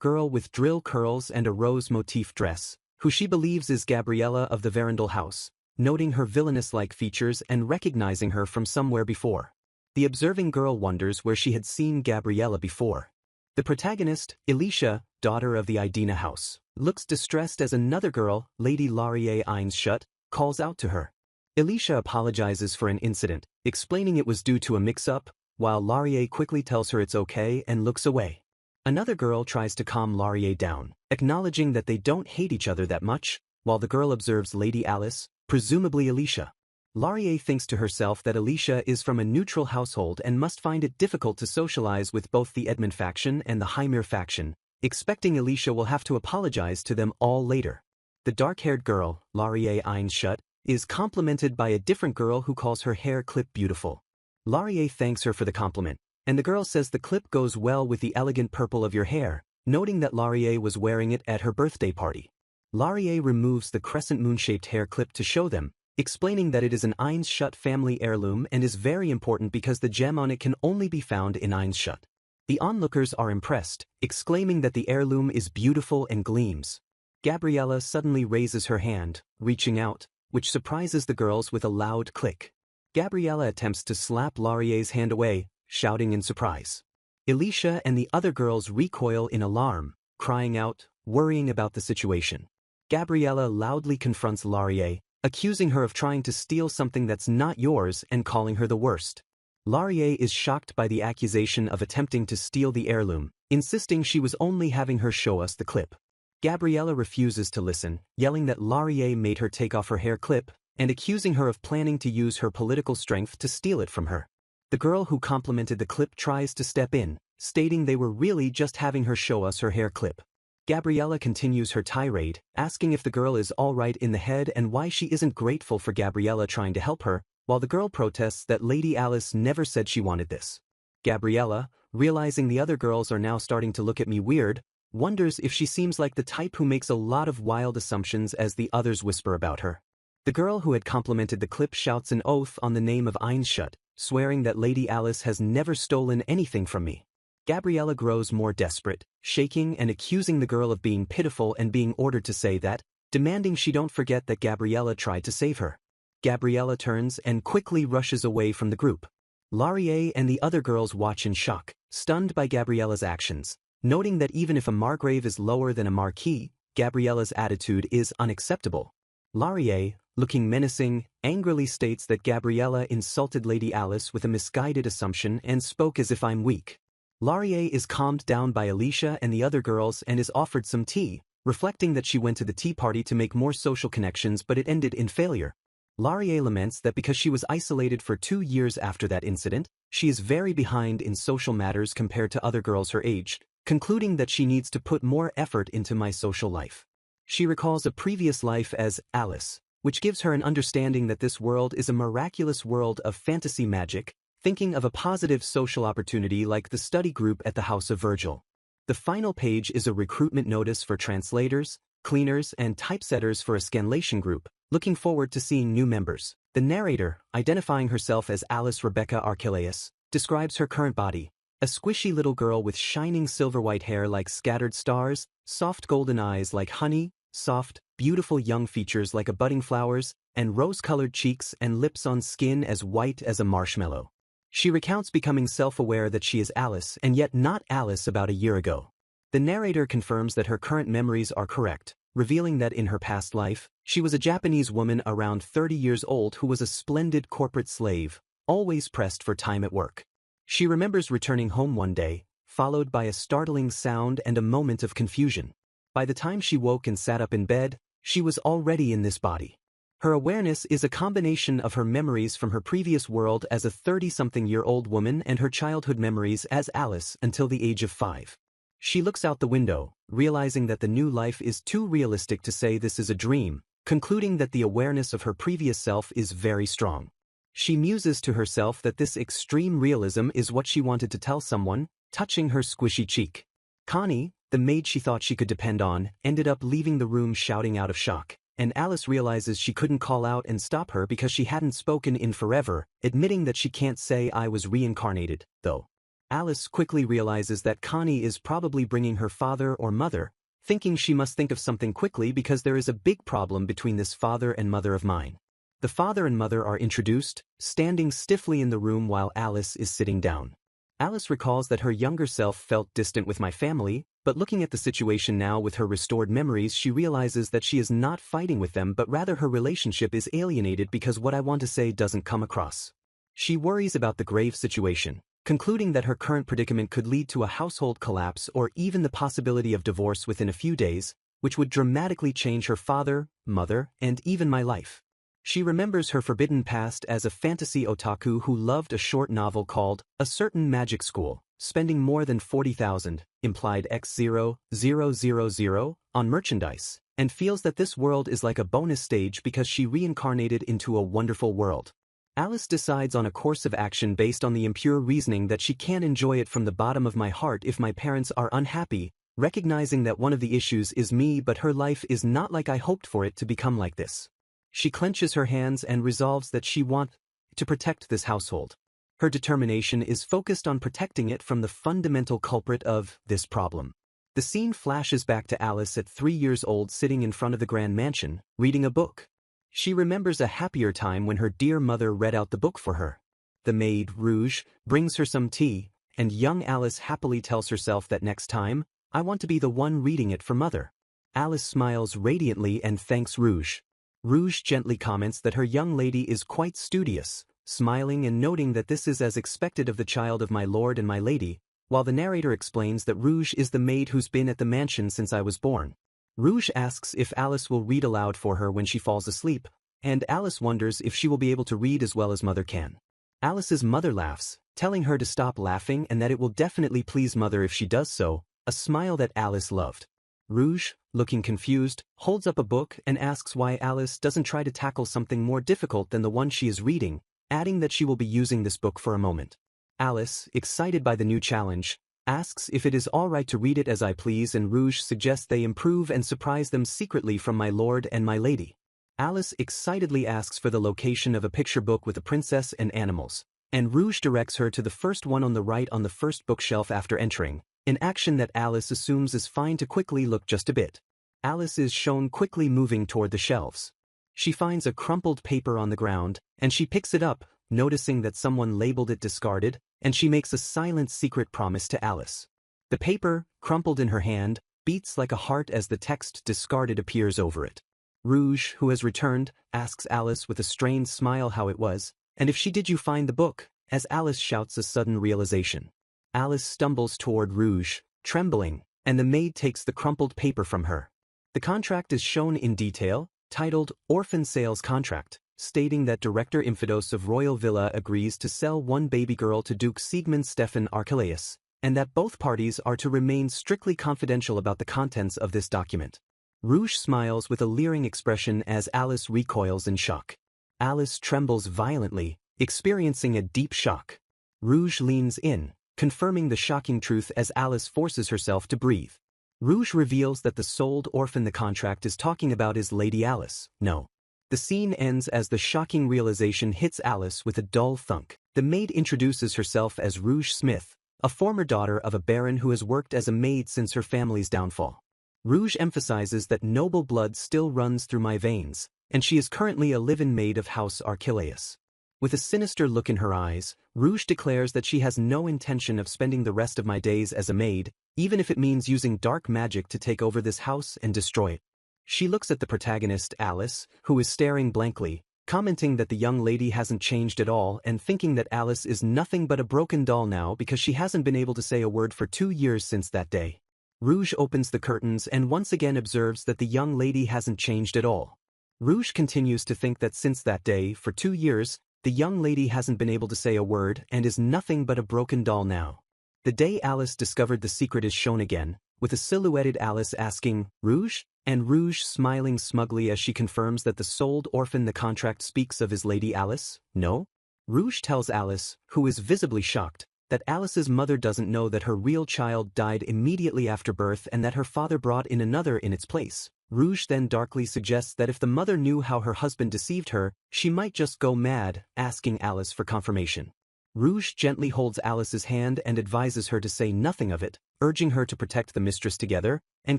girl with drill curls and a rose motif dress, who she believes is Gabriella of the Verandal house, noting her villainous-like features and recognizing her from somewhere before. The observing girl wonders where she had seen Gabriella before. The protagonist, Alicia, daughter of the Idina house, looks distressed as another girl, Lady Laurier Einschut, calls out to her. Alicia apologizes for an incident, explaining it was due to a mix-up, while Laurier quickly tells her it's okay and looks away. Another girl tries to calm Laurier down, acknowledging that they don't hate each other that much, while the girl observes Lady Alice, presumably Alicia. Laurier thinks to herself that Alicia is from a neutral household and must find it difficult to socialize with both the Edmund faction and the Hymir faction, expecting Alicia will have to apologize to them all later. The dark-haired girl, Laurier Einschut, is complimented by a different girl who calls her hair clip beautiful. Laurier thanks her for the compliment, and the girl says the clip goes well with the elegant purple of your hair, noting that Laurier was wearing it at her birthday party. Laurier removes the crescent moon-shaped hair clip to show them, explaining that it is an Einschut family heirloom and is very important because the gem on it can only be found in Einschut. The onlookers are impressed, exclaiming that the heirloom is beautiful and gleams. Gabriella suddenly raises her hand, reaching out, which surprises the girls with a loud click. Gabriella attempts to slap Laurier's hand away, shouting in surprise. Alicia and the other girls recoil in alarm, crying out, worrying about the situation. Gabriella loudly confronts Laurier, accusing her of trying to steal something that's not yours and calling her the worst. Laurier is shocked by the accusation of attempting to steal the heirloom, insisting she was only having her show us the clip. Gabriella refuses to listen, yelling that Laurier made her take off her hair clip, and accusing her of planning to use her political strength to steal it from her. The girl who complimented the clip tries to step in, stating they were really just having her show us her hair clip. Gabriella continues her tirade, asking if the girl is alright in the head and why she isn't grateful for Gabriella trying to help her, while the girl protests that Lady Alice never said she wanted this. Gabriella, realizing the other girls are now starting to look at me weird, wonders if she seems like the type who makes a lot of wild assumptions as the others whisper about her. The girl who had complimented the clip shouts an oath on the name of Einschut, swearing that Lady Alice has never stolen anything from me. Gabriella grows more desperate, shaking and accusing the girl of being pitiful and being ordered to say that, demanding she don't forget that Gabriella tried to save her. Gabriella turns and quickly rushes away from the group. Laurier and the other girls watch in shock, stunned by Gabriella's actions, noting that even if a margrave is lower than a marquis, Gabriella's attitude is unacceptable. Laurier, looking menacing, angrily states that Gabriella insulted Lady Alice with a misguided assumption and spoke as if I'm weak. Laurier is calmed down by Alicia and the other girls and is offered some tea, reflecting that she went to the tea party to make more social connections but it ended in failure. Laurier laments that because she was isolated for 2 years after that incident, she is very behind in social matters compared to other girls her age, concluding that she needs to put more effort into my social life. She recalls a previous life as Alice, which gives her an understanding that this world is a miraculous world of fantasy magic, thinking of a positive social opportunity like the study group at the House of Virgil. The final page is a recruitment notice for translators, cleaners and typesetters for a scanlation group, looking forward to seeing new members. The narrator, identifying herself as Alice Rebecca Archelaus, describes her current body, a squishy little girl with shining silver-white hair like scattered stars, soft golden eyes like honey, soft, beautiful young features like a budding flowers, and rose-colored cheeks and lips on skin as white as a marshmallow. She recounts becoming self-aware that she is Alice and yet not Alice about a year ago. The narrator confirms that her current memories are correct, revealing that in her past life, she was a Japanese woman around 30 years old who was a splendid corporate slave, always pressed for time at work. She remembers returning home one day, followed by a startling sound and a moment of confusion. By the time she woke and sat up in bed, she was already in this body. Her awareness is a combination of her memories from her previous world as a 30-something-year-old woman and her childhood memories as Alice until the age of 5. She looks out the window, realizing that the new life is too realistic to say this is a dream, concluding that the awareness of her previous self is very strong. She muses to herself that this extreme realism is what she wanted to tell someone, touching her squishy cheek. Connie, the maid she thought she could depend on, ended up leaving the room shouting out of shock, and Alice realizes she couldn't call out and stop her because she hadn't spoken in forever, admitting that she can't say I was reincarnated, though. Alice quickly realizes that Connie is probably bringing her father or mother, thinking she must think of something quickly because there is a big problem between this father and mother of mine. The father and mother are introduced, standing stiffly in the room while Alice is sitting down. Alice recalls that her younger self felt distant with my family, but looking at the situation now with her restored memories, she realizes that she is not fighting with them but rather her relationship is alienated because what I want to say doesn't come across. She worries about the grave situation, concluding that her current predicament could lead to a household collapse or even the possibility of divorce within a few days, which would dramatically change her father, mother, and even my life. She remembers her forbidden past as a fantasy otaku who loved a short novel called A Certain Magic School, spending more than 40,000, implied X0000, on merchandise, and feels that this world is like a bonus stage because she reincarnated into a wonderful world. Alice decides on a course of action based on the impure reasoning that she can't enjoy it from the bottom of my heart if my parents are unhappy, recognizing that one of the issues is me but her life is not like I hoped for it to become like this. She clenches her hands and resolves that she wants to protect this household. Her determination is focused on protecting it from the fundamental culprit of this problem. The scene flashes back to Alice at 3 years old sitting in front of the grand mansion, reading a book. She remembers a happier time when her dear mother read out the book for her. The maid, Rouge, brings her some tea, and young Alice happily tells herself that next time, I want to be the one reading it for mother. Alice smiles radiantly and thanks Rouge. Rouge gently comments that her young lady is quite studious, smiling and noting that this is as expected of the child of my lord and my lady, while the narrator explains that Rouge is the maid who's been at the mansion since I was born. Rouge asks if Alice will read aloud for her when she falls asleep, and Alice wonders if she will be able to read as well as mother can. Alice's mother laughs, telling her to stop laughing and that it will definitely please mother if she does so, a smile that Alice loved. Rouge, looking confused, holds up a book and asks why Alice doesn't try to tackle something more difficult than the one she is reading, adding that she will be using this book for a moment. Alice, excited by the new challenge, asks if it is all right to read it as I please, and Rouge suggests they improve and surprise them secretly from my lord and my lady. Alice excitedly asks for the location of a picture book with a princess and animals, and Rouge directs her to the first one on the right on the first bookshelf after entering, an action that Alice assumes is fine to quickly look just a bit. Alice is shown quickly moving toward the shelves. She finds a crumpled paper on the ground, and she picks it up, noticing that someone labeled it discarded, and she makes a silent secret promise to Alice. The paper, crumpled in her hand, beats like a heart as the text discarded appears over it. Rouge, who has returned, asks Alice with a strained smile how it was, and if she did you find the book, as Alice shouts a sudden realization. Alice stumbles toward Rouge, trembling, and the maid takes the crumpled paper from her. The contract is shown in detail, titled Orphan Sales Contract, stating that Director Infidos of Royal Villa agrees to sell one baby girl to Duke Siegmund Stefan Archelaus, and that both parties are to remain strictly confidential about the contents of this document. Rouge smiles with a leering expression as Alice recoils in shock. Alice trembles violently, experiencing a deep shock. Rouge leans in, confirming the shocking truth as Alice forces herself to breathe. Rouge reveals that the sold orphan the contract is talking about is Lady Alice. No. The scene ends as the shocking realization hits Alice with a dull thunk. The maid introduces herself as Rouge Smith, a former daughter of a baron who has worked as a maid since her family's downfall. Rouge emphasizes that noble blood still runs through my veins, and she is currently a live-in maid of House Archelaus. With a sinister look in her eyes, Rouge declares that she has no intention of spending the rest of my days as a maid, even if it means using dark magic to take over this house and destroy it. She looks at the protagonist, Alice, who is staring blankly, commenting that the young lady hasn't changed at all and thinking that Alice is nothing but a broken doll now because she hasn't been able to say a word for 2 years since that day. Rouge opens the curtains and once again observes that the young lady hasn't changed at all. Rouge continues to think that since that day, for 2 years, the young lady hasn't been able to say a word and is nothing but a broken doll now. The day Alice discovered the secret is shown again, with a silhouetted Alice asking, Rouge? And Rouge smiling smugly as she confirms that the sold orphan the contract speaks of is Lady Alice. No? Rouge tells Alice, who is visibly shocked, that Alice's mother doesn't know that her real child died immediately after birth and that her father brought in another in its place. Rouge then darkly suggests that if the mother knew how her husband deceived her, she might just go mad, asking Alice for confirmation. Rouge gently holds Alice's hand and advises her to say nothing of it, urging her to protect the mistress together, and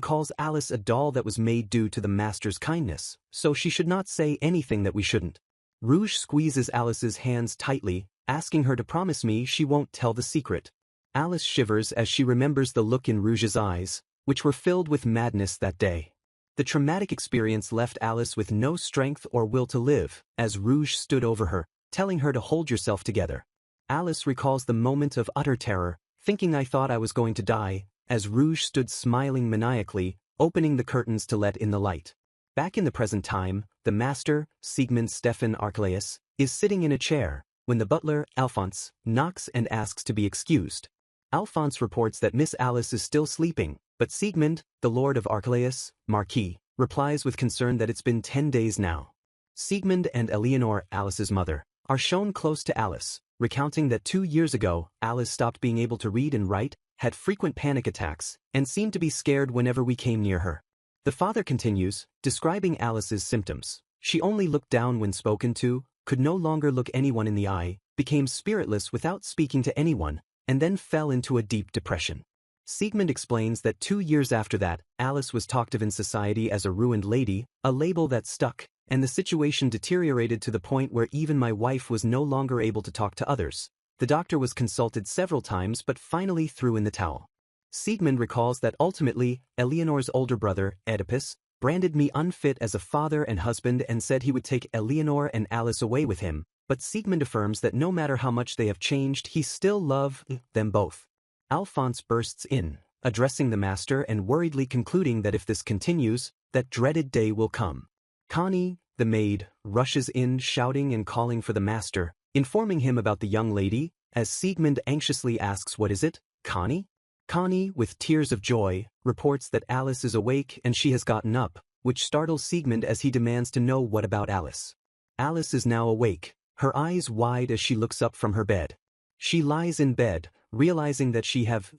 calls Alice a doll that was made due to the master's kindness, so she should not say anything that we shouldn't. Rouge squeezes Alice's hands tightly, asking her to promise me she won't tell the secret. Alice shivers as she remembers the look in Rouge's eyes, which were filled with madness that day. The traumatic experience left Alice with no strength or will to live, as Rouge stood over her, telling her to hold yourself together. Alice recalls the moment of utter terror, thinking I thought I was going to die, as Rouge stood smiling maniacally, opening the curtains to let in the light. Back in the present time, the master, Siegmund Stefan Archelaus, is sitting in a chair, when the butler, Alphonse, knocks and asks to be excused. Alphonse reports that Miss Alice is still sleeping, but Siegmund, the Lord of Archelaus, Marquis, replies with concern that it's been 10 days now. Siegmund and Eleanor, Alice's mother, are shown close to Alice, recounting that 2 years ago, Alice stopped being able to read and write, had frequent panic attacks, and seemed to be scared whenever we came near her. The father continues, describing Alice's symptoms. She only looked down when spoken to, could no longer look anyone in the eye, became spiritless without speaking to anyone, and then fell into a deep depression. Siegmund explains that 2 years after that, Alice was talked of in society as a ruined lady, a label that stuck, and the situation deteriorated to the point where even my wife was no longer able to talk to others. The doctor was consulted several times but finally threw in the towel. Siegmund recalls that ultimately, Eleanor's older brother, Oedipus, branded me unfit as a father and husband and said he would take Eleanor and Alice away with him, but Siegmund affirms that no matter how much they have changed, he still loves them both. Alphonse bursts in, addressing the master and worriedly concluding that if this continues, that dreaded day will come. Connie, the maid, rushes in shouting and calling for the master, informing him about the young lady, as Siegmund anxiously asks what is it, Connie? Connie, with tears of joy, reports that Alice is awake and she has gotten up, which startles Siegmund as he demands to know what about Alice. Alice is now awake, her eyes wide as she looks up from her bed. She lies in bed, realizing that she have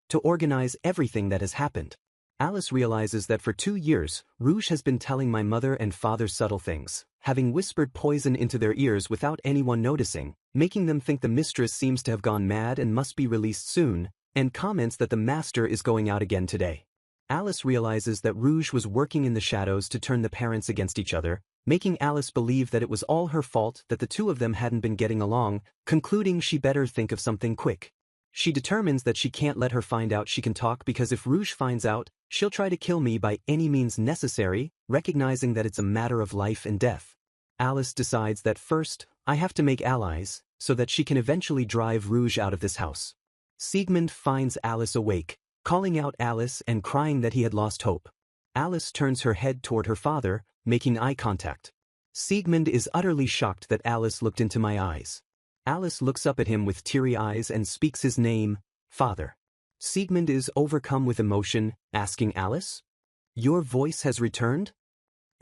to organize everything that has happened. Alice realizes that for 2 years, Rouge has been telling my mother and father subtle things, having whispered poison into their ears without anyone noticing, making them think the mistress seems to have gone mad and must be released soon, and comments that the master is going out again today. Alice realizes that Rouge was working in the shadows to turn the parents against each other, making Alice believe that it was all her fault that the two of them hadn't been getting along, concluding she better think of something quick. She determines that she can't let her find out she can talk because if Rouge finds out, she'll try to kill me by any means necessary, recognizing that it's a matter of life and death. Alice decides that first, I have to make allies, so that she can eventually drive Rouge out of this house. Siegmund finds Alice awake, calling out Alice and crying that he had lost hope. Alice turns her head toward her father, making eye contact. Siegmund is utterly shocked that Alice looked into my eyes. Alice looks up at him with teary eyes and speaks his name, Father. Siegmund is overcome with emotion, asking Alice, "Your voice has returned?"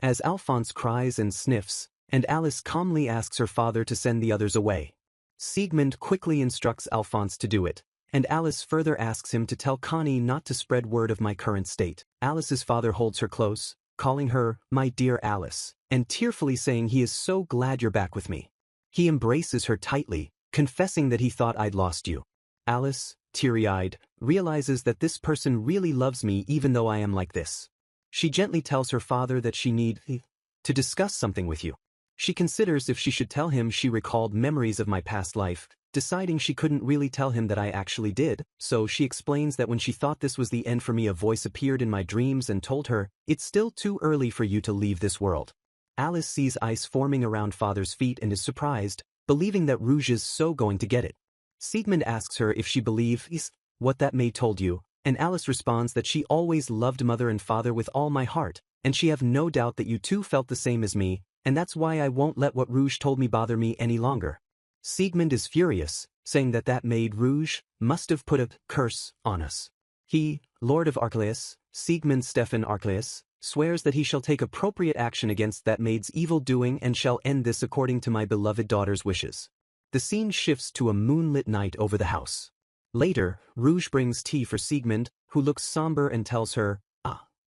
As Alphonse cries and sniffs, and Alice calmly asks her father to send the others away. Siegmund quickly instructs Alphonse to do it, and Alice further asks him to tell Connie not to spread word of my current state. Alice's father holds her close, calling her, "My dear Alice," and tearfully saying he is so glad you're back with me. He embraces her tightly, confessing that he thought I'd lost you. Alice, teary-eyed, realizes that this person really loves me even though I am like this. She gently tells her father that she need to discuss something with you. She considers if she should tell him she recalled memories of my past life, deciding she couldn't really tell him that I actually did, so she explains that when she thought this was the end for me a voice appeared in my dreams and told her, "It's still too early for you to leave this world." Alice sees ice forming around father's feet and is surprised, believing that Rouge is so going to get it. Siegmund asks her if she believes what that maid told you, and Alice responds that she always loved mother and father with all my heart, and she have no doubt that you too felt the same as me, and that's why I won't let what Rouge told me bother me any longer. Siegmund is furious, saying that that maid Rouge must have put a curse on us. He, Lord of Archelaus, Siegmund Stefan Archelaus, swears that he shall take appropriate action against that maid's evil doing and shall end this according to my beloved daughter's wishes. The scene shifts to a moonlit night over the house. Later, Rouge brings tea for Siegmund, who looks somber and tells her,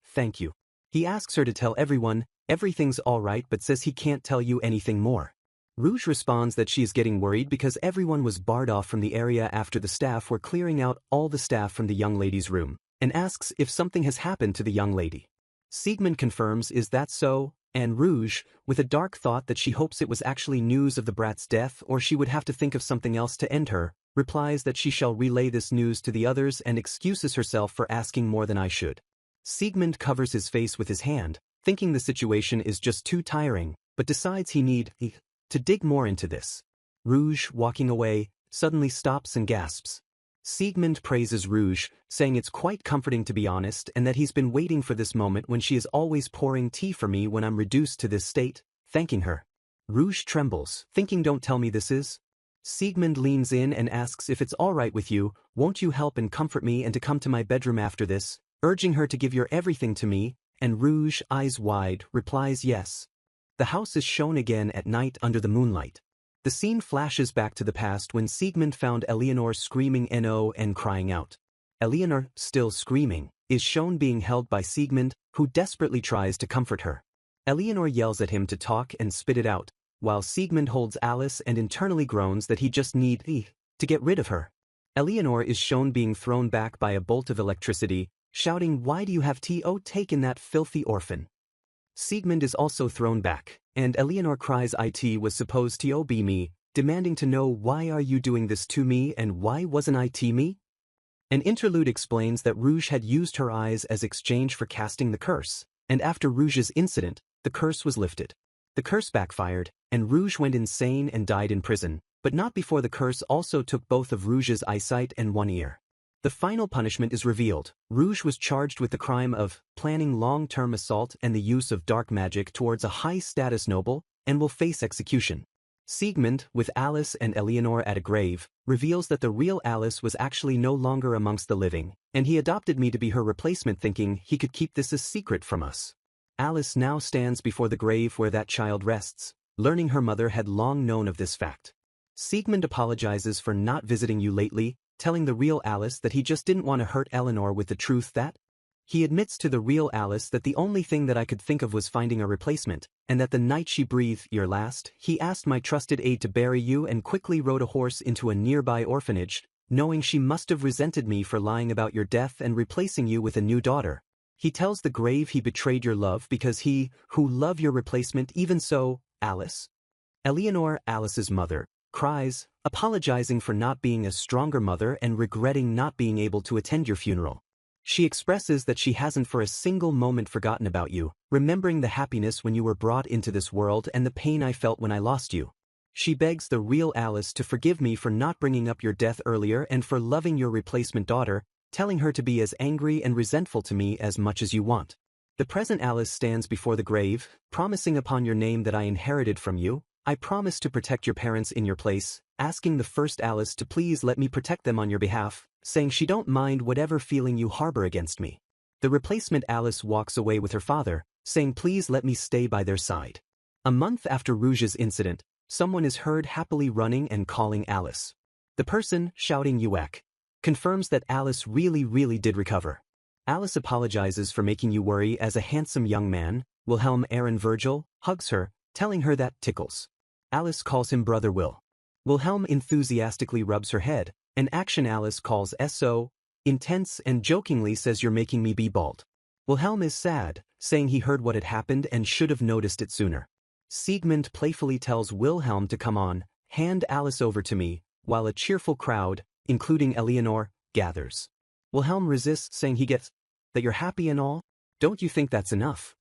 thank you. He asks her to tell everyone, everything's all right but says he can't tell you anything more. Rouge responds that she is getting worried because everyone was barred off from the area after the staff were clearing out all the staff from the young lady's room, and asks if something has happened to the young lady. Siegmund confirms is that so, and Rouge, with a dark thought that she hopes it was actually news of the brat's death or she would have to think of something else to end her, replies that she shall relay this news to the others and excuses herself for asking more than I should. Siegmund covers his face with his hand, thinking the situation is just too tiring, but decides he need to dig more into this. Rouge, walking away, suddenly stops and gasps. Siegmund praises Rouge, saying it's quite comforting to be honest and that he's been waiting for this moment when she is always pouring tea for me when I'm reduced to this state, thanking her. Rouge trembles, thinking don't tell me this is. Siegmund leans in and asks if it's alright with you, won't you help and comfort me and to come to my bedroom after this, urging her to give your everything to me, and Rouge, eyes wide, replies yes. The house is shown again at night under the moonlight. The scene flashes back to the past when Siegmund found Eleanor screaming NO and crying out. Eleanor, still screaming, is shown being held by Siegmund, who desperately tries to comfort her. Eleanor yells at him to talk and spit it out, while Siegmund holds Alice and internally groans that he just need to get rid of her. Eleanor is shown being thrown back by a bolt of electricity, shouting, "Why do you have T.O. taken that filthy orphan?" Siegmund is also thrown back, and Eleanor cries it was supposed to be me, demanding to know why are you doing this to me and why wasn't it me? An interlude explains that Rouge had used her eyes as exchange for casting the curse, and after Rouge's incident, the curse was lifted. The curse backfired, and Rouge went insane and died in prison, but not before the curse also took both of Rouge's eyesight and one ear. The final punishment is revealed. Rouge was charged with the crime of planning long-term assault and the use of dark magic towards a high-status noble, and will face execution. Siegmund, with Alice and Eleanor at a grave, reveals that the real Alice was actually no longer amongst the living, and he adopted me to be her replacement thinking he could keep this a secret from us. Alice now stands before the grave where that child rests, learning her mother had long known of this fact. Siegmund apologizes for not visiting you lately, telling the real Alice that he just didn't want to hurt Eleanor with the truth that he admits to the real Alice that the only thing that I could think of was finding a replacement, and that the night she breathed your last, he asked my trusted aide to bury you and quickly rode a horse into a nearby orphanage, knowing she must have resented me for lying about your death and replacing you with a new daughter. He tells the grave he betrayed your love because he, who loved your replacement even so, Alice. Eleanor, Alice's mother, cries, apologizing for not being a stronger mother and regretting not being able to attend your funeral. She expresses that she hasn't for a single moment forgotten about you, remembering the happiness when you were brought into this world and the pain I felt when I lost you. She begs the real Alice to forgive me for not bringing up your death earlier and for loving your replacement daughter, telling her to be as angry and resentful to me as much as you want. The present Alice stands before the grave, promising upon your name that I inherited from you, I promise to protect your parents in your place, asking the first Alice to please let me protect them on your behalf, saying she don't mind whatever feeling you harbor against me. The replacement Alice walks away with her father, saying please let me stay by their side. A month after Rouge's incident, someone is heard happily running and calling Alice. The person, shouting Uek, confirms that Alice really did recover. Alice apologizes for making you worry as a handsome young man. Wilhelm Aaron Virgil hugs her, telling her that tickles. Alice calls him Brother Will. Wilhelm enthusiastically rubs her head, and Action Alice calls S.O. intense and jokingly says you're making me be bald. Wilhelm is sad, saying he heard what had happened and should have noticed it sooner. Siegmund playfully tells Wilhelm to come on, hand Alice over to me, while a cheerful crowd, including Eleanor, gathers. Wilhelm resists, saying he gets that you're happy and all? Don't you think that's enough?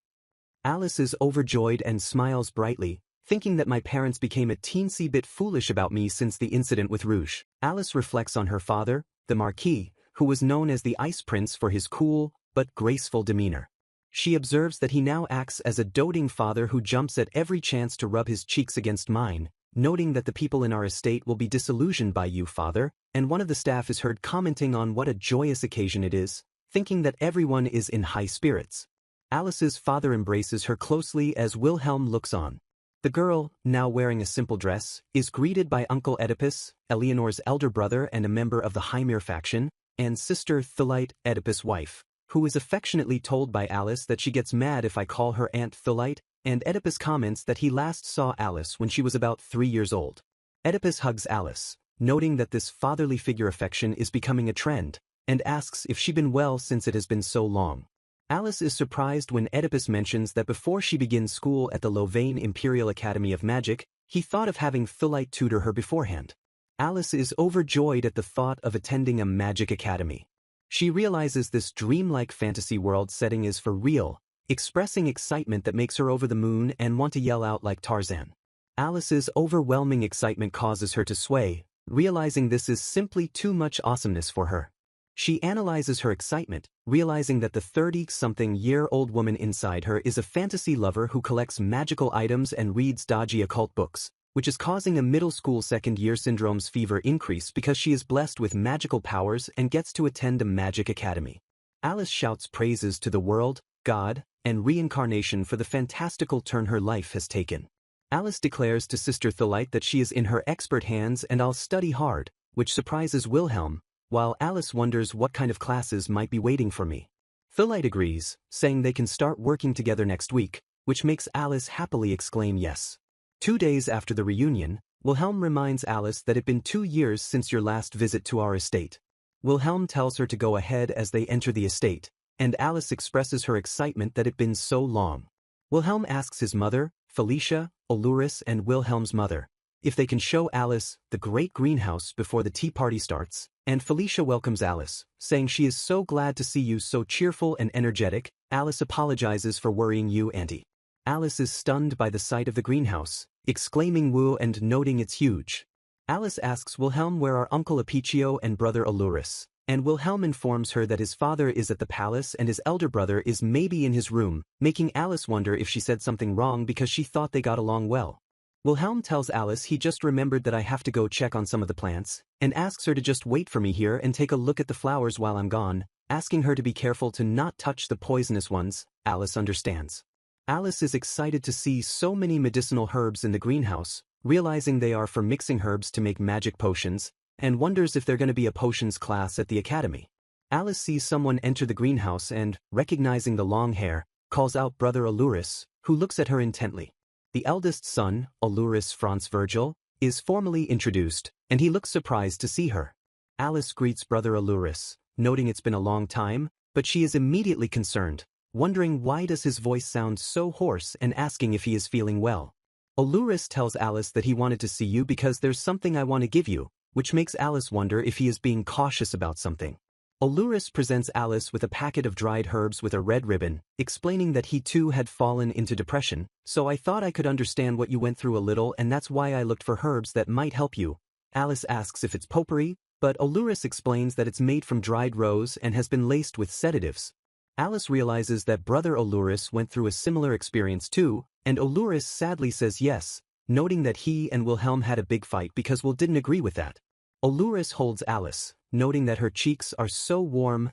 Alice is overjoyed and smiles brightly, thinking that my parents became a teensy bit foolish about me since the incident with Rouge. Alice reflects on her father, the Marquis, who was known as the Ice Prince for his cool, but graceful demeanor. She observes that he now acts as a doting father who jumps at every chance to rub his cheeks against mine, noting that the people in our estate will be disillusioned by you, father, and one of the staff is heard commenting on what a joyous occasion it is, thinking that everyone is in high spirits. Alice's father embraces her closely as Wilhelm looks on. The girl, now wearing a simple dress, is greeted by Uncle Oedipus, Eleanor's elder brother and a member of the Hymir faction, and Sister Thulite, Oedipus' wife, who is affectionately told by Alice that she gets mad if I call her Aunt Thulite, and Oedipus comments that he last saw Alice when she was about 3 years old. Oedipus hugs Alice, noting that this fatherly figure affection is becoming a trend, and asks if she's been well since it has been so long. Alice is surprised when Oedipus mentions that before she begins school at the Louvain Imperial Academy of Magic, he thought of having Thelite tutor her beforehand. Alice is overjoyed at the thought of attending a magic academy. She realizes this dreamlike fantasy world setting is for real, expressing excitement that makes her over the moon and want to yell out like Tarzan. Alice's overwhelming excitement causes her to sway, realizing this is simply too much awesomeness for her. She analyzes her excitement, realizing that the 30-something-year-old woman inside her is a fantasy lover who collects magical items and reads dodgy occult books, which is causing a middle school second-year syndrome's fever increase because she is blessed with magical powers and gets to attend a magic academy. Alice shouts praises to the world, God, and Reincarnation for the fantastical turn her life has taken. Alice declares to Sister Thelite that she is in her expert hands and I'll study hard, which surprises Wilhelm, while Alice wonders what kind of classes might be waiting for me. Thelite agrees, saying they can start working together next week, which makes Alice happily exclaim yes. 2 days after the reunion, Wilhelm reminds Alice that it's been 2 years since your last visit to our estate. Wilhelm tells her to go ahead as they enter the estate, and Alice expresses her excitement that it's been so long. Wilhelm asks his mother, Felicia, Alluris and Wilhelm's mother, if they can show Alice the great greenhouse before the tea party starts, and Felicia welcomes Alice, saying she is so glad to see you so cheerful and energetic. Alice apologizes for worrying you, Auntie. Alice is stunned by the sight of the greenhouse, exclaiming woo and noting it's huge. Alice asks Wilhelm where are Uncle Apiccio and brother Alluris, and Wilhelm informs her that his father is at the palace and his elder brother is maybe in his room, making Alice wonder if she said something wrong because she thought they got along well. Wilhelm tells Alice he just remembered that I have to go check on some of the plants, and asks her to just wait for me here and take a look at the flowers while I'm gone, asking her to be careful to not touch the poisonous ones. Alice understands. Alice is excited to see so many medicinal herbs in the greenhouse, realizing they are for mixing herbs to make magic potions, and wonders if they're going to be a potions class at the academy. Alice sees someone enter the greenhouse and, recognizing the long hair, calls out brother Alluris, who looks at her intently. The eldest son, Alluris Franz Virgil, is formally introduced, and he looks surprised to see her. Alice greets brother Alluris, noting it's been a long time, but she is immediately concerned, wondering why does his voice sound so hoarse and asking if he is feeling well. Alluris tells Alice that he wanted to see you because there's something I want to give you, which makes Alice wonder if he is being cautious about something. Alluris presents Alice with a packet of dried herbs with a red ribbon, explaining that he too had fallen into depression, so I thought I could understand what you went through a little and that's why I looked for herbs that might help you. Alice asks if it's potpourri, but Alluris explains that it's made from dried rose and has been laced with sedatives. Alice realizes that brother Alluris went through a similar experience too, and Alluris sadly says yes, noting that he and Wilhelm had a big fight because Will didn't agree with that. Alluris holds Alice, noting that her cheeks are so warm,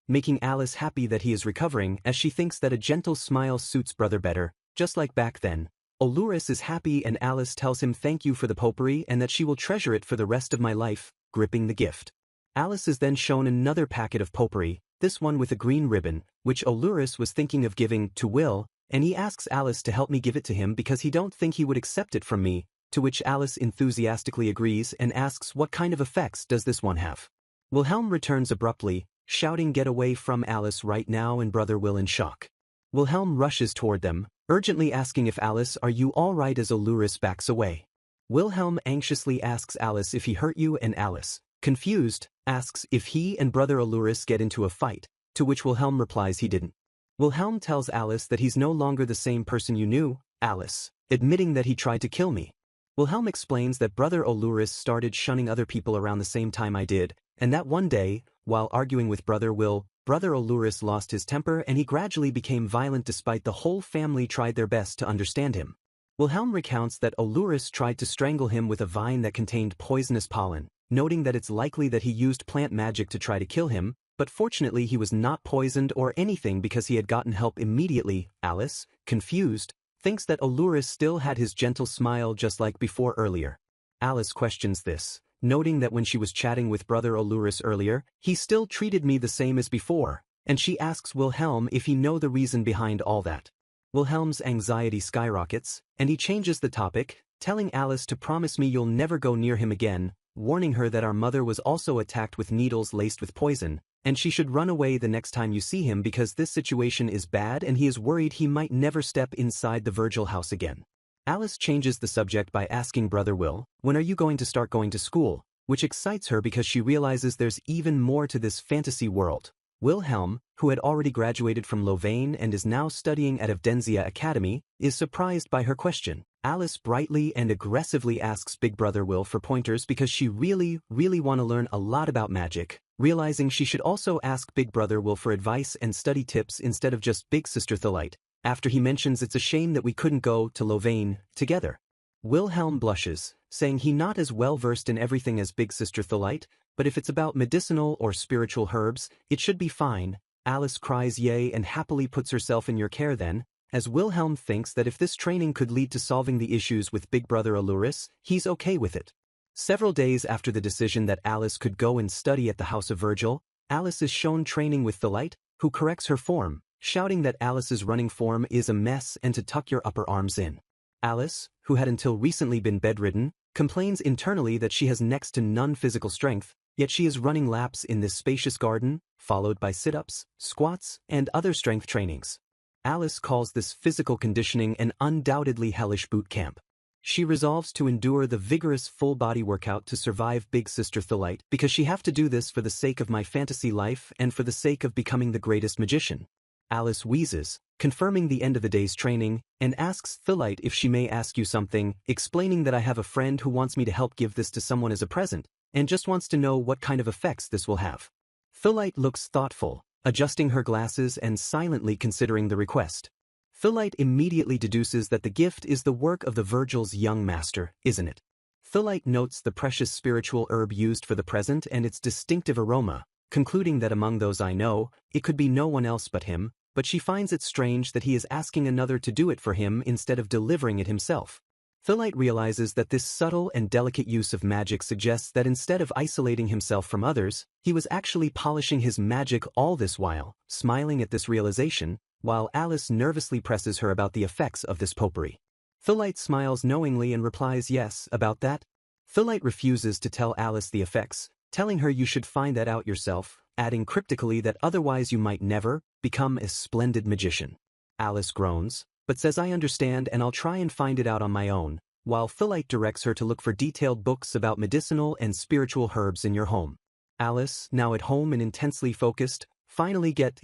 making Alice happy that he is recovering as she thinks that a gentle smile suits brother better, just like back then. Alluris is happy and Alice tells him thank you for the potpourri and that she will treasure it for the rest of my life, gripping the gift. Alice is then shown another packet of potpourri, this one with a green ribbon, which Alluris was thinking of giving to Will, and he asks Alice to help me give it to him because he don't think he would accept it from me, to which Alice enthusiastically agrees and asks what kind of effects does this one have. Wilhelm returns abruptly, shouting get away from Alice right now and brother Will in shock. Wilhelm rushes toward them, urgently asking if Alice are you alright as Alluris backs away. Wilhelm anxiously asks Alice if he hurt you and Alice, confused, asks if he and brother Alluris get into a fight, to which Wilhelm replies he didn't. Wilhelm tells Alice that he's no longer the same person you knew, Alice, admitting that he tried to kill me. Wilhelm explains that brother Alluris started shunning other people around the same time I did, and that one day, while arguing with brother Will, brother Alluris lost his temper and he gradually became violent despite the whole family tried their best to understand him. Wilhelm recounts that Alluris tried to strangle him with a vine that contained poisonous pollen, noting that it's likely that he used plant magic to try to kill him, but fortunately he was not poisoned or anything because he had gotten help immediately. Alice, confused, thinks that Alluris still had his gentle smile just like before earlier. Alice questions this, noting that when she was chatting with brother Alluris earlier, he still treated me the same as before, and she asks Wilhelm if he know the reason behind all that. Wilhelm's anxiety skyrockets, and he changes the topic, telling Alice to promise me you'll never go near him again, warning her that our mother was also attacked with needles laced with poison, and she should run away the next time you see him because this situation is bad and he is worried he might never step inside the Virgil house again. Alice changes the subject by asking Brother Will, when are you going to start going to school, which excites her because she realizes there's even more to this fantasy world. Wilhelm, who had already graduated from Louvain and is now studying at Avdenzia Academy, is surprised by her question. Alice brightly and aggressively asks Big Brother Will for pointers because she really want to learn a lot about magic, realizing she should also ask Big Brother Will for advice and study tips instead of just Big Sister Thelite, after he mentions it's a shame that we couldn't go to Louvain together. Wilhelm blushes, saying he not as well versed in everything as Big Sister Thelite, but if it's about medicinal or spiritual herbs, it should be fine. Alice cries yay and happily puts herself in your care then, as Wilhelm thinks that if this training could lead to solving the issues with Big Brother Alluris, he's okay with it. Several days after the decision that Alice could go and study at the House of Virgil, Alice is shown training with Thelite, who corrects her form, shouting that Alice's running form is a mess and to tuck your upper arms in. Alice, who had until recently been bedridden, complains internally that she has next to none physical strength, yet she is running laps in this spacious garden, followed by sit-ups, squats, and other strength trainings. Alice calls this physical conditioning an undoubtedly hellish boot camp. She resolves to endure the vigorous full-body workout to survive Big Sister Thelite because she have to do this for the sake of my fantasy life and for the sake of becoming the greatest magician. Alice wheezes, confirming the end of the day's training, and asks Thelite if she may ask you something, explaining that I have a friend who wants me to help give this to someone as a present, and just wants to know what kind of effects this will have. Thelite looks thoughtful, adjusting her glasses and silently considering the request. Thelite immediately deduces that the gift is the work of the Virgil's young master, isn't it? Thelite notes the precious spiritual herb used for the present and its distinctive aroma, concluding that among those I know, it could be no one else but him, but she finds it strange that he is asking another to do it for him instead of delivering it himself. Thelite realizes that this subtle and delicate use of magic suggests that instead of isolating himself from others, he was actually polishing his magic all this while, smiling at this realization, while Alice nervously presses her about the effects of this potpourri. Thelite smiles knowingly and replies yes about that. Thelite refuses to tell Alice the effects, telling her you should find that out yourself, adding cryptically that otherwise you might never become a splendid magician. Alice groans, but says I understand and I'll try and find it out on my own, while Thelite directs her to look for detailed books about medicinal and spiritual herbs in your home. Alice, now at home and intensely focused, finally gets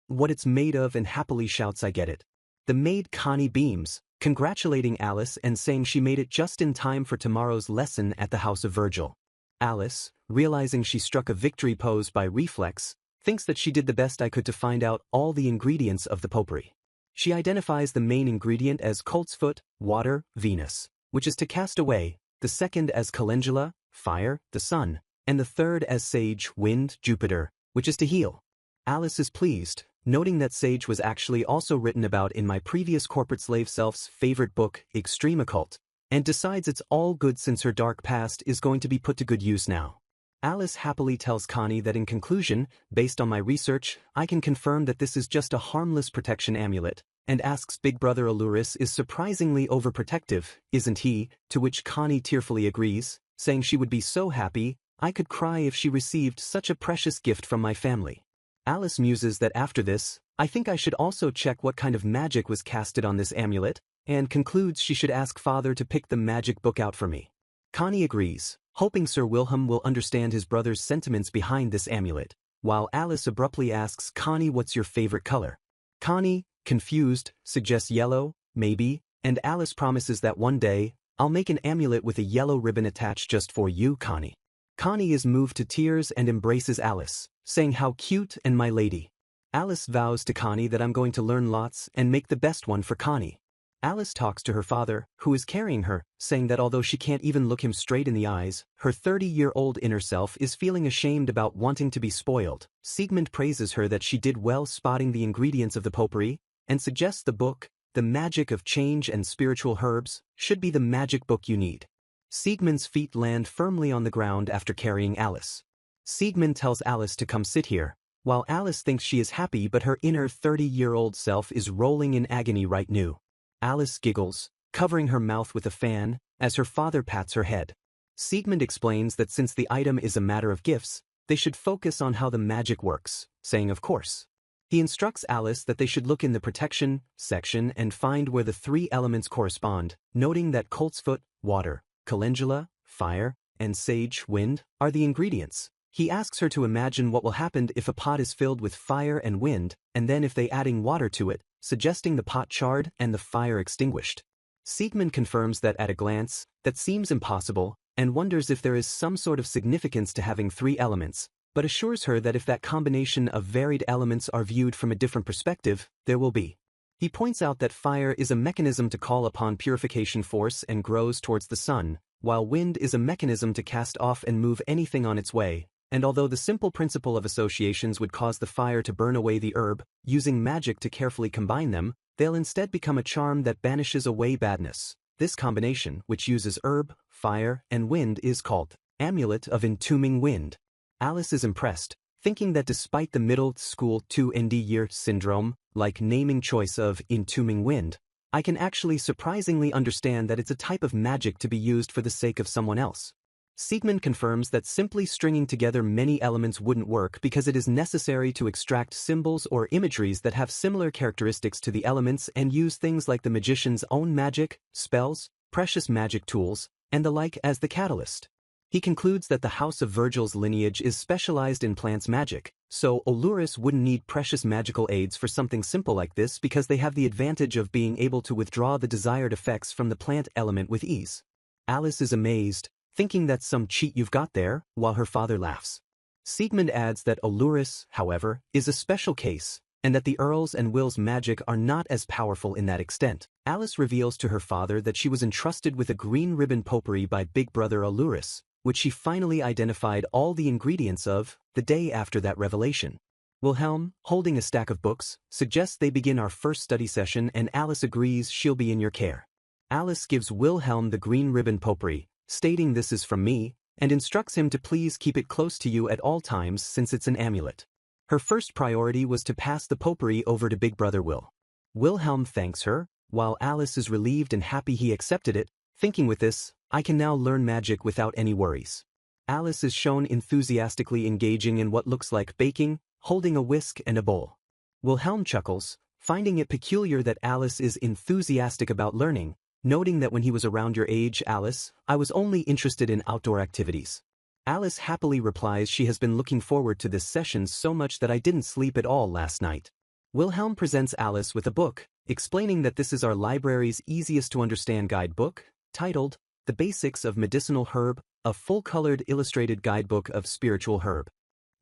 what it's made of and happily shouts I get it. The maid Connie beams, congratulating Alice and saying she made it just in time for tomorrow's lesson at the House of Virgil. Alice, realizing she struck a victory pose by reflex, thinks that she did the best I could to find out all the ingredients of the potpourri. She identifies the main ingredient as coltsfoot, water, Venus, which is to cast away, the second as calendula, fire, the sun, and the third as sage, wind, Jupiter, which is to heal. Alice is pleased, noting that sage was actually also written about in my previous corporate slave self's favorite book, Extreme Occult, and decides it's all good since her dark past is going to be put to good use now. Alice happily tells Connie that in conclusion, based on my research, I can confirm that this is just a harmless protection amulet, and asks Big Brother Alluris is surprisingly overprotective, isn't he, to which Connie tearfully agrees, saying she would be so happy, I could cry if she received such a precious gift from my family. Alice muses that after this, I think I should also check what kind of magic was casted on this amulet, and concludes she should ask Father to pick the magic book out for me. Connie agrees, hoping Sir Wilhelm will understand his brother's sentiments behind this amulet, while Alice abruptly asks Connie what's your favorite color. Connie, confused, suggests yellow, maybe, and Alice promises that one day, I'll make an amulet with a yellow ribbon attached just for you, Connie. Connie is moved to tears and embraces Alice, saying how cute and my lady. Alice vows to Connie that I'm going to learn lots and make the best one for Connie. Alice talks to her father, who is carrying her, saying that although she can't even look him straight in the eyes, her 30-year-old inner self is feeling ashamed about wanting to be spoiled. Siegmund praises her that she did well spotting the ingredients of the potpourri, and suggests the book, The Magic of Change and Spiritual Herbs, should be the magic book you need. Siegmund's feet land firmly on the ground after carrying Alice. Siegmund tells Alice to come sit here, while Alice thinks she is happy but her inner 30-year-old self is rolling in agony right now. Alice giggles, covering her mouth with a fan, as her father pats her head. Siegmund explains that since the item is a matter of gifts, they should focus on how the magic works, saying of course. He instructs Alice that they should look in the protection section and find where the 3 elements correspond, noting that coltsfoot, water, calendula, fire, and sage, wind, are the ingredients. He asks her to imagine what will happen if a pot is filled with fire and wind, and then if they adding water to it, suggesting the pot charred and the fire extinguished. Siegmund confirms that at a glance, that seems impossible, and wonders if there is some sort of significance to having 3 elements, but assures her that if that combination of varied elements are viewed from a different perspective, there will be. He points out that fire is a mechanism to call upon purification force and grows towards the sun, while wind is a mechanism to cast off and move anything on its way, and although the simple principle of associations would cause the fire to burn away the herb, using magic to carefully combine them, they'll instead become a charm that banishes away badness. This combination, which uses herb, fire, and wind, is called Amulet of Entombing Wind. Alice is impressed, thinking that despite the middle school 2nd year syndrome, like naming choice of Entombing Wind, I can actually surprisingly understand that it's a type of magic to be used for the sake of someone else. Siegmund confirms that simply stringing together many elements wouldn't work because it is necessary to extract symbols or imageries that have similar characteristics to the elements and use things like the magician's own magic, spells, precious magic tools, and the like as the catalyst. He concludes that the House of Virgil's lineage is specialized in plants magic, so Alluris wouldn't need precious magical aids for something simple like this because they have the advantage of being able to withdraw the desired effects from the plant element with ease. Alice is amazed, thinking that's some cheat you've got there, while her father laughs. Siegmund adds that Alluris, however, is a special case, and that the Earl's and Will's magic are not as powerful in that extent. Alice reveals to her father that she was entrusted with a green ribbon potpourri by big brother Alluris, which she finally identified all the ingredients of, the day after that revelation. Wilhelm, holding a stack of books, suggests they begin our first study session and Alice agrees she'll be in your care. Alice gives Wilhelm the green ribbon potpourri, stating this is from me, and instructs him to please keep it close to you at all times since it's an amulet. Her first priority was to pass the potpourri over to big brother Will. Wilhelm thanks her, while Alice is relieved and happy he accepted it, thinking with this, I can now learn magic without any worries. Alice is shown enthusiastically engaging in what looks like baking, holding a whisk and a bowl. Wilhelm chuckles, finding it peculiar that Alice is enthusiastic about learning, noting that when he was around your age, Alice, I was only interested in outdoor activities. Alice happily replies she has been looking forward to this session so much that I didn't sleep at all last night. Wilhelm presents Alice with a book, explaining that this is our library's easiest to understand guidebook, titled The Basics of Medicinal Herb, a full-colored illustrated guidebook of spiritual herb.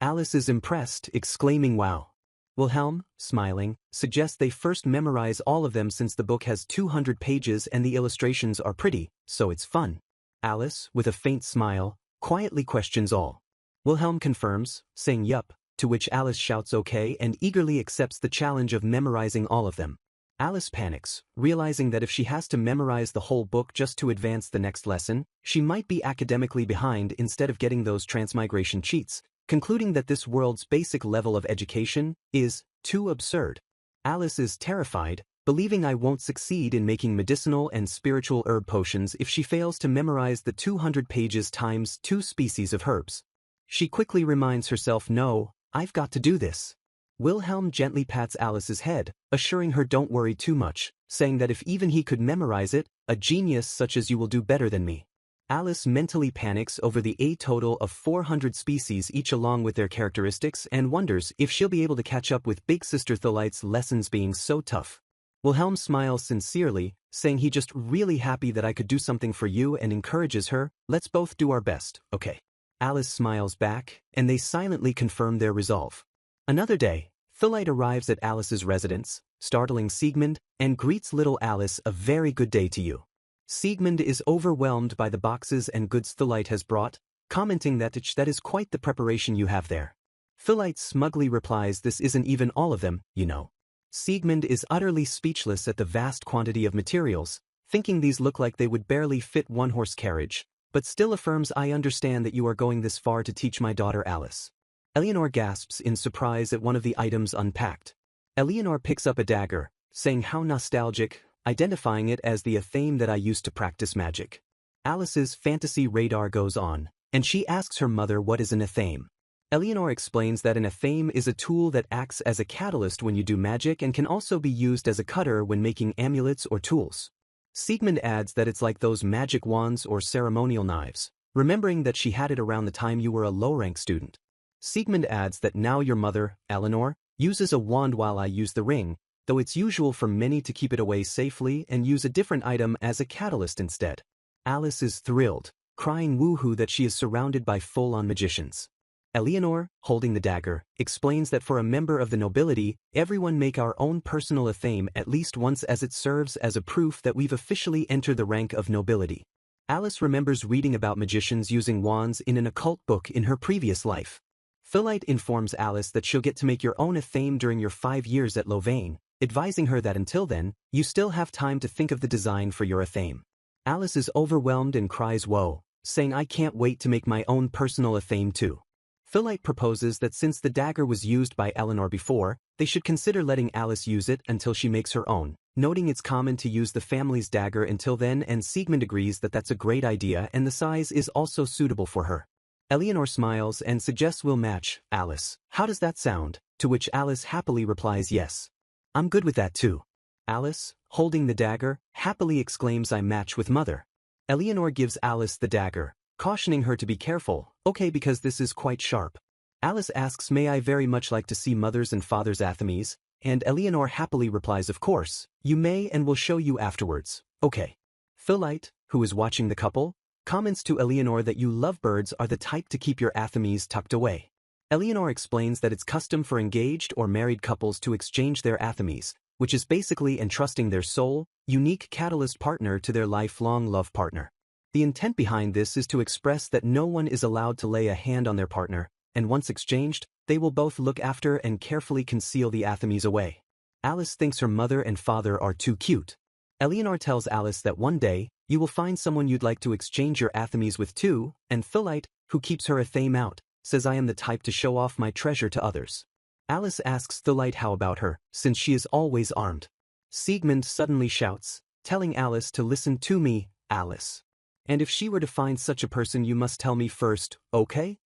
Alice is impressed, exclaiming wow. Wilhelm, smiling, suggests they first memorize all of them since the book has 200 pages and the illustrations are pretty, so it's fun. Alice, with a faint smile, quietly questions all. Wilhelm confirms, saying yup, to which Alice shouts okay and eagerly accepts the challenge of memorizing all of them. Alice panics, realizing that if she has to memorize the whole book just to advance the next lesson, she might be academically behind instead of getting those transmigration cheats, concluding that this world's basic level of education is too absurd. Alice is terrified, believing I won't succeed in making medicinal and spiritual herb potions if she fails to memorize the 200 pages times 2 species of herbs. She quickly reminds herself, no, I've got to do this. Wilhelm gently pats Alice's head, assuring her don't worry too much, saying that if even he could memorize it, a genius such as you will do better than me. Alice mentally panics over the a total of 400 species each along with their characteristics and wonders if she'll be able to catch up with Big Sister Tholite's lessons being so tough. Wilhelm smiles sincerely, saying he just really happy that I could do something for you and encourages her, let's both do our best, okay? Alice smiles back, and they silently confirm their resolve. Another day, Tholite arrives at Alice's residence, startling Siegmund, and greets little Alice a very good day to you. Siegmund is overwhelmed by the boxes and goods Tholite has brought, commenting that is quite the preparation you have there. Tholite smugly replies this isn't even all of them, you know. Siegmund is utterly speechless at the vast quantity of materials, thinking these look like they would barely fit one horse carriage, but still affirms I understand that you are going this far to teach my daughter Alice. Eleanor gasps in surprise at one of the items unpacked. Eleanor picks up a dagger, saying how nostalgic, identifying it as the Otome that I used to practice magic. Alice's fantasy radar goes on, and she asks her mother what is an Otome. Eleanor explains that an Otome is a tool that acts as a catalyst when you do magic and can also be used as a cutter when making amulets or tools. Siegmund adds that it's like those magic wands or ceremonial knives, remembering that she had it around the time you were a low-rank student. Siegmund adds that now your mother, Eleanor, uses a wand while I use the ring, though it's usual for many to keep it away safely and use a different item as a catalyst instead. Alice is thrilled, crying woohoo that she is surrounded by full-on magicians. Eleanor, holding the dagger, explains that for a member of the nobility, everyone make our own personal Otome at least once as it serves as a proof that we've officially entered the rank of nobility. Alice remembers reading about magicians using wands in an occult book in her previous life. Phyllite informs Alice that she'll get to make your own Otome during your 5 years at Louvain, advising her that until then, you still have time to think of the design for your Otome. Alice is overwhelmed and cries whoa, saying I can't wait to make my own personal Otome too. Phyllite proposes that since the dagger was used by Eleanor before, they should consider letting Alice use it until she makes her own, noting it's common to use the family's dagger until then, and Siegmund agrees that that's a great idea and the size is also suitable for her. Eleanor smiles and suggests we'll match, Alice. How does that sound? To which Alice happily replies yes. I'm good with that too. Alice, holding the dagger, happily exclaims I match with mother. Eleanor gives Alice the dagger, cautioning her to be careful, okay because this is quite sharp. Alice asks may I very much like to see mother's and father's Athomes, and Eleanor happily replies of course, you may and we'll show you afterwards, okay. Phyllite, who is watching the couple, comments to Eleanor that you lovebirds are the type to keep your Athomes tucked away. Eleanor explains that it's custom for engaged or married couples to exchange their Athomes, which is basically entrusting their sole, unique catalyst partner to their lifelong love partner. The intent behind this is to express that no one is allowed to lay a hand on their partner, and once exchanged, they will both look after and carefully conceal the Athomes away. Alice thinks her mother and father are too cute. Eleanor tells Alice that one day, you will find someone you'd like to exchange your Athomes with too, and Phyllite, who keeps her Otome out, says I am the type to show off my treasure to others. Alice asks Phyllite how about her, since she is always armed. Siegmund suddenly shouts, telling Alice to listen to me, Alice. And if she were to find such a person you must tell me first, okay?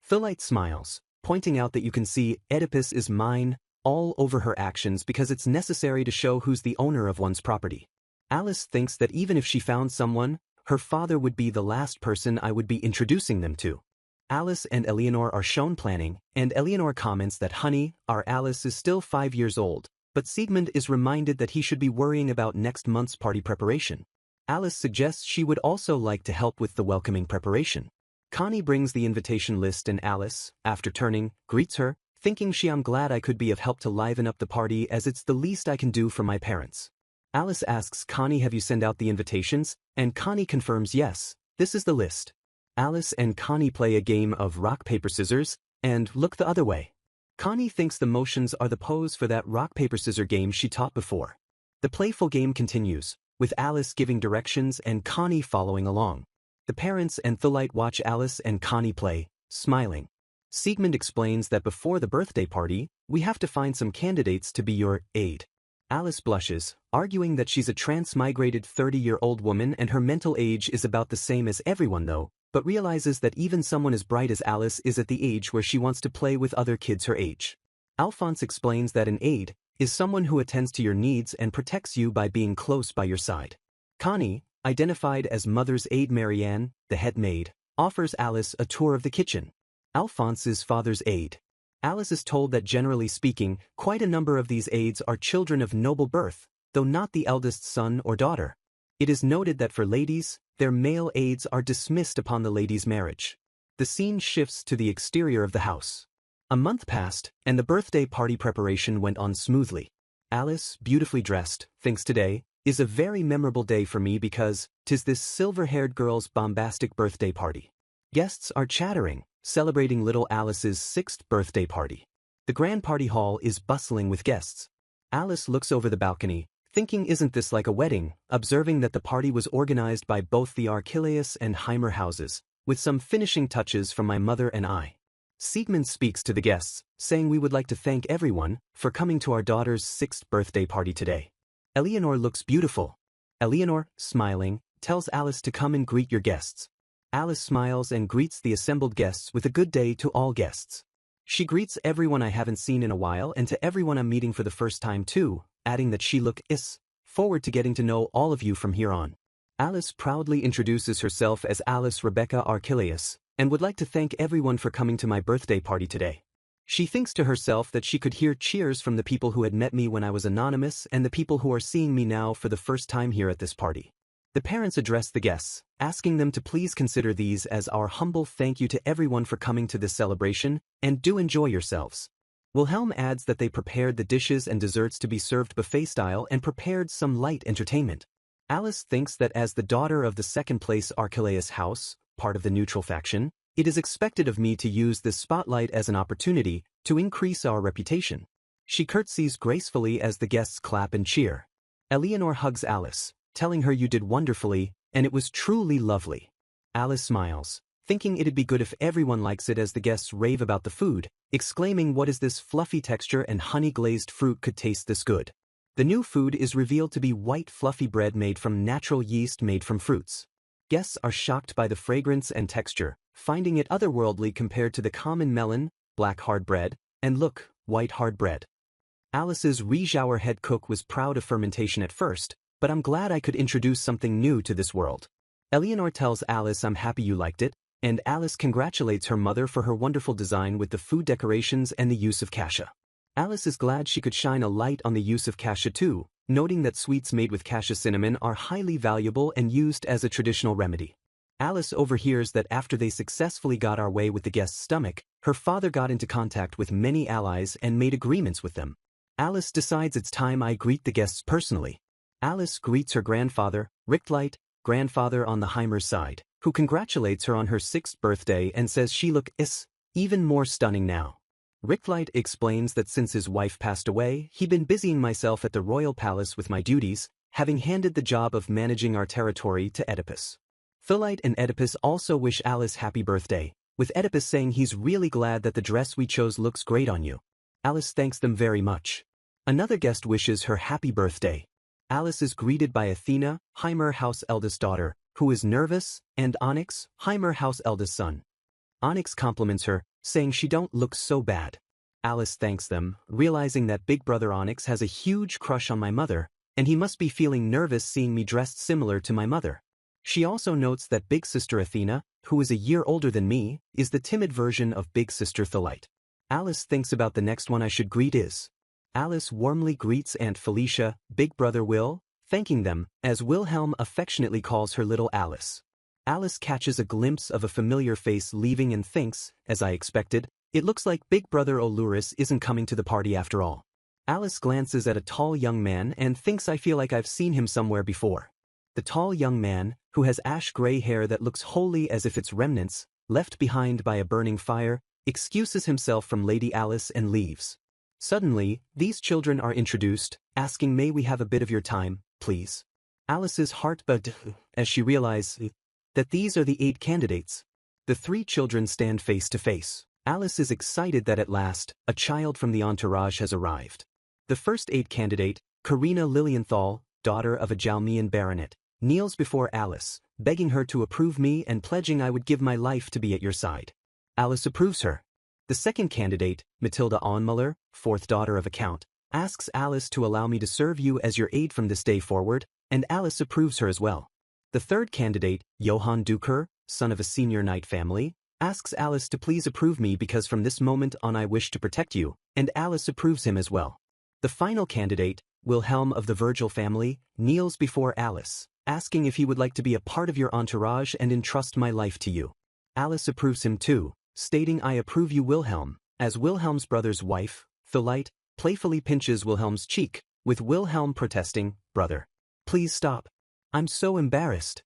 Phyllite smiles, pointing out that you can see Oedipus is mine all over her actions because it's necessary to show who's the owner of one's property. Alice thinks that even if she found someone, her father would be the last person I would be introducing them to. Alice and Eleanor are shown planning, and Eleanor comments that honey, our Alice is still 5 years old, but Siegmund is reminded that he should be worrying about next month's party preparation. Alice suggests she would also like to help with the welcoming preparation. Connie brings the invitation list and Alice, after turning, greets her, thinking I'm glad I could be of help to liven up the party as it's the least I can do for my parents. Alice asks Connie have you sent out the invitations, and Connie confirms yes, this is the list. Alice and Connie play a game of rock paper scissors, and look the other way. Connie thinks the motions are the pose for that rock paper scissors game she taught before. The playful game continues, with Alice giving directions and Connie following along. The parents and Phyllite watch Alice and Connie play, smiling. Siegmund explains that before the birthday party, we have to find some candidates to be your aide. Alice blushes, arguing that she's a transmigrated 30-year-old woman and her mental age is about the same as everyone though, but realizes that even someone as bright as Alice is at the age where she wants to play with other kids her age. Alphonse explains that an aide is someone who attends to your needs and protects you by being close by your side. Connie, identified as mother's aide Marianne, the head maid, offers Alice a tour of the kitchen. Alphonse is father's aide. Alice is told that generally speaking, quite a number of these aides are children of noble birth, though not the eldest son or daughter. It is noted that for ladies, their male aides are dismissed upon the lady's marriage. The scene shifts to the exterior of the house. A month passed, and the birthday party preparation went on smoothly. Alice, beautifully dressed, thinks today is a very memorable day for me because 'tis this silver-haired girl's bombastic birthday party. Guests are chattering, celebrating little Alice's 6th birthday party. The grand party hall is bustling with guests. Alice looks over the balcony, thinking isn't this like a wedding, observing that the party was organized by both the Archelaus and Heimer houses, with some finishing touches from my mother and I. Siegmund speaks to the guests, saying we would like to thank everyone for coming to our daughter's 6th birthday party today. Eleanor looks beautiful. Eleanor, smiling, tells Alice to come and greet your guests. Alice smiles and greets the assembled guests with a good day to all guests. She greets everyone I haven't seen in a while and to everyone I'm meeting for the first time too, adding that she looks forward to getting to know all of you from here on. Alice proudly introduces herself as Alice Rebecca Archelaus, and would like to thank everyone for coming to my birthday party today. She thinks to herself that she could hear cheers from the people who had met me when I was anonymous and the people who are seeing me now for the first time here at this party. The parents address the guests, asking them to please consider these as our humble thank you to everyone for coming to this celebration, and do enjoy yourselves. Wilhelm adds that they prepared the dishes and desserts to be served buffet style and prepared some light entertainment. Alice thinks that as the daughter of the second-place Archelaus house, part of the neutral faction, it is expected of me to use this spotlight as an opportunity to increase our reputation. She curtsies gracefully as the guests clap and cheer. Eleanor hugs Alice, telling her you did wonderfully, and it was truly lovely. Alice smiles, thinking it'd be good if everyone likes it as the guests rave about the food, exclaiming what is this fluffy texture and honey-glazed fruit could taste this good. The new food is revealed to be white fluffy bread made from natural yeast made from fruits. Guests are shocked by the fragrance and texture, finding it otherworldly compared to the common melon, black hard bread, and look, white hard bread. Alice's Rouge, our head cook, was proud of fermentation at first, but I'm glad I could introduce something new to this world. Eleanor tells Alice I'm happy you liked it, and Alice congratulates her mother for her wonderful design with the food decorations and the use of cassia. Alice is glad she could shine a light on the use of cassia too, noting that sweets made with cassia cinnamon are highly valuable and used as a traditional remedy. Alice overhears that after they successfully got our way with the guest's stomach, her father got into contact with many allies and made agreements with them. Alice decides it's time I greet the guests personally. Alice greets her grandfather, Richtleit, grandfather on the Heimer's side, who congratulates her on her 6th birthday and says she looks even more stunning now. Richtleit explains that since his wife passed away, he'd been busying myself at the royal palace with my duties, having handed the job of managing our territory to Oedipus. Thulite and Oedipus also wish Alice happy birthday, with Oedipus saying he's really glad that the dress we chose looks great on you. Alice thanks them very much. Another guest wishes her happy birthday. Alice is greeted by Athena, Heimer House eldest daughter, who is nervous, and Onyx, Heimer House eldest son. Onyx compliments her, saying she don't look so bad. Alice thanks them, realizing that big brother Onyx has a huge crush on my mother, and he must be feeling nervous seeing me dressed similar to my mother. She also notes that big sister Athena, who is a year older than me, is the timid version of big sister Thulite. Alice thinks about the next one I should greet is. Alice warmly greets Aunt Felicia, big brother Will, thanking them, as Wilhelm affectionately calls her little Alice. Alice catches a glimpse of a familiar face leaving and thinks, as I expected, it looks like big brother Alluris isn't coming to the party after all. Alice glances at a tall young man and thinks I feel like I've seen him somewhere before. The tall young man, who has ash-gray hair that looks wholly as if it's remnants, left behind by a burning fire, excuses himself from Lady Alice and leaves. Suddenly, these children are introduced, asking may we have a bit of your time, please. Alice's heart beats as she realizes that these are the 8 candidates. The 3 children stand face to face. Alice is excited that at last, a child from the entourage has arrived. The first 8 candidate, Karina Lilienthal, daughter of a Jalmian baronet, kneels before Alice, begging her to approve me and pledging I would give my life to be at your side. Alice approves her. The second candidate, Matilda Onmuller, 4th daughter of a count, asks Alice to allow me to serve you as your aide from this day forward, and Alice approves her as well. The third candidate, Johann Duker, son of a senior knight family, asks Alice to please approve me because from this moment on I wish to protect you, and Alice approves him as well. The final candidate, Wilhelm of the Virgil family, kneels before Alice, asking if he would like to be a part of your entourage and entrust my life to you. Alice approves him too, stating I approve you Wilhelm, as Wilhelm's brother's wife, Thulite, playfully pinches Wilhelm's cheek, with Wilhelm protesting, brother, please stop. I'm so embarrassed.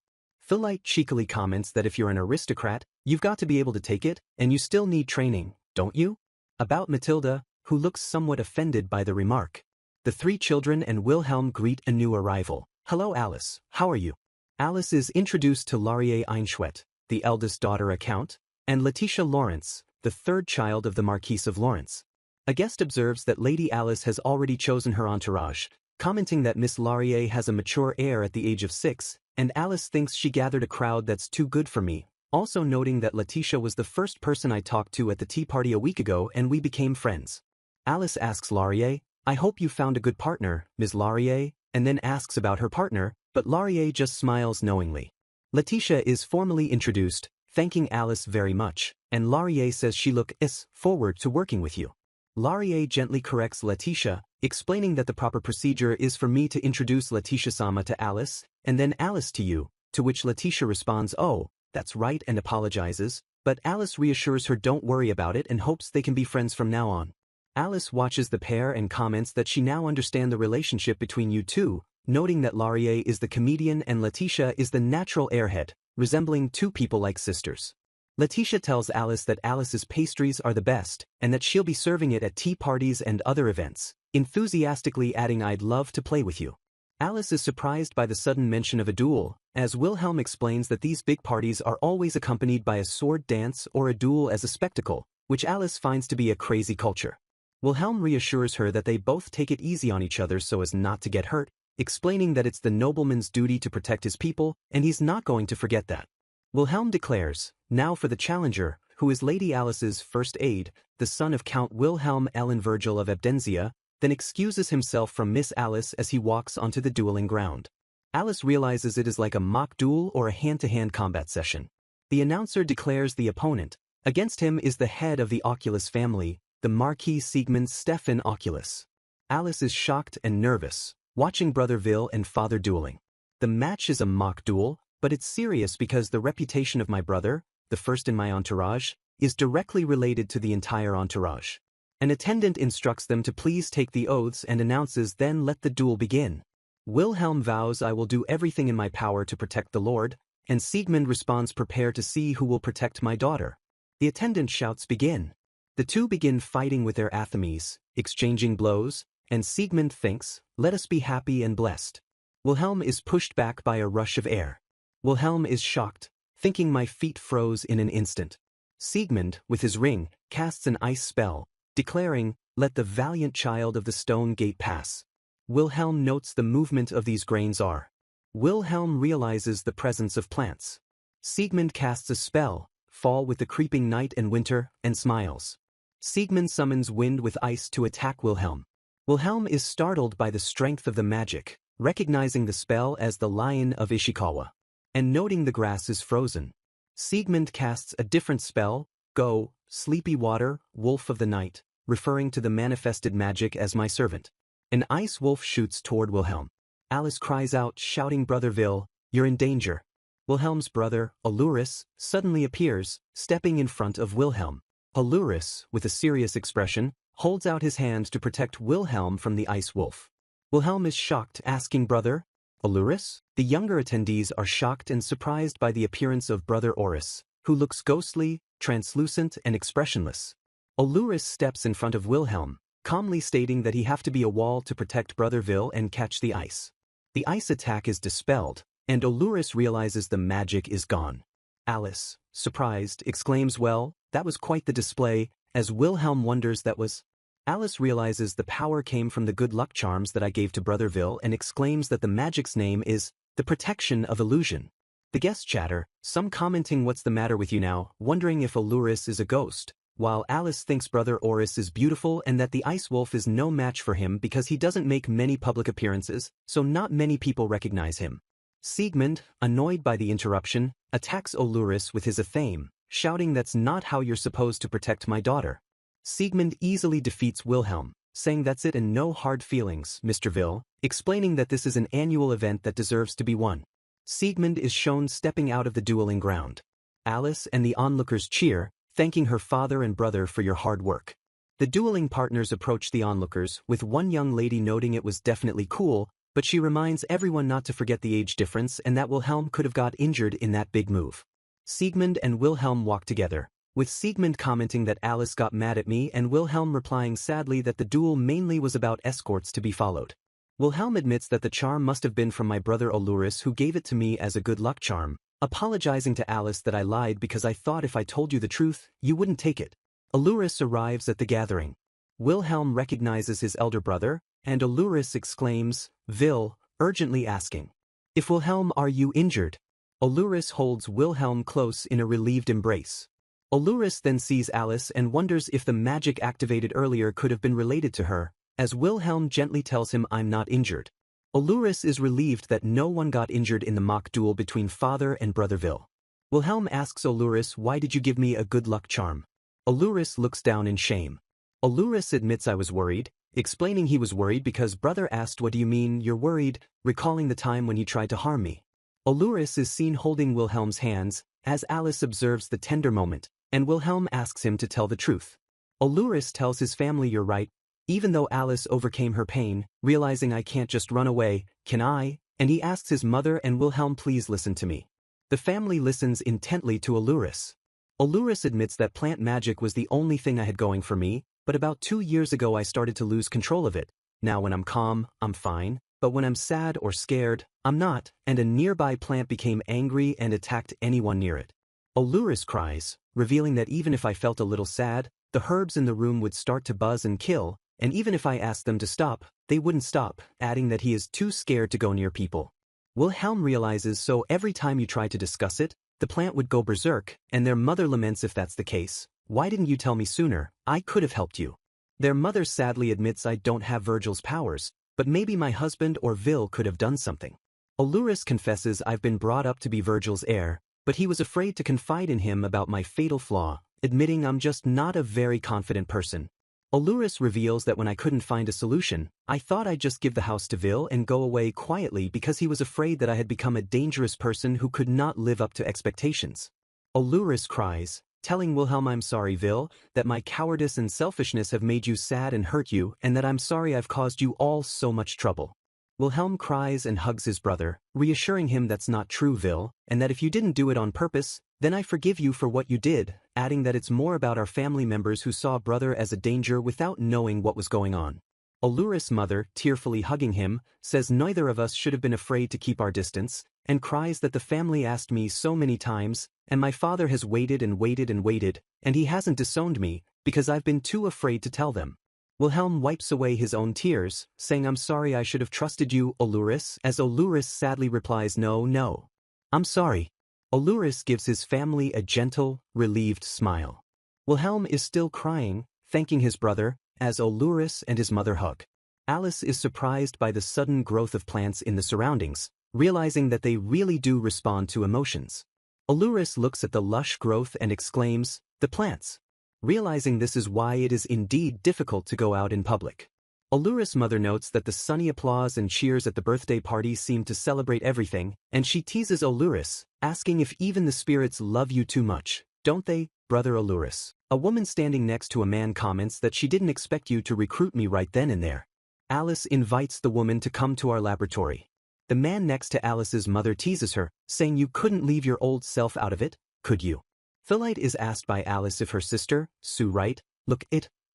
Thulite cheekily comments that if you're an aristocrat, you've got to be able to take it, and you still need training, don't you? About Matilda, who looks somewhat offended by the remark. The 3 children and Wilhelm greet a new arrival. Hello Alice, how are you? Alice is introduced to Laurier Einschwet, the eldest daughter Count, and Leticia Lawrence, the third child of the Marquise of Lawrence. A guest observes that Lady Alice has already chosen her entourage, commenting that Miss Laurier has a mature air at the age of 6, and Alice thinks she gathered a crowd that's too good for me, also noting that Leticia was the first person I talked to at the tea party a week ago and we became friends. Alice asks Laurier, "I hope you found a good partner, Ms. Laurier," and then asks about her partner, but Laurier just smiles knowingly. Leticia is formally introduced, thanking Alice very much, and Laurier says she looks forward to working with you. Laurier gently corrects Leticia, explaining that the proper procedure is for me to introduce Leticia-sama to Alice, and then Alice to you, to which Leticia responds, "Oh, that's right," and apologizes, but Alice reassures her don't worry about it and hopes they can be friends from now on. Alice watches the pair and comments that she now understands the relationship between you two, noting that Laurier is the comedian and Leticia is the natural airhead, resembling two people like sisters. Leticia tells Alice that Alice's pastries are the best, and that she'll be serving it at tea parties and other events, enthusiastically adding, "I'd love to play with you." Alice is surprised by the sudden mention of a duel, as Wilhelm explains that these big parties are always accompanied by a sword dance or a duel as a spectacle, which Alice finds to be a crazy culture. Wilhelm reassures her that they both take it easy on each other so as not to get hurt, explaining that it's the nobleman's duty to protect his people, and he's not going to forget that. Wilhelm declares, "Now for the challenger, who is Lady Alice's first aide, the son of Count Wilhelm Ellen Virgil of Ebdenzia," then excuses himself from Miss Alice as he walks onto the dueling ground. Alice realizes it is like a mock duel or a hand-to-hand combat session. The announcer declares the opponent. Against him is the head of the Oculus family, the Marquis Siegmund Stefan Oculus. Alice is shocked and nervous, watching Brother Vil and Father dueling. The match is a mock duel, but it's serious because the reputation of my brother, the first in my entourage, is directly related to the entire entourage. An attendant instructs them to please take the oaths and announces, "Then let the duel begin." Wilhelm vows, "I will do everything in my power to protect the Lord," and Siegmund responds, "Prepare to see who will protect my daughter." The attendant shouts, "Begin." The two begin fighting with their athames, exchanging blows, and Siegmund thinks, "Let us be happy and blessed." Wilhelm is pushed back by a rush of air. Wilhelm is shocked, thinking, "My feet froze in an instant." Siegmund, with his ring, casts an ice spell, declaring, "Let the valiant child of the stone gate pass." Wilhelm notes the movement of these grains are. Wilhelm realizes the presence of plants. Siegmund casts a spell, "Fall with the creeping night and winter," and smiles. Siegmund summons wind with ice to attack Wilhelm. Wilhelm is startled by the strength of the magic, recognizing the spell as the Lion of Ishikawa, and noting the grass is frozen. Siegmund casts a different spell, "Go, sleepy water, wolf of the night," referring to the manifested magic as my servant. An ice wolf shoots toward Wilhelm. Alice cries out, shouting, "Brother Vil, you're in danger." Wilhelm's brother, Alluris, suddenly appears, stepping in front of Wilhelm. Alluris, with a serious expression, holds out his hand to protect Wilhelm from the ice wolf. Wilhelm is shocked, asking, "Brother Alluris?" The younger attendees are shocked and surprised by the appearance of Brother Oris, who looks ghostly, translucent, and expressionless. Alluris steps in front of Wilhelm, calmly stating that he have to be a wall to protect Brother Vil and catch the ice. The ice attack is dispelled, and Alluris realizes the magic is gone. Alice, surprised, exclaims, "Well, that was quite the display," as Wilhelm wonders that was. Alice realizes the power came from the good luck charms that I gave to Brother Vil and exclaims that the magic's name is the protection of illusion. The guests chatter, some commenting, "What's the matter with you now?" wondering if Alluris is a ghost, while Alice thinks Brother Oris is beautiful and that the ice wolf is no match for him because he doesn't make many public appearances, so not many people recognize him. Siegmund, annoyed by the interruption, attacks Alluris with his athame, shouting, "That's not how you're supposed to protect my daughter." Siegmund easily defeats Wilhelm, saying, "That's it and no hard feelings, Mr. Vil," explaining that this is an annual event that deserves to be won. Siegmund is shown stepping out of the dueling ground. Alice and the onlookers cheer, thanking her father and brother for your hard work. The dueling partners approach the onlookers, with one young lady noting it was definitely cool, but she reminds everyone not to forget the age difference and that Wilhelm could have got injured in that big move. Siegmund and Wilhelm walk together, with Siegmund commenting that Alice got mad at me and Wilhelm replying sadly that the duel mainly was about escorts to be followed. Wilhelm admits that the charm must have been from my brother Alluris, who gave it to me as a good luck charm, apologizing to Alice that I lied because I thought if I told you the truth, you wouldn't take it. Alluris arrives at the gathering. Wilhelm recognizes his elder brother, and Alluris exclaims, "Vil," urgently asking, "If Wilhelm, are you injured?" Alluris holds Wilhelm close in a relieved embrace. Alluris then sees Alice and wonders if the magic activated earlier could have been related to her, as Wilhelm gently tells him, "I'm not injured." Alluris is relieved that no one got injured in the mock duel between father and brother Vil. Wilhelm asks Alluris, "Why did you give me a good luck charm?" Alluris looks down in shame. Alluris admits, "I was worried," explaining he was worried because brother asked, "What do you mean you're worried?" recalling the time when he tried to harm me. Alluris is seen holding Wilhelm's hands, as Alice observes the tender moment, and Wilhelm asks him to tell the truth. Alluris tells his family, "You're right," even though Alice overcame her pain, realizing, "I can't just run away, can I?" and he asks his mother and Wilhelm, "Please listen to me." The family listens intently to Alluris. Alluris admits that plant magic was the only thing I had going for me, but about 2 years ago I started to lose control of it. Now when I'm calm, I'm fine, but when I'm sad or scared, I'm not, and a nearby plant became angry and attacked anyone near it. Alluris cries, revealing that even if I felt a little sad, the herbs in the room would start to buzz and kill, and even if I asked them to stop, they wouldn't stop, adding that he is too scared to go near people. Wilhelm realizes, so every time you try to discuss it, the plant would go berserk, and their mother laments, "If that's the case, why didn't you tell me sooner? I could have helped you." Their mother sadly admits, "I don't have Virgil's powers, but maybe my husband or Vil could have done something." Alluris confesses, "I've been brought up to be Virgil's heir, but he was afraid to confide in him about my fatal flaw, admitting I'm just not a very confident person." Alluris reveals that when I couldn't find a solution, I thought I'd just give the house to Vil and go away quietly because he was afraid that I had become a dangerous person who could not live up to expectations. Alluris cries, telling Wilhelm, "I'm sorry, Vil, that my cowardice and selfishness have made you sad and hurt you, and that I'm sorry I've caused you all so much trouble." Wilhelm cries and hugs his brother, reassuring him that's not true, Vil, and that if you didn't do it on purpose, then I forgive you for what you did, adding that it's more about our family members who saw brother as a danger without knowing what was going on. Alluris' mother, tearfully hugging him, says neither of us should have been afraid to keep our distance, and cries that the family asked me so many times, and my father has waited and waited and waited, and he hasn't disowned me, because I've been too afraid to tell them. Wilhelm wipes away his own tears, saying, "I'm sorry, I should have trusted you, Alluris," as Alluris sadly replies, "No, I'm sorry." Alluris gives his family a gentle, relieved smile. Wilhelm is still crying, thanking his brother, as Alluris and his mother hug. Alice is surprised by the sudden growth of plants in the surroundings, realizing that they really do respond to emotions. Alluris looks at the lush growth and exclaims, "The plants!" realizing this is why it is indeed difficult to go out in public. Alluris' mother notes that the sunny applause and cheers at the birthday party seem to celebrate everything, and she teases Alluris, asking if even the spirits love you too much, don't they, brother Alluris? A woman standing next to a man comments that she didn't expect you to recruit me right then and there. Alice invites the woman to come to our laboratory. The man next to Alice's mother teases her, saying, "You couldn't leave your old self out of it, could you?" Thelite is asked by Alice if her sister, Sue Wright, look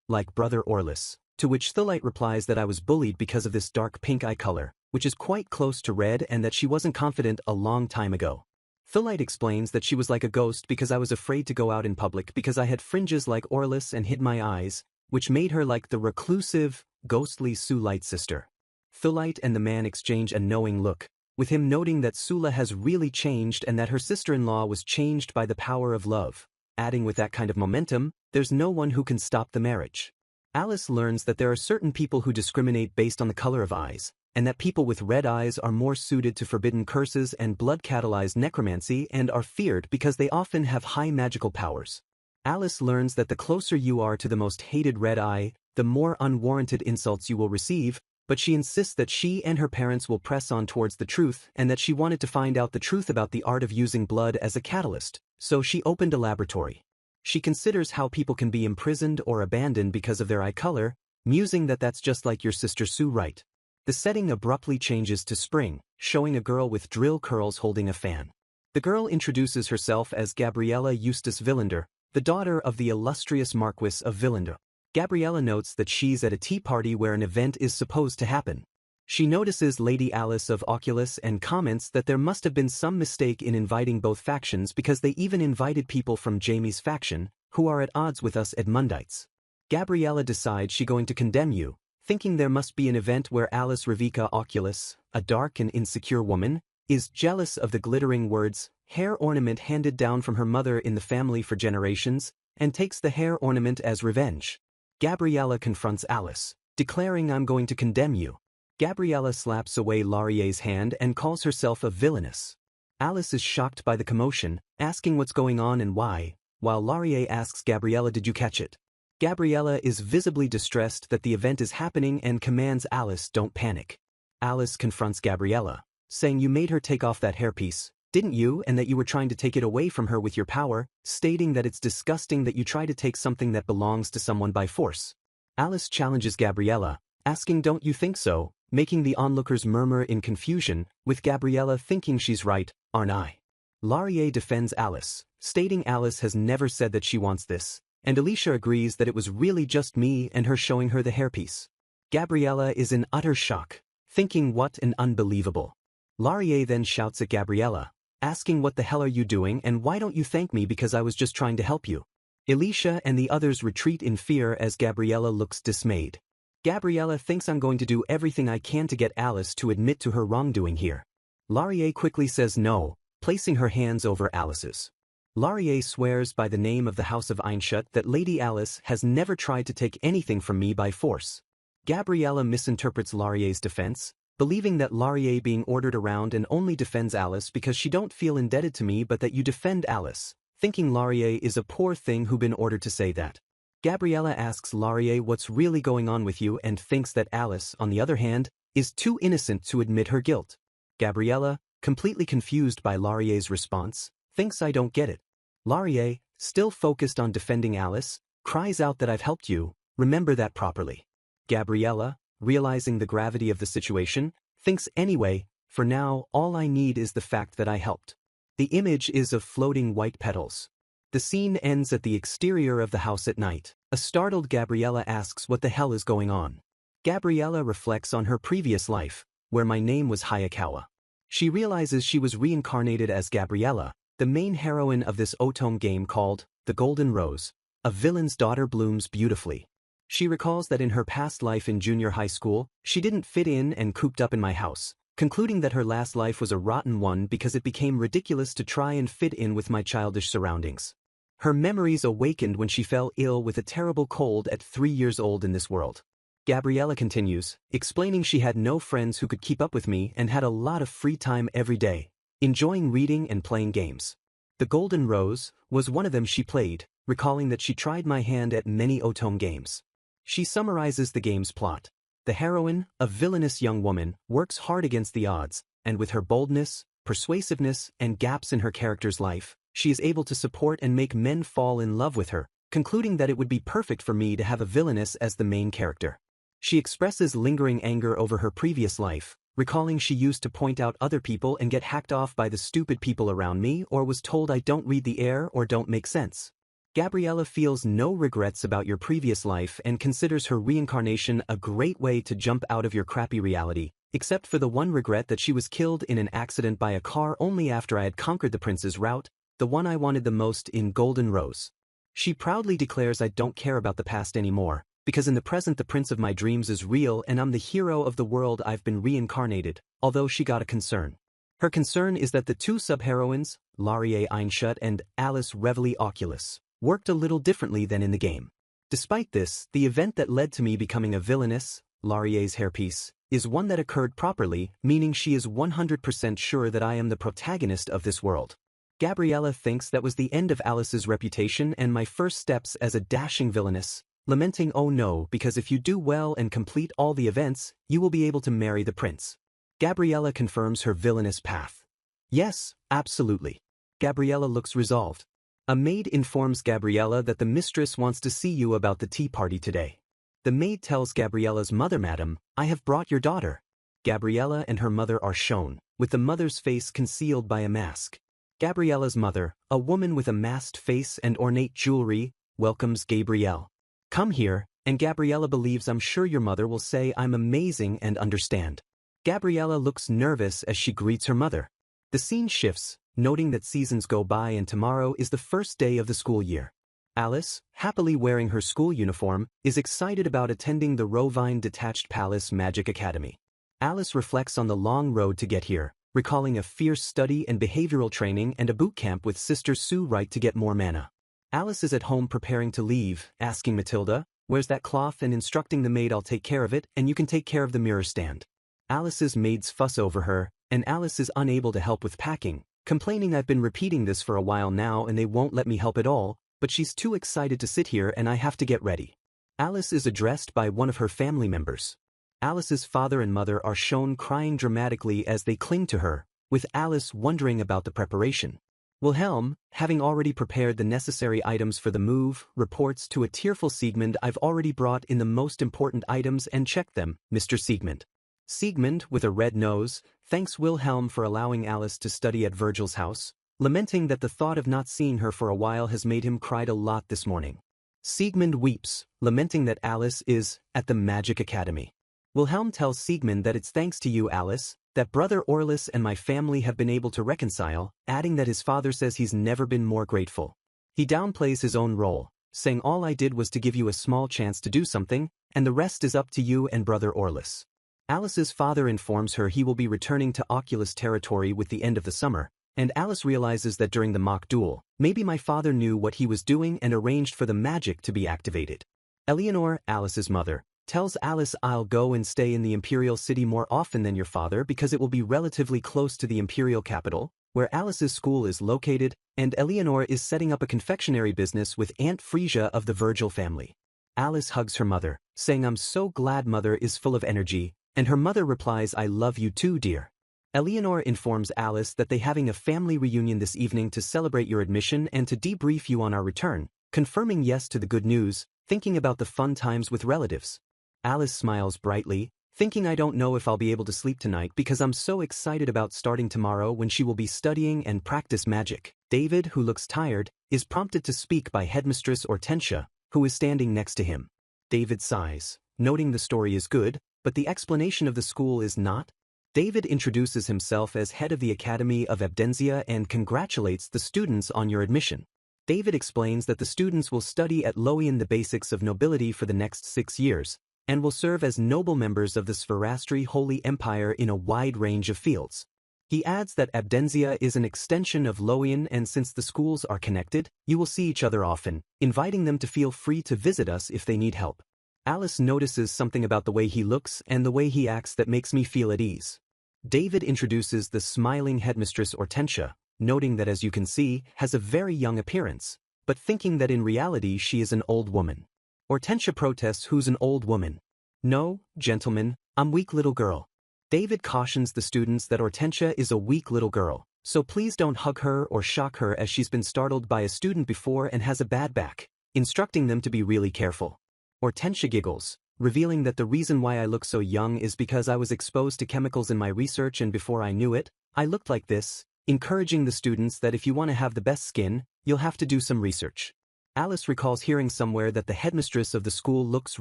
like brother Orlis, to which Thelite replies that I was bullied because of this dark pink eye color, which is quite close to red, and that she wasn't confident a long time ago. Thelite explains that she was like a ghost because I was afraid to go out in public because I had fringes like Orlis and hid my eyes, which made her like the reclusive, ghostly Sue-Light's sister. Thelite and the man exchange a knowing look, with him noting that Sula has really changed and that her sister-in-law was changed by the power of love, adding, with that kind of momentum, there's no one who can stop the marriage. Alice learns that there are certain people who discriminate based on the color of eyes, and that people with red eyes are more suited to forbidden curses and blood-catalyzed necromancy and are feared because they often have high magical powers. Alice learns that the closer you are to the most hated red eye, the more unwarranted insults you will receive, but she insists that she and her parents will press on towards the truth and that she wanted to find out the truth about the art of using blood as a catalyst, so she opened a laboratory. She considers how people can be imprisoned or abandoned because of their eye color, musing that that's just like your sister Sue Wright. The setting abruptly changes to spring, showing a girl with drill curls holding a fan. The girl introduces herself as Gabriella Eustace Villander, the daughter of the illustrious Marquis of Villander. Gabriella notes that she's at a tea party where an event is supposed to happen. She notices Lady Alice of Oculus and comments that there must have been some mistake in inviting both factions because they even invited people from Jamie's faction, who are at odds with us Edmundites. Gabriella decides she going to condemn you, thinking there must be an event where Alice Ravica Oculus, a dark and insecure woman, is jealous of the glittering words, hair ornament handed down from her mother in the family for generations, and takes the hair ornament as revenge. Gabriella confronts Alice, declaring I'm going to condemn you. Gabriella slaps away Laurier's hand and calls herself a villainess. Alice is shocked by the commotion, asking what's going on and why, while Laurier asks Gabriella did you catch it? Gabriella is visibly distressed that the event is happening and commands Alice don't panic. Alice confronts Gabriella, saying you made her take off that hairpiece, didn't you, and that you were trying to take it away from her with your power, stating that it's disgusting that you try to take something that belongs to someone by force. Alice challenges Gabriella, asking don't you think so, making the onlookers murmur in confusion, with Gabriella thinking she's right, aren't I? Laurier defends Alice, stating Alice has never said that she wants this, and Alicia agrees that it was really just me and her showing her the hairpiece. Gabriella is in utter shock, thinking what an unbelievable. Laurier then shouts at Gabriella, asking what the hell are you doing and why don't you thank me because I was just trying to help you. Alicia and the others retreat in fear as Gabriella looks dismayed. Gabriella thinks I'm going to do everything I can to get Alice to admit to her wrongdoing here. Laurier quickly says no, placing her hands over Alice's. Laurier swears by the name of the House of Einschut that Lady Alice has never tried to take anything from me by force. Gabriella misinterprets Laurier's defense, believing that Laurier being ordered around and only defends Alice because she don't feel indebted to me but that you defend Alice, thinking Laurier is a poor thing who been ordered to say that. Gabriella asks Laurier what's really going on with you and thinks that Alice, on the other hand, is too innocent to admit her guilt. Gabriella, completely confused by Laurier's response, thinks I don't get it. Laurier, still focused on defending Alice, cries out that I've helped you, remember that properly. Gabriella, realizing the gravity of the situation, thinks anyway, for now all I need is the fact that I helped. The image is of floating white petals. The scene ends at the exterior of the house at night. A startled Gabriella asks what the hell is going on. Gabriella reflects on her previous life, where my name was Hayakawa. She realizes she was reincarnated as Gabriella, the main heroine of this Otome game called The Golden Rose. A villain's daughter blooms beautifully. She recalls that in her past life in junior high school, she didn't fit in and cooped up in my house, concluding that her last life was a rotten one because it became ridiculous to try and fit in with my childish surroundings. Her memories awakened when she fell ill with a terrible cold at 3 years old in this world. Gabriella continues, explaining she had no friends who could keep up with me and had a lot of free time every day, enjoying reading and playing games. The Golden Rose was one of them she played, recalling that she tried my hand at many Otome games. She summarizes the game's plot. The heroine, a villainous young woman, works hard against the odds, and with her boldness, persuasiveness, and gaps in her character's life, she is able to support and make men fall in love with her, concluding that it would be perfect for me to have a villainess as the main character. She expresses lingering anger over her previous life, recalling she used to point out other people and get hacked off by the stupid people around me or was told I don't read the air or don't make sense. Gabriella feels no regrets about your previous life and considers her reincarnation a great way to jump out of your crappy reality, except for the one regret that she was killed in an accident by a car only after I had conquered the prince's route, the one I wanted the most in Golden Rose. She proudly declares I don't care about the past anymore, because in the present the prince of my dreams is real and I'm the hero of the world I've been reincarnated, although she got a concern. Her concern is that the two subheroines, Laurier Einschut and Alice Reveille Oculus, worked a little differently than in the game. Despite this, the event that led to me becoming a villainess, Laurier's hairpiece, is one that occurred properly, meaning she is 100% sure that I am the protagonist of this world. Gabriella thinks that was the end of Alice's reputation and my first steps as a dashing villainess, lamenting oh no because if you do well and complete all the events, you will be able to marry the prince. Gabriella confirms her villainous path. Yes, absolutely. Gabriella looks resolved. A maid informs Gabriella that the mistress wants to see you about the tea party today. The maid tells Gabriella's mother, Madam, I have brought your daughter. Gabriella and her mother are shown, with the mother's face concealed by a mask. Gabriella's mother, a woman with a masked face and ornate jewelry, welcomes Gabrielle. Come here, and Gabriella believes I'm sure your mother will say I'm amazing and understand. Gabriella looks nervous as she greets her mother. The scene shifts, noting that seasons go by and tomorrow is the first day of the school year. Alice, happily wearing her school uniform, is excited about attending the Rovine Detached Palace Magic Academy. Alice reflects on the long road to get here, recalling a fierce study and behavioral training and a boot camp with Sister Sue Wright to get more mana. Alice is at home preparing to leave, asking Matilda, "Where's that cloth?" and instructing the maid, "I'll take care of it, and you can take care of the mirror stand." Alice's maids fuss over her, and Alice is unable to help with packing, complaining, "I've been repeating this for a while now and they won't let me help at all, but she's too excited to sit here and I have to get ready." Alice is addressed by one of her family members. Alice's father and mother are shown crying dramatically as they cling to her, with Alice wondering about the preparation. Wilhelm, having already prepared the necessary items for the move, reports to a tearful Siegmund, "I've already brought in the most important items and checked them, Mr. Siegmund." Siegmund, with a red nose, thanks Wilhelm for allowing Alice to study at Virgil's house, lamenting that the thought of not seeing her for a while has made him cry a lot this morning. Siegmund weeps, lamenting that Alice is at the Magic Academy. Wilhelm tells Siegmund that it's thanks to you, Alice, that Brother Orlis and my family have been able to reconcile, adding that his father says he's never been more grateful. He downplays his own role, saying, "All I did was to give you a small chance to do something, and the rest is up to you and Brother Orlis." Alice's father informs her he will be returning to Oculus territory with the end of the summer, and Alice realizes that during the mock duel, maybe my father knew what he was doing and arranged for the magic to be activated. Eleanor, Alice's mother, tells Alice, "I'll go and stay in the Imperial City more often than your father because it will be relatively close to the Imperial capital, where Alice's school is located, and Eleanor is setting up a confectionery business with Aunt Frisia of the Virgil family." Alice hugs her mother, saying, "I'm so glad Mother is full of energy," and her mother replies, "I love you too, dear." Eleanor informs Alice that they're having a family reunion this evening to celebrate your admission and to debrief you on our return, confirming yes to the good news, thinking about the fun times with relatives. Alice smiles brightly, thinking, "I don't know if I'll be able to sleep tonight because I'm so excited about starting tomorrow when she will be studying and practice magic." David, who looks tired, is prompted to speak by Headmistress Hortensia, who is standing next to him. David sighs, noting the story is good, but the explanation of the school is not. David introduces himself as head of the Academy of Abdenzia and congratulates the students on your admission. David explains that the students will study at Loian the basics of nobility for the next 6 years, and will serve as noble members of the Sverastri Holy Empire in a wide range of fields. He adds that Abdenzia is an extension of Loian, and since the schools are connected, you will see each other often, inviting them to feel free to visit us if they need help. Alice notices something about the way he looks and the way he acts that makes me feel at ease. David introduces the smiling Headmistress Hortensia, noting that, as you can see, has a very young appearance, but thinking that in reality she is an old woman. Hortensia protests, "Who's an old woman?" "No, gentlemen, I'm weak little girl." David cautions the students that Hortensia is a weak little girl, so please don't hug her or shock her as she's been startled by a student before and has a bad back, instructing them to be really careful. Hortensia giggles, revealing that the reason why I look so young is because I was exposed to chemicals in my research, and before I knew it, I looked like this, encouraging the students that if you want to have the best skin, you'll have to do some research. Alice recalls hearing somewhere that the headmistress of the school looks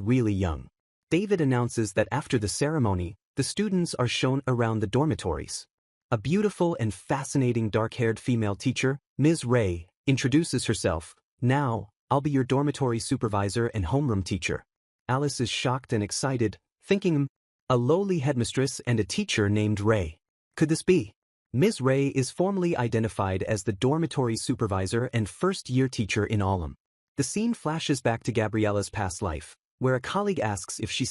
really young. David announces that after the ceremony, the students are shown around the dormitories. A beautiful and fascinating dark-haired female teacher, Ms. Ray, introduces herself. "Now, I'll be your dormitory supervisor and homeroom teacher." Alice is shocked and excited, thinking, a lowly headmistress and a teacher named Ray. Could this be? Ms. Ray is formally identified as the dormitory supervisor and first-year teacher in Alum. The scene flashes back to Gabriella's past life, where a colleague asks if she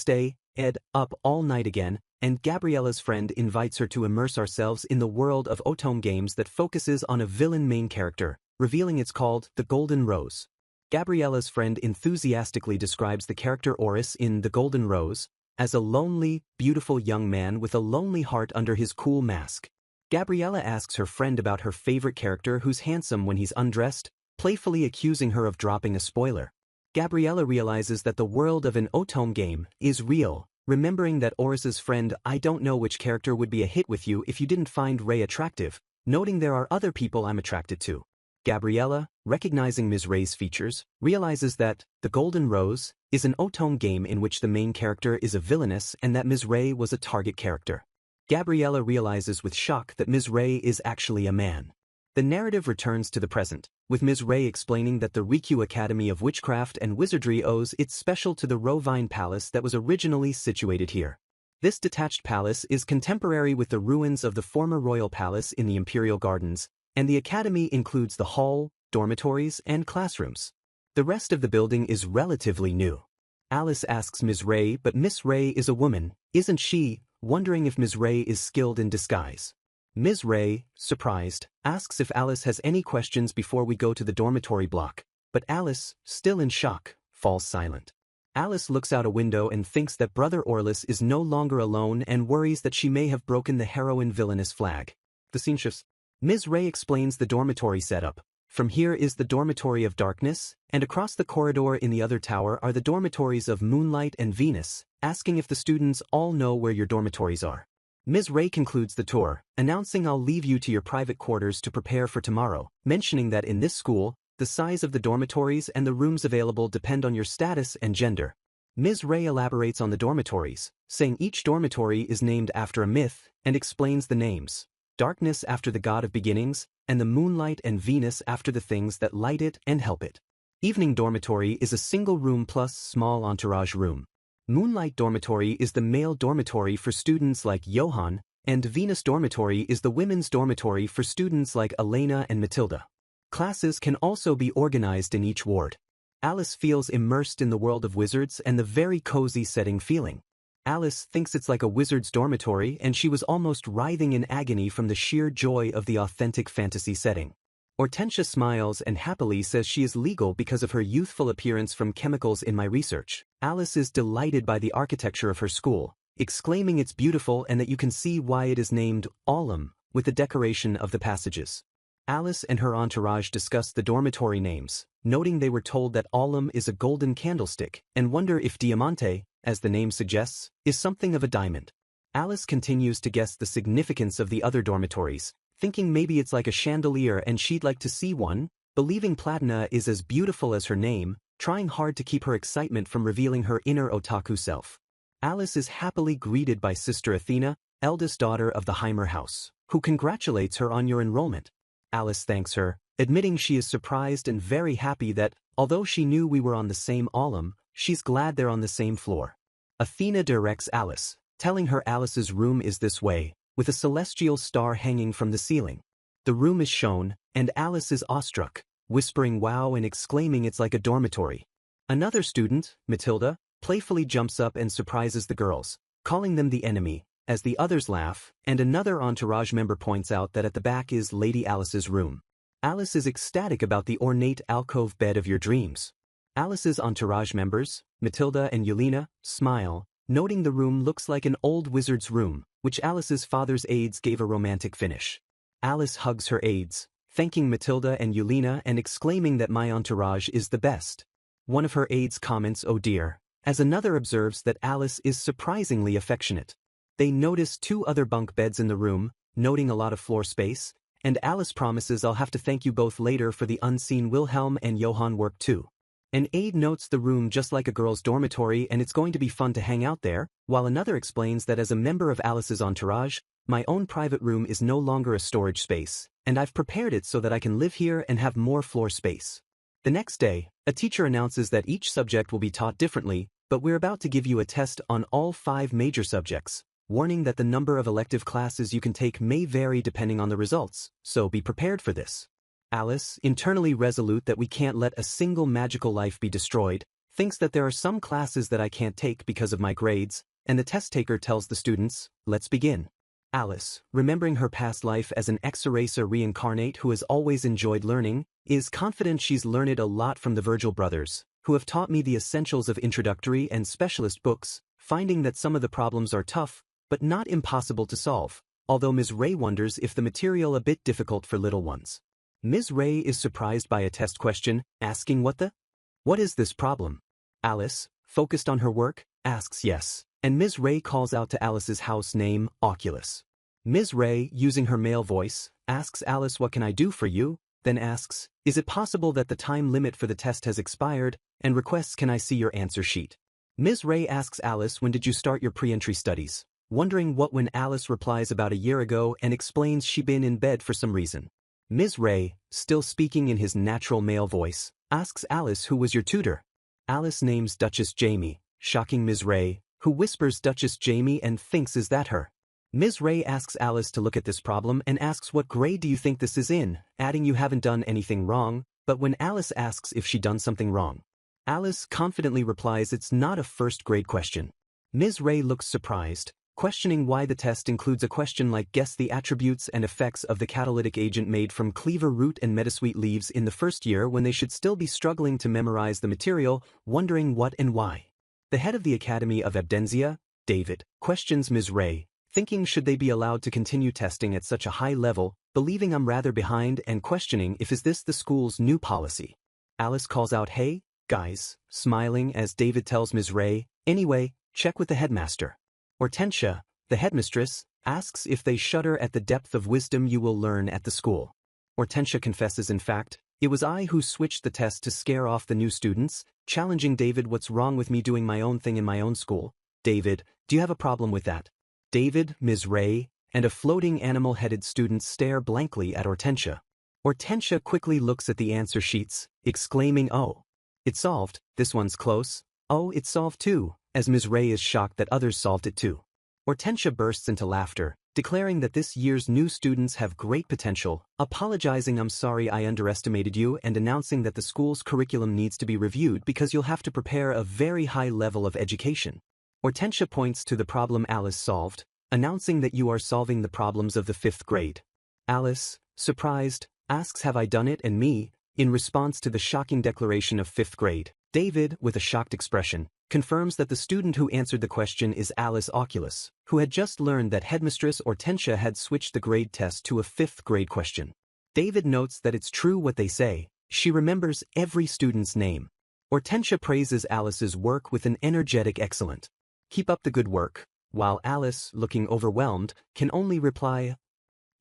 up all night again, and Gabriella's friend invites her to immerse ourselves in the world of Otome Games that focuses on a villain main character, revealing it's called The Golden Rose. Gabriella's friend enthusiastically describes the character Oris in The Golden Rose as a lonely, beautiful young man with a lonely heart under his cool mask. Gabriella asks her friend about her favorite character who's handsome when he's undressed, playfully accusing her of dropping a spoiler. Gabriella realizes that the world of an Otome game is real, remembering that Oris's friend, "I don't know which character would be a hit with you if you didn't find Ray attractive," noting there are other people I'm attracted to. Gabriella, recognizing Ms. Ray's features, realizes that The Golden Rose is an Otome game in which the main character is a villainess and that Ms. Ray was a target character. Gabriella realizes with shock that Ms. Ray is actually a man. The narrative returns to the present, with Ms. Ray explaining that the Rikyū Academy of Witchcraft and Wizardry owes its special to the Rovine Palace that was originally situated here. This detached palace is contemporary with the ruins of the former royal palace in the Imperial Gardens, and the academy includes the hall, dormitories, and classrooms. The rest of the building is relatively new. Alice asks Ms. Ray, but Miss Ray is a woman, isn't she, wondering if Ms. Ray is skilled in disguise. Ms. Ray, surprised, asks if Alice has any questions before we go to the dormitory block, but Alice, still in shock, falls silent. Alice looks out a window and thinks that Brother Orlis is no longer alone and worries that she may have broken the heroine Villainess flag. The scene shifts. Ms. Ray explains the dormitory setup. From here is the dormitory of darkness, and across the corridor in the other tower are the dormitories of Moonlight and Venus, asking if the students all know where your dormitories are. Ms. Ray concludes the tour, announcing I'll leave you to your private quarters to prepare for tomorrow, mentioning that in this school, the size of the dormitories and the rooms available depend on your status and gender. Ms. Ray elaborates on the dormitories, saying each dormitory is named after a myth, and explains the names. Darkness after the god of beginnings, and the Moonlight and Venus after the things that light it and help it. Evening dormitory is a single room plus small entourage room. Moonlight dormitory is the male dormitory for students like Johann, and Venus dormitory is the women's dormitory for students like Elena and Matilda. Classes can also be organized in each ward. Alice feels immersed in the world of wizards and the very cozy setting feeling. Alice thinks it's like a wizard's dormitory and she was almost writhing in agony from the sheer joy of the authentic fantasy setting. Hortensia smiles and happily says she is legal because of her youthful appearance from chemicals in my research. Alice is delighted by the architecture of her school, exclaiming it's beautiful and that you can see why it is named Alum, with the decoration of the passages. Alice and her entourage discuss the dormitory names, noting they were told that Alum is a golden candlestick, and wonder if Diamante, as the name suggests, is something of a diamond. Alice continues to guess the significance of the other dormitories, thinking maybe it's like a chandelier and she'd like to see one, believing Platina is as beautiful as her name, trying hard to keep her excitement from revealing her inner otaku self. Alice is happily greeted by Sister Athena, eldest daughter of the Heimer house, who congratulates her on your enrollment. Alice thanks her, admitting she is surprised and very happy that, although she knew we were on the same alum, she's glad they're on the same floor. Athena directs Alice, telling her Alice's room is this way, with a celestial star hanging from the ceiling. The room is shown, and Alice is awestruck, whispering wow and exclaiming it's like a dormitory. Another student, Matilda, playfully jumps up and surprises the girls, calling them the enemy, as the others laugh, and another entourage member points out that at the back is Lady Alice's room. Alice is ecstatic about the ornate alcove bed of your dreams. Alice's entourage members, Matilda and Yelena, smile, noting the room looks like an old wizard's room, which Alice's father's aides gave a romantic finish. Alice hugs her aides, thanking Matilda and Yelena and exclaiming that my entourage is the best. One of her aides comments, "Oh dear," as another observes that Alice is surprisingly affectionate. They notice two other bunk beds in the room, noting a lot of floor space, and Alice promises I'll have to thank you both later for the unseen Wilhelm and Johann work too. An aide notes the room just like a girl's dormitory and it's going to be fun to hang out there, while another explains that as a member of Alice's entourage, my own private room is no longer a storage space, and I've prepared it so that I can live here and have more floor space. The next day, a teacher announces that each subject will be taught differently, but we're about to give you a test on all 5 major subjects, warning that the number of elective classes you can take may vary depending on the results, so be prepared for this. Alice, internally resolute that we can't let a single magical life be destroyed, thinks that there are some classes that I can't take because of my grades, and the test taker tells the students, let's begin. Alice, remembering her past life as an ex-eraser reincarnate who has always enjoyed learning, is confident she's learned a lot from the Virgil brothers, who have taught me the essentials of introductory and specialist books, finding that some of the problems are tough, but not impossible to solve, although Ms. Ray wonders if the material a bit difficult for little ones. Ms. Ray is surprised by a test question, asking what is this problem? Alice, focused on her work, asks yes, and Ms. Ray calls out to Alice's house name, Oculus. Ms. Ray, using her male voice, asks Alice what can I do for you, then asks, is it possible that the time limit for the test has expired, and requests can I see your answer sheet. Ms. Ray asks Alice when did you start your pre-entry studies, wondering what when Alice replies about a year ago and explains she'd been in bed for some reason. Ms. Ray, still speaking in his natural male voice, asks Alice who was your tutor. Alice names Duchess Jamie, shocking Ms. Ray, who whispers Duchess Jamie and thinks is that her. Ms. Ray asks Alice to look at this problem and asks what grade do you think this is in, adding you haven't done anything wrong, but when Alice asks if she done something wrong, Alice confidently replies it's not a first grade question. Ms. Ray looks surprised, questioning why the test includes a question like guess the attributes and effects of the catalytic agent made from cleaver root and metasweet leaves in the first year when they should still be struggling to memorize the material, wondering what and why. The head of the Academy of Abdenzia, David, questions Ms. Ray, thinking should they be allowed to continue testing at such a high level, believing I'm rather behind and questioning if is this the school's new policy. Alice calls out hey, guys, smiling as David tells Ms. Ray, anyway, check with the headmaster. Hortensia, the headmistress, asks if they shudder at the depth of wisdom you will learn at the school. Hortensia confesses in fact, it was I who switched the test to scare off the new students, challenging David what's wrong with me doing my own thing in my own school. David, do you have a problem with that? David, Ms. Ray, and a floating animal-headed student stare blankly at Hortensia. Hortensia quickly looks at the answer sheets, exclaiming oh. It's solved, this one's close. Oh, it's solved too, as Ms. Ray is shocked that others solved it too. Hortensia bursts into laughter, declaring that this year's new students have great potential, apologizing I'm sorry I underestimated you and announcing that the school's curriculum needs to be reviewed because you'll have to prepare a very high level of education. Hortensia points to the problem Alice solved, announcing that you are solving the problems of the 5th grade. Alice, surprised, asks have I done it and me, in response to the shocking declaration of 5th grade. David, with a shocked expression, confirms that the student who answered the question is Alice Oculus, who had just learned that Headmistress Hortensia had switched the grade test to a 5th grade question. David notes that it's true what they say, she remembers every student's name. Hortensia praises Alice's work with an energetic excellent. Keep up the good work, while Alice, looking overwhelmed, can only reply,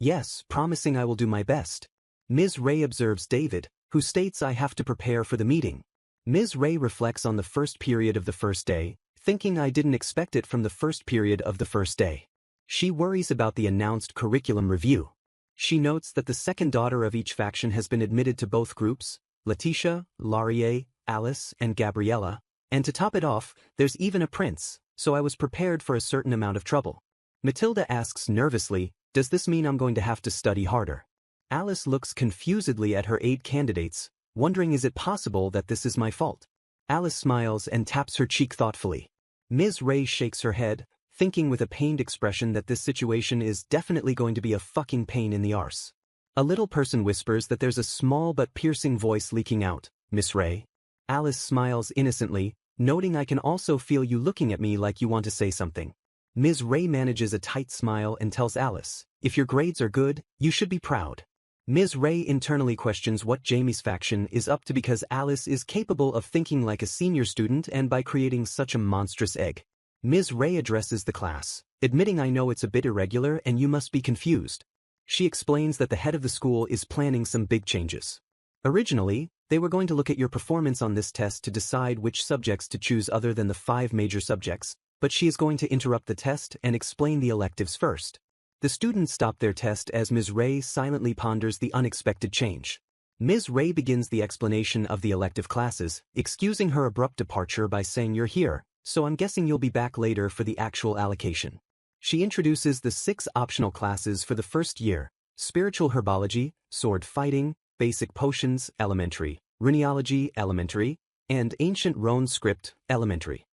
yes, promising I will do my best. Ms. Ray observes David, who states I have to prepare for the meeting. Ms. Ray reflects on the first period of the first day, thinking I didn't expect it from the first period of the first day. She worries about the announced curriculum review. She notes that the second daughter of each faction has been admitted to both groups, Leticia, Laurier, Alice, and Gabriella, and to top it off, there's even a prince, so I was prepared for a certain amount of trouble. Matilda asks nervously, does this mean I'm going to have to study harder? Alice looks confusedly at her 8 candidates, wondering is it possible that this is my fault? Alice smiles and taps her cheek thoughtfully. Ms. Ray shakes her head, thinking with a pained expression that this situation is definitely going to be a fucking pain in the arse. A little person whispers that there's a small but piercing voice leaking out, Miss Ray. Alice smiles innocently, noting I can also feel you looking at me like you want to say something. Ms. Ray manages a tight smile and tells Alice, if your grades are good, you should be proud. Ms. Ray internally questions what Jamie's faction is up to because Alice is capable of thinking like a senior student and by creating such a monstrous egg. Ms. Ray addresses the class, admitting I know it's a bit irregular and you must be confused. She explains that the head of the school is planning some big changes. Originally, they were going to look at your performance on this test to decide which subjects to choose other than the 5 major subjects, but she is going to interrupt the test and explain the electives first. The students stop their test as Ms. Ray silently ponders the unexpected change. Ms. Ray begins the explanation of the elective classes, excusing her abrupt departure by saying you're here, so I'm guessing you'll be back later for the actual allocation. She introduces the 6 optional classes for the first year: Spiritual Herbology, Sword Fighting, Basic Potions, Elementary, Runeology, Elementary, and Ancient Rune Script, Elementary.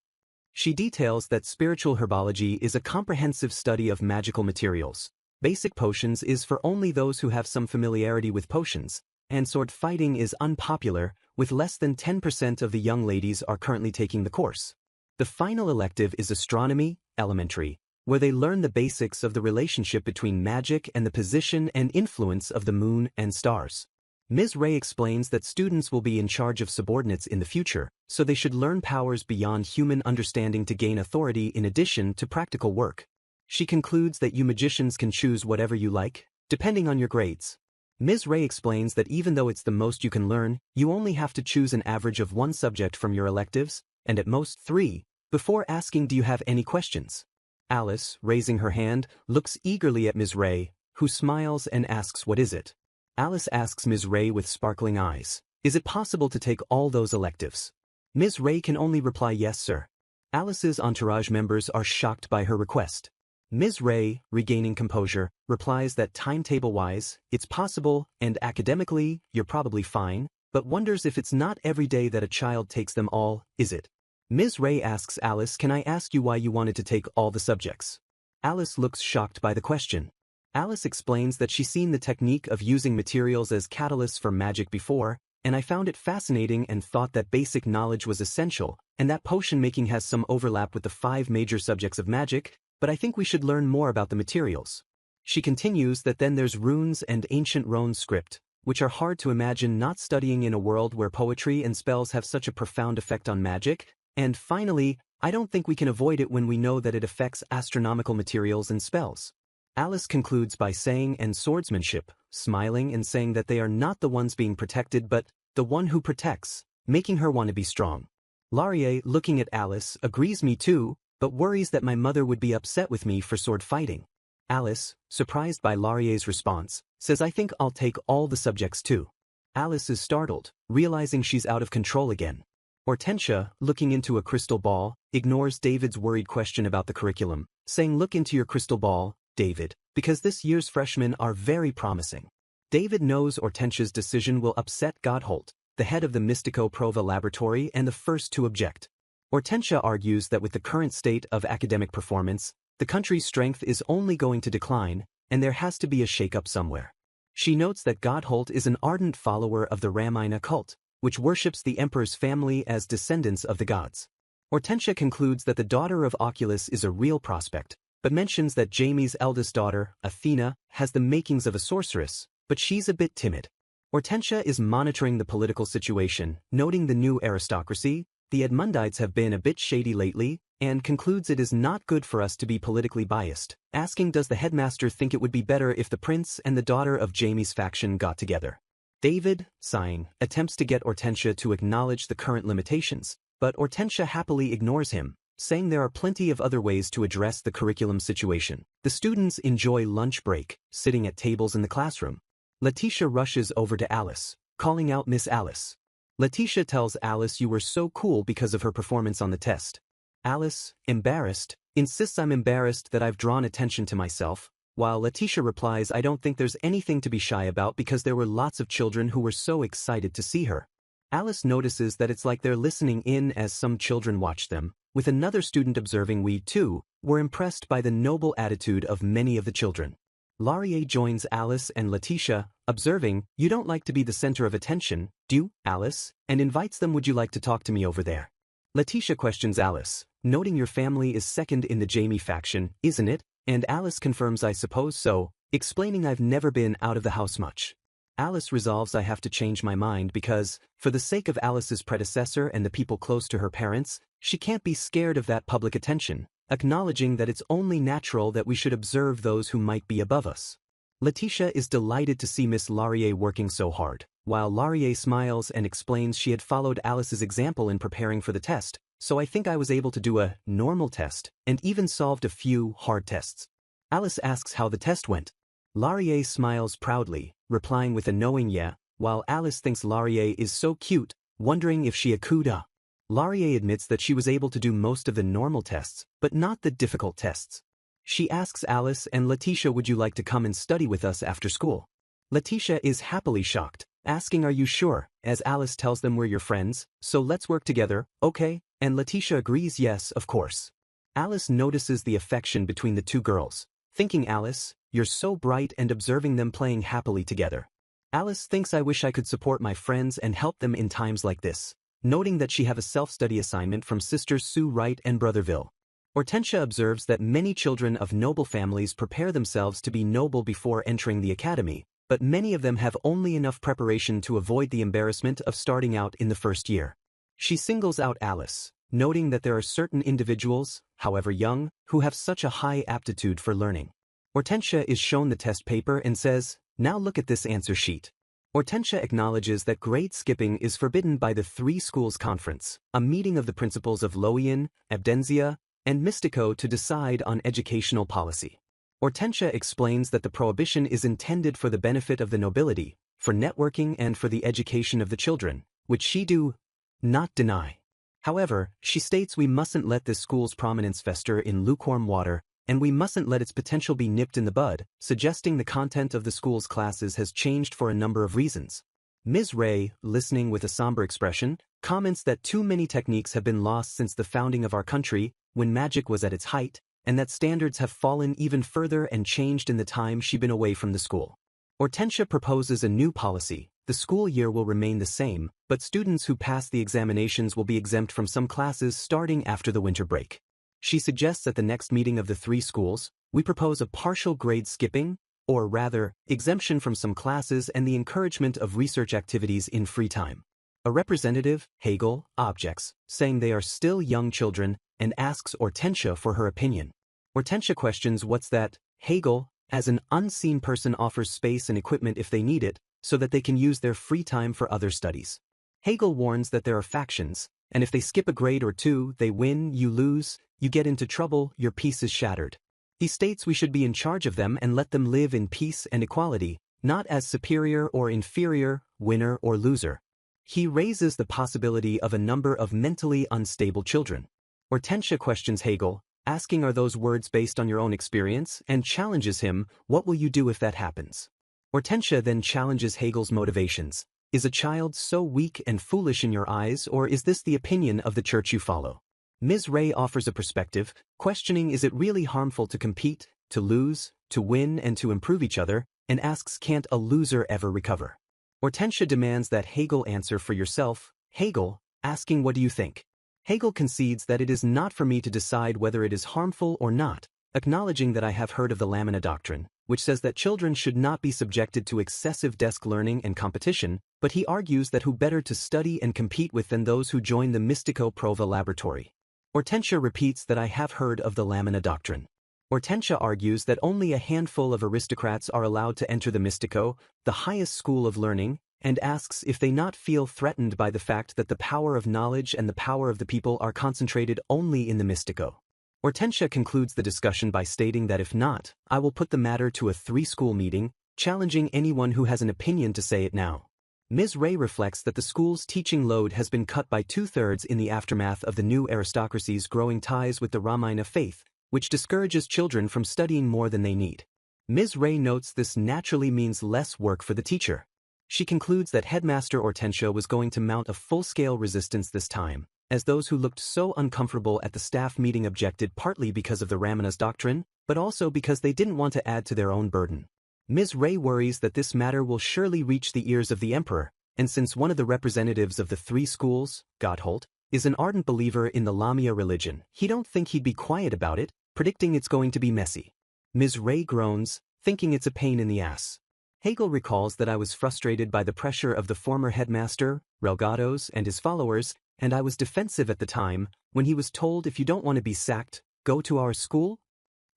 She details that Spiritual Herbology is a comprehensive study of magical materials. Basic Potions is for only those who have some familiarity with potions, and Sword Fighting is unpopular, with less than 10% of the young ladies are currently taking the course. The final elective is Astronomy, Elementary, where they learn the basics of the relationship between magic and the position and influence of the moon and stars. Ms. Ray explains that students will be in charge of subordinates in the future, so they should learn powers beyond human understanding to gain authority in addition to practical work. She concludes that you magicians can choose whatever you like, depending on your grades. Ms. Ray explains that even though it's the most you can learn, you only have to choose an average of 1 subject from your electives, and at most 3, before asking do you have any questions. Alice, raising her hand, looks eagerly at Ms. Ray, who smiles and asks what is it. Alice asks Ms. Ray with sparkling eyes. Is it possible to take all those electives? Ms. Ray can only reply yes, sir. Alice's entourage members are shocked by her request. Ms. Ray, regaining composure, replies that timetable-wise, it's possible, and academically, you're probably fine, but wonders if it's not every day that a child takes them all, is it? Ms. Ray asks Alice, can I ask you why you wanted to take all the subjects? Alice looks shocked by the question. Alice explains that she's seen the technique of using materials as catalysts for magic before, and I found it fascinating and thought that basic knowledge was essential, and that potion making has some overlap with the 5 major subjects of magic, but I think we should learn more about the materials. She continues that then there's runes and ancient rune script, which are hard to imagine not studying in a world where poetry and spells have such a profound effect on magic, and finally, I don't think we can avoid it when we know that it affects astronomical materials and spells. Alice concludes by saying and swordsmanship, smiling and saying that they are not the ones being protected but the one who protects, making her want to be strong. Laurier, looking at Alice, agrees me too, but worries that my mother would be upset with me for sword fighting. Alice, surprised by Laurier's response, says I think I'll take all the subjects too. Alice is startled, realizing she's out of control again. Hortensia, looking into a crystal ball, ignores David's worried question about the curriculum, saying look into your crystal ball, David, because this year's freshmen are very promising. David knows Hortensia's decision will upset Gotthold, the head of the Mystico Prova laboratory and the first to object. Hortensia argues that with the current state of academic performance, the country's strength is only going to decline, and there has to be a shake-up somewhere. She notes that Gotthold is an ardent follower of the Ramina cult, which worships the emperor's family as descendants of the gods. Hortensia concludes that the daughter of Oculus is a real prospect, but mentions that Jamie's eldest daughter, Athena, has the makings of a sorceress, but she's a bit timid. Hortensia is monitoring the political situation, noting the new aristocracy, the Edmundites have been a bit shady lately, and concludes it is not good for us to be politically biased, asking does the headmaster think it would be better if the prince and the daughter of Jamie's faction got together. David, sighing, attempts to get Hortensia to acknowledge the current limitations, but Hortensia happily ignores him, saying there are plenty of other ways to address the curriculum situation. The students enjoy lunch break, sitting at tables in the classroom. Leticia rushes over to Alice, calling out Miss Alice. Leticia tells Alice you were so cool because of her performance on the test. Alice, embarrassed, insists I'm embarrassed that I've drawn attention to myself, while Leticia replies I don't think there's anything to be shy about because there were lots of children who were so excited to see her. Alice notices that it's like they're listening in as some children watch them, with another student observing we, too, were impressed by the noble attitude of many of the children. Laurier joins Alice and Leticia, observing, you don't like to be the center of attention, do you, Alice? And invites them would you like to talk to me over there? Leticia questions Alice, noting your family is second in the Jamie faction, isn't it? And Alice confirms I suppose so, explaining I've never been out of the house much. Alice resolves I have to change my mind because, for the sake of Alice's predecessor and the people close to her parents, she can't be scared of that public attention, acknowledging that it's only natural that we should observe those who might be above us. Leticia is delighted to see Miss Laurier working so hard, while Laurier smiles and explains she had followed Alice's example in preparing for the test, so I think I was able to do a normal test, and even solved a few hard tests. Alice asks how the test went. Laurier smiles proudly, replying with a knowing yeah, while Alice thinks Laurier is so cute, wondering if she accouda. Laurier admits that she was able to do most of the normal tests, but not the difficult tests. She asks Alice and Leticia would you like to come and study with us after school? Leticia is happily shocked, asking are you sure, as Alice tells them we're your friends, so let's work together, okay? And Leticia agrees yes, of course. Alice notices the affection between the two girls, thinking Alice, you're so bright and observing them playing happily together. Alice thinks I wish I could support my friends and help them in times like this, noting that she have a self-study assignment from sisters Sue Wright and Brotherville. Hortensia observes that many children of noble families prepare themselves to be noble before entering the academy, but many of them have only enough preparation to avoid the embarrassment of starting out in the first year. She singles out Alice, noting that there are certain individuals, however young, who have such a high aptitude for learning. Hortensia is shown the test paper and says, now look at this answer sheet. Hortensia acknowledges that grade skipping is forbidden by the Three Schools Conference, a meeting of the principals of Loian, Abdenzia, and Mystico to decide on educational policy. Hortensia explains that the prohibition is intended for the benefit of the nobility, for networking and for the education of the children, which she do not deny. However, she states we mustn't let this school's prominence fester in lukewarm water, and we mustn't let its potential be nipped in the bud, suggesting the content of the school's classes has changed for a number of reasons. Ms. Ray, listening with a somber expression, comments that too many techniques have been lost since the founding of our country, when magic was at its height, and that standards have fallen even further and changed in the time she's been away from the school. Hortensia proposes a new policy. The school year will remain the same, but students who pass the examinations will be exempt from some classes starting after the winter break. She suggests at the next meeting of the three schools, we propose a partial grade skipping, or rather, exemption from some classes and the encouragement of research activities in free time. A representative, Hegel, objects, saying they are still young children, and asks Hortensia for her opinion. Hortensia questions what's that. Hegel, as an unseen person, offers space and equipment if they need it, so that they can use their free time for other studies. Hegel warns that there are factions, and if they skip a grade or two, they win, you lose, you get into trouble, your peace is shattered. He states we should be in charge of them and let them live in peace and equality, not as superior or inferior, winner or loser. He raises the possibility of a number of mentally unstable children. Hortensia questions Hegel, asking are those words based on your own experience, and challenges him, what will you do if that happens? Hortensia then challenges Hegel's motivations. Is a child so weak and foolish in your eyes, or is this the opinion of the church you follow? Ms. Ray offers a perspective, questioning is it really harmful to compete, to lose, to win and to improve each other, and asks can't a loser ever recover? Hortensia demands that Hegel answer for yourself, Hegel, asking what do you think? Hegel concedes that it is not for me to decide whether it is harmful or not, acknowledging that I have heard of the Lamina doctrine, which says that children should not be subjected to excessive desk learning and competition, but he argues that who better to study and compete with than those who join the Mystico Prova laboratory. Hortensia repeats that I have heard of the Lamina doctrine. Hortensia argues that only a handful of aristocrats are allowed to enter the Mystico, the highest school of learning, and asks if they not feel threatened by the fact that the power of knowledge and the power of the people are concentrated only in the Mystico. Hortensia concludes the discussion by stating that if not, I will put the matter to a three-school meeting, challenging anyone who has an opinion to say it now. Ms. Ray reflects that the school's teaching load has been cut by 2/3 in the aftermath of the new aristocracy's growing ties with the Ramina faith, which discourages children from studying more than they need. Ms. Ray notes this naturally means less work for the teacher. She concludes that Headmaster Hortensia was going to mount a full-scale resistance this time, as those who looked so uncomfortable at the staff meeting objected partly because of the Ramina's doctrine, but also because they didn't want to add to their own burden. Ms. Ray worries that this matter will surely reach the ears of the Emperor, and since one of the representatives of the three schools, Gotthold, is an ardent believer in the Lamia religion, he don't think he'd be quiet about it, predicting it's going to be messy. Ms. Ray groans, thinking it's a pain in the ass. Hegel recalls that I was frustrated by the pressure of the former headmaster, Relgados, and his followers, and I was defensive at the time, when he was told if you don't want to be sacked, go to our school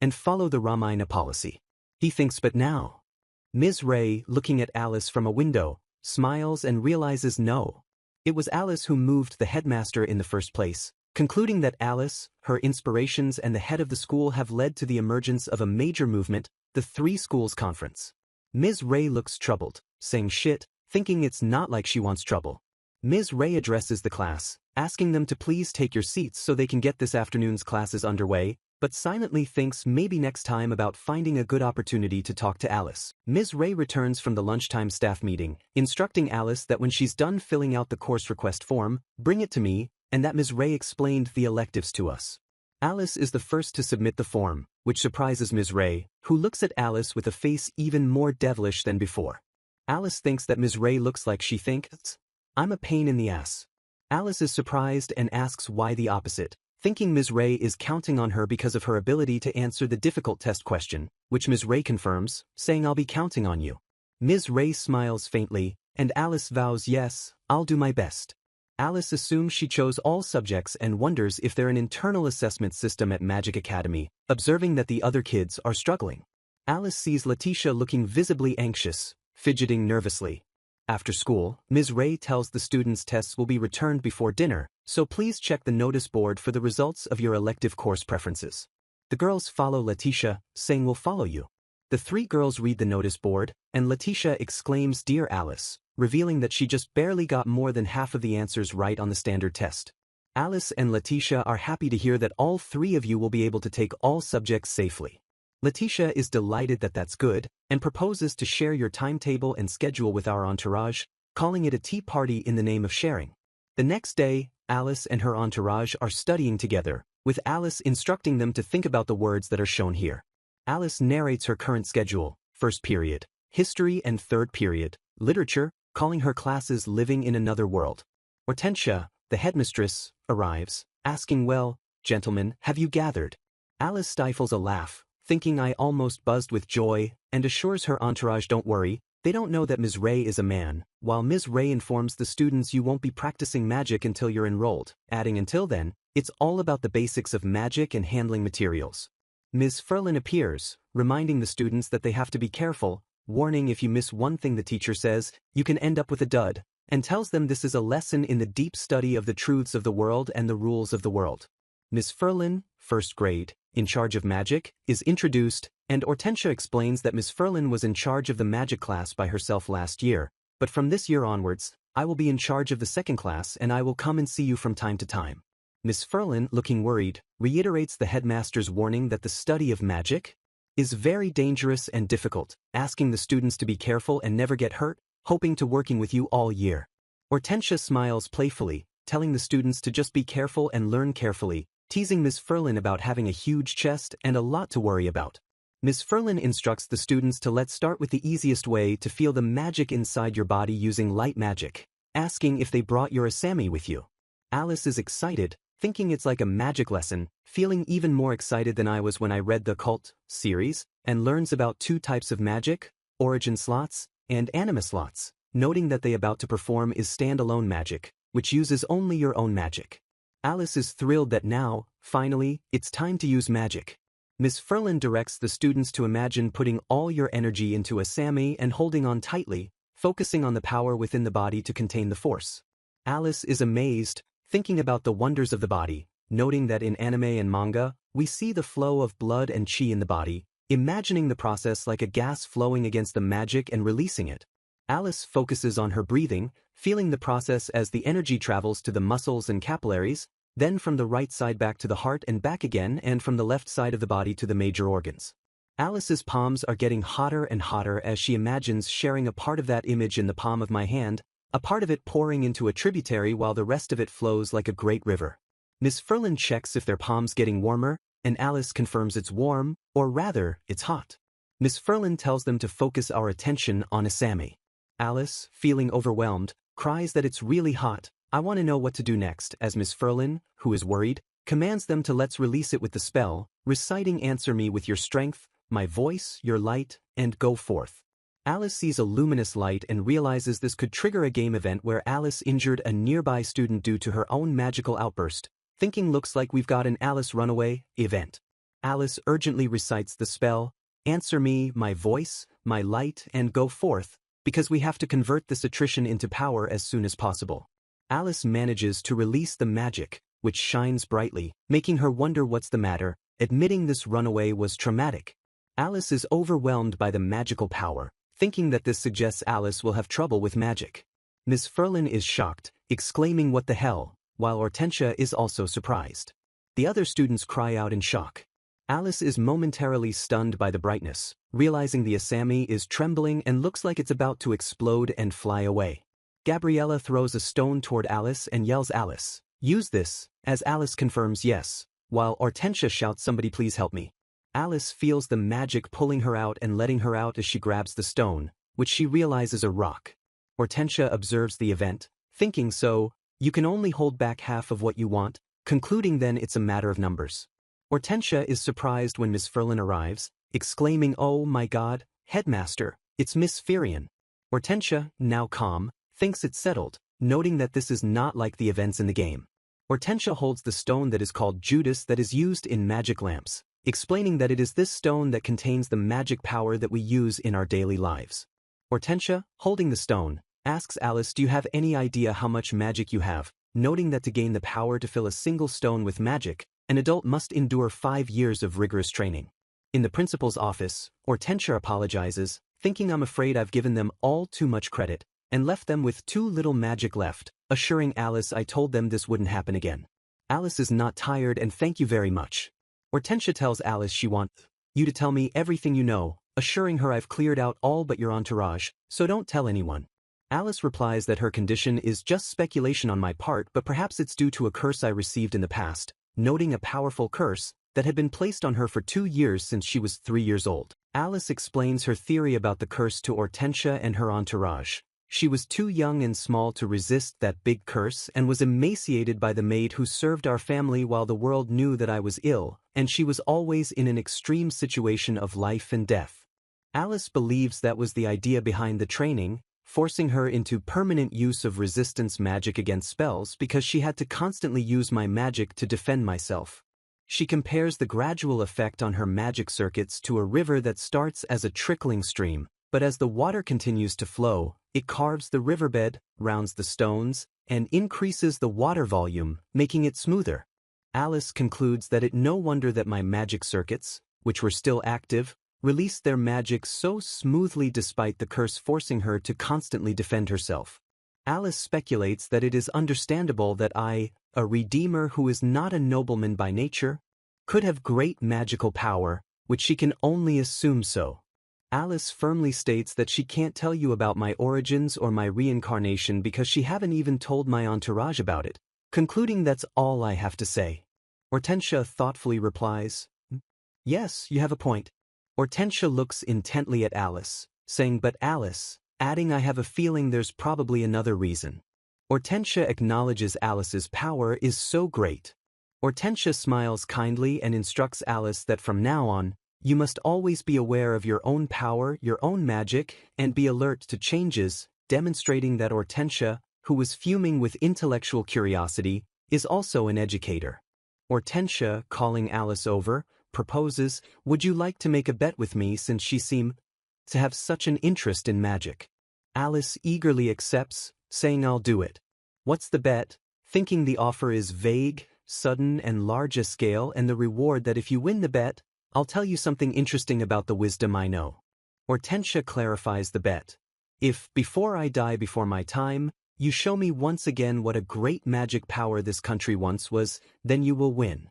and follow the Ramina policy. He thinks but now. Ms. Ray, looking at Alice from a window, smiles and realizes no. It was Alice who moved the headmaster in the first place, concluding that Alice, her inspirations and the head of the school have led to the emergence of a major movement, the Three Schools Conference. Ms. Ray looks troubled, saying shit, thinking it's not like she wants trouble. Ms. Ray addresses the class, asking them to please take your seats so they can get this afternoon's classes underway, but silently thinks maybe next time about finding a good opportunity to talk to Alice. Ms. Ray returns from the lunchtime staff meeting, instructing Alice that when she's done filling out the course request form, bring it to me, and that Ms. Ray explained the electives to us. Alice is the first to submit the form, which surprises Ms. Ray, who looks at Alice with a face even more devilish than before. Alice thinks that Ms. Ray looks like she thinks, I'm a pain in the ass. Alice is surprised and asks why the opposite, thinking Ms. Ray is counting on her because of her ability to answer the difficult test question, which Ms. Ray confirms, saying I'll be counting on you. Ms. Ray smiles faintly, and Alice vows yes, I'll do my best. Alice assumes she chose all subjects and wonders if they're an internal assessment system at Magic Academy, observing that the other kids are struggling. Alice sees Leticia looking visibly anxious, fidgeting nervously. After school, Ms. Ray tells the students tests will be returned before dinner, so please check the notice board for the results of your elective course preferences. The girls follow Leticia, saying we'll follow you. The three girls read the notice board, and Leticia exclaims Dear Alice, revealing that she just barely got more than half of the answers right on the standard test. Alice and Leticia are happy to hear that all three of you will be able to take all subjects safely. Leticia is delighted that that's good, and proposes to share your timetable and schedule with our entourage, calling it a tea party in the name of sharing. The next day, Alice and her entourage are studying together, with Alice instructing them to think about the words that are shown here. Alice narrates her current schedule, first period, history, and third period, literature, calling her classes living in another world. Hortensia, the headmistress, arrives, asking, well, gentlemen, have you gathered? Alice stifles a laugh, thinking I almost buzzed with joy, and assures her entourage don't worry, they don't know that Ms. Ray is a man, while Ms. Ray informs the students you won't be practicing magic until you're enrolled, adding until then, it's all about the basics of magic and handling materials. Ms. Ferlin appears, reminding the students that they have to be careful, warning if you miss one thing the teacher says, you can end up with a dud, and tells them this is a lesson in the deep study of the truths of the world and the rules of the world. Ms. Ferlin, first grade, in charge of magic, is introduced, and Hortensia explains that Ms. Ferlin was in charge of the magic class by herself last year, but from this year onwards, I will be in charge of the second class and I will come and see you from time to time. Ms. Ferlin, looking worried, reiterates the headmaster's warning that the study of magic is very dangerous and difficult, asking the students to be careful and never get hurt, hoping to working with you all year. Hortensia smiles playfully, telling the students to just be careful and learn carefully, teasing Ms. Ferlin about having a huge chest and a lot to worry about. Ms. Ferlin instructs the students to let's start with the easiest way to feel the magic inside your body using light magic, asking if they brought your asami with you. Alice is excited, thinking it's like a magic lesson, feeling even more excited than I was when I read the Cult series, and learns about two types of magic, origin slots, and anima slots, noting that they about to perform is standalone magic, which uses only your own magic. Alice is thrilled that now, finally, it's time to use magic. Ms. Ferlin directs the students to imagine putting all your energy into asami and holding on tightly, focusing on the power within the body to contain the force. Alice is amazed, thinking about the wonders of the body, noting that in anime and manga, we see the flow of blood and chi in the body, imagining the process like a gas flowing against the magic and releasing it. Alice focuses on her breathing, feeling the process as the energy travels to the muscles and capillaries, then from the right side back to the heart and back again, and from the left side of the body to the major organs. Alice's palms are getting hotter and hotter as she imagines sharing a part of that image in the palm of my hand, a part of it pouring into a tributary while the rest of it flows like a great river. Ms. Ferlin checks if their palms getting warmer, and Alice confirms it's warm, or rather, it's hot. Ms. Ferlin tells them to focus our attention on asami. Alice, feeling overwhelmed, cries that it's really hot. I want to know what to do next, as Ms. Ferlin, who is worried, commands them to let's release it with the spell, reciting answer me with your strength, my voice, your light, and go forth. Alice sees a luminous light and realizes this could trigger a game event where Alice injured a nearby student due to her own magical outburst, thinking looks like we've got an Alice runaway event. Alice urgently recites the spell, answer me, my voice, my light, and go forth, because we have to convert this attrition into power as soon as possible. Alice manages to release the magic, which shines brightly, making her wonder what's the matter, admitting this runaway was traumatic. Alice is overwhelmed by the magical power, thinking that this suggests Alice will have trouble with magic. Ms. Ferlin is shocked, exclaiming what the hell, while Hortensia is also surprised. The other students cry out in shock. Alice is momentarily stunned by the brightness, realizing the asami is trembling and looks like it's about to explode and fly away. Gabriella throws a stone toward Alice and yells Alice, use this, as Alice confirms yes, while Hortensia shouts somebody please help me. Alice feels the magic pulling her out and letting her out as she grabs the stone, which she realizes a rock. Hortensia observes the event, thinking so, you can only hold back half of what you want, concluding then it's a matter of numbers. Hortensia is surprised when Miss Ferlin arrives, exclaiming oh my god, headmaster, it's Miss Firion. Hortensia, now calm, thinks it's settled, noting that this is not like the events in the game. Hortensia holds the stone that is called Judas that is used in magic lamps, explaining that it is this stone that contains the magic power that we use in our daily lives. Hortensia, holding the stone, asks Alice do you have any idea how much magic you have, noting that to gain the power to fill a single stone with magic, An adult must endure 5 years of rigorous training. In the principal's office, Hortensia apologizes, thinking I'm afraid I've given them all too much credit, and left them with too little magic left, assuring Alice I told them this wouldn't happen again. Alice is not tired and thank you very much. Hortensia tells Alice she wants you to tell me everything you know, assuring her I've cleared out all but your entourage, so don't tell anyone. Alice replies that her condition is just speculation on my part, but perhaps it's due to a curse I received in the past, noting a powerful curse that had been placed on her for 2 years since she was 3 years old. Alice explains her theory about the curse to Hortensia and her entourage. She was too young and small to resist that big curse and was emaciated by the maid who served our family while the world knew that I was ill, and she was always in an extreme situation of life and death. Alice believes that was the idea behind the training, forcing her into permanent use of resistance magic against spells because she had to constantly use my magic to defend myself. She compares the gradual effect on her magic circuits to a river that starts as a trickling stream, but as the water continues to flow, it carves the riverbed, rounds the stones, and increases the water volume, making it smoother. Alice concludes that it no wonder that my magic circuits, which were still active, released their magic so smoothly despite the curse forcing her to constantly defend herself. Alice speculates that it is understandable that I, a redeemer who is not a nobleman by nature, could have great magical power, which she can only assume so. Alice firmly states that she can't tell you about my origins or my reincarnation because she haven't even told my entourage about it, concluding that's all I have to say. Hortensia thoughtfully replies, "Yes, you have a point." Hortensia looks intently at Alice, saying, "But Alice," adding, "I have a feeling there's probably another reason." Hortensia acknowledges Alice's power is so great. Hortensia smiles kindly and instructs Alice that from now on, you must always be aware of your own power, your own magic, and be alert to changes, demonstrating that Hortensia, who was fuming with intellectual curiosity, is also an educator. Hortensia, calling Alice over, proposes, "Would you like to make a bet with me since she seems to have such an interest in magic?" Alice eagerly accepts, saying I'll do it. What's the bet? Thinking the offer is vague, sudden and large a scale and the reward that if you win the bet, I'll tell you something interesting about the wisdom I know. Hortensia clarifies the bet. If, before I die before my time, you show me once again what a great magic power this country once was, then you will win.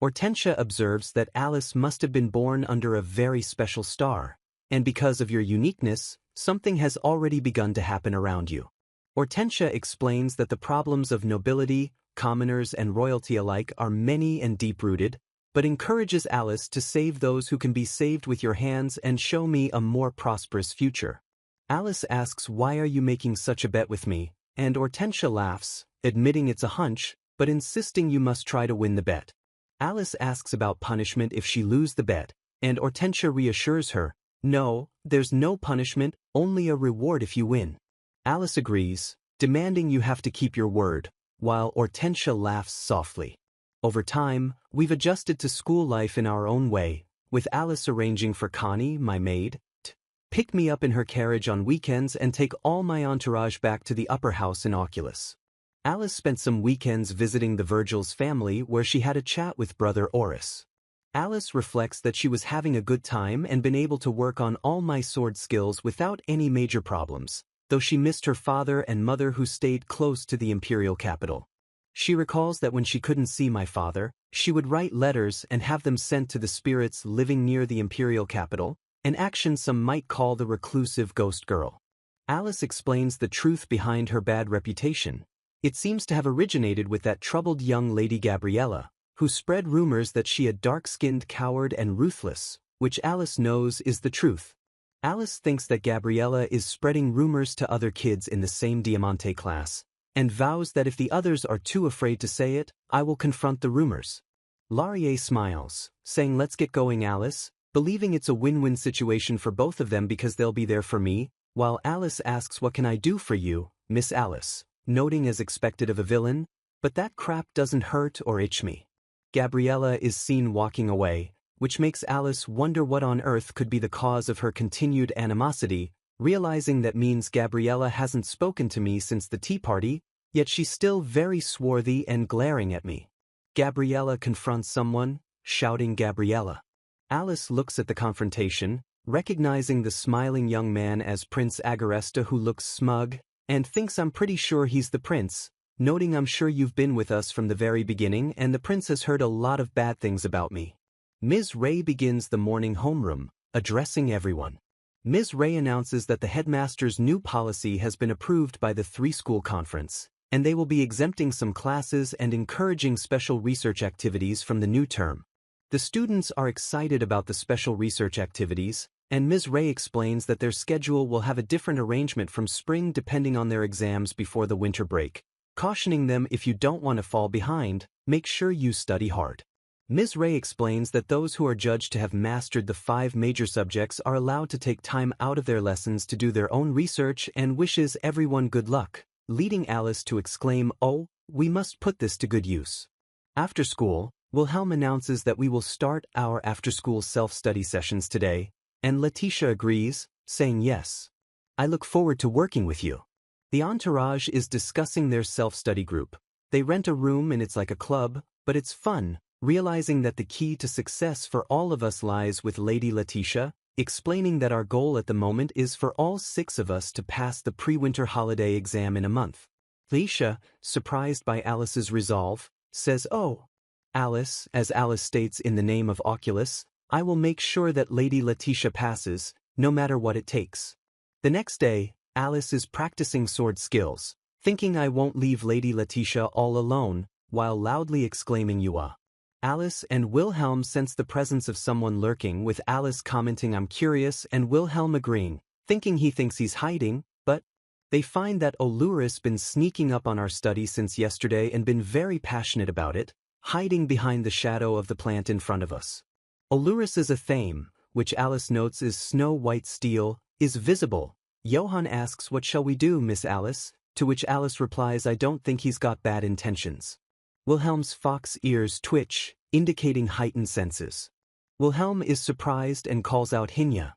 Hortensia observes that Alice must have been born under a very special star, and because of your uniqueness, something has already begun to happen around you. Hortensia explains that the problems of nobility, commoners and royalty alike are many and deep-rooted, but encourages Alice to save those who can be saved with your hands and show me a more prosperous future. Alice asks, "Why are you making such a bet with me?" and Hortensia laughs, admitting it's a hunch, but insisting you must try to win the bet. Alice asks about punishment if she loses the bet, and Hortensia reassures her, "No, there's no punishment, only a reward if you win." Alice agrees, demanding you have to keep your word, while Hortensia laughs softly. Over time, we've adjusted to school life in our own way, with Alice arranging for Connie, my maid, to pick me up in her carriage on weekends and take all my entourage back to the upper house in Oculus. Alice spent some weekends visiting the Virgil's family where she had a chat with brother Oris. Alice reflects that she was having a good time and been able to work on all my sword skills without any major problems, though she missed her father and mother who stayed close to the imperial capital. She recalls that when she couldn't see my father, she would write letters and have them sent to the spirits living near the imperial capital, an action some might call the reclusive ghost girl. Alice explains the truth behind her bad reputation. It seems to have originated with that troubled young lady Gabriella, who spread rumors that she a dark-skinned coward and ruthless, which Alice knows is the truth. Alice thinks that Gabriella is spreading rumors to other kids in the same Diamante class, and vows that if the others are too afraid to say it, I will confront the rumors. Laurier smiles, saying let's get going Alice, believing it's a win-win situation for both of them because they'll be there for me, while Alice asks what can I do for you, Miss Alice, noting as expected of a villain, but that crap doesn't hurt or itch me. Gabriella is seen walking away, which makes Alice wonder what on earth could be the cause of her continued animosity, realizing that means Gabriella hasn't spoken to me since the tea party, yet she's still very swarthy and glaring at me. Gabriella confronts someone, shouting Gabriella. Alice looks at the confrontation, recognizing the smiling young man as Prince Agresta who looks smug, and thinks I'm pretty sure he's the prince, noting I'm sure you've been with us from the very beginning and the prince has heard a lot of bad things about me. Ms. Ray begins the morning homeroom, addressing everyone. Ms. Ray announces that the headmaster's new policy has been approved by the three-school conference, and they will be exempting some classes and encouraging special research activities from the new term. The students are excited about the special research activities, and Ms. Ray explains that their schedule will have a different arrangement from spring depending on their exams before the winter break, cautioning them if you don't want to fall behind, make sure you study hard. Ms. Ray explains that those who are judged to have mastered the 5 major subjects are allowed to take time out of their lessons to do their own research and wishes everyone good luck, leading Alice to exclaim, "Oh, we must put this to good use." After school, Wilhelm announces that we will start our after-school self-study sessions today, and Leticia agrees, saying yes. I look forward to working with you. The entourage is discussing their self-study group. They rent a room and it's like a club, but it's fun, realizing that the key to success for all of us lies with Lady Leticia, explaining that our goal at the moment is for all 6 of us to pass the pre-winter holiday exam in a month. Leticia, surprised by Alice's resolve, says, "Oh, Alice," as Alice states in the name of Oculus, "I will make sure that Lady Leticia passes, no matter what it takes." The next day, Alice is practicing sword skills, thinking I won't leave Lady Leticia all alone, while loudly exclaiming "Yua." Alice and Wilhelm sense the presence of someone lurking, with Alice commenting "I'm curious" and Wilhelm agreeing, thinking he thinks he's hiding, but they find that Alluris been sneaking up on our study since yesterday and been very passionate about it, hiding behind the shadow of the plant in front of us. Alluris's athame, which Alice notes is snow-white steel, is visible. Johann asks, "What shall we do, Miss Alice?" To which Alice replies, "I don't think he's got bad intentions." Wilhelm's fox ears twitch, indicating heightened senses. Wilhelm is surprised and calls out Hinya.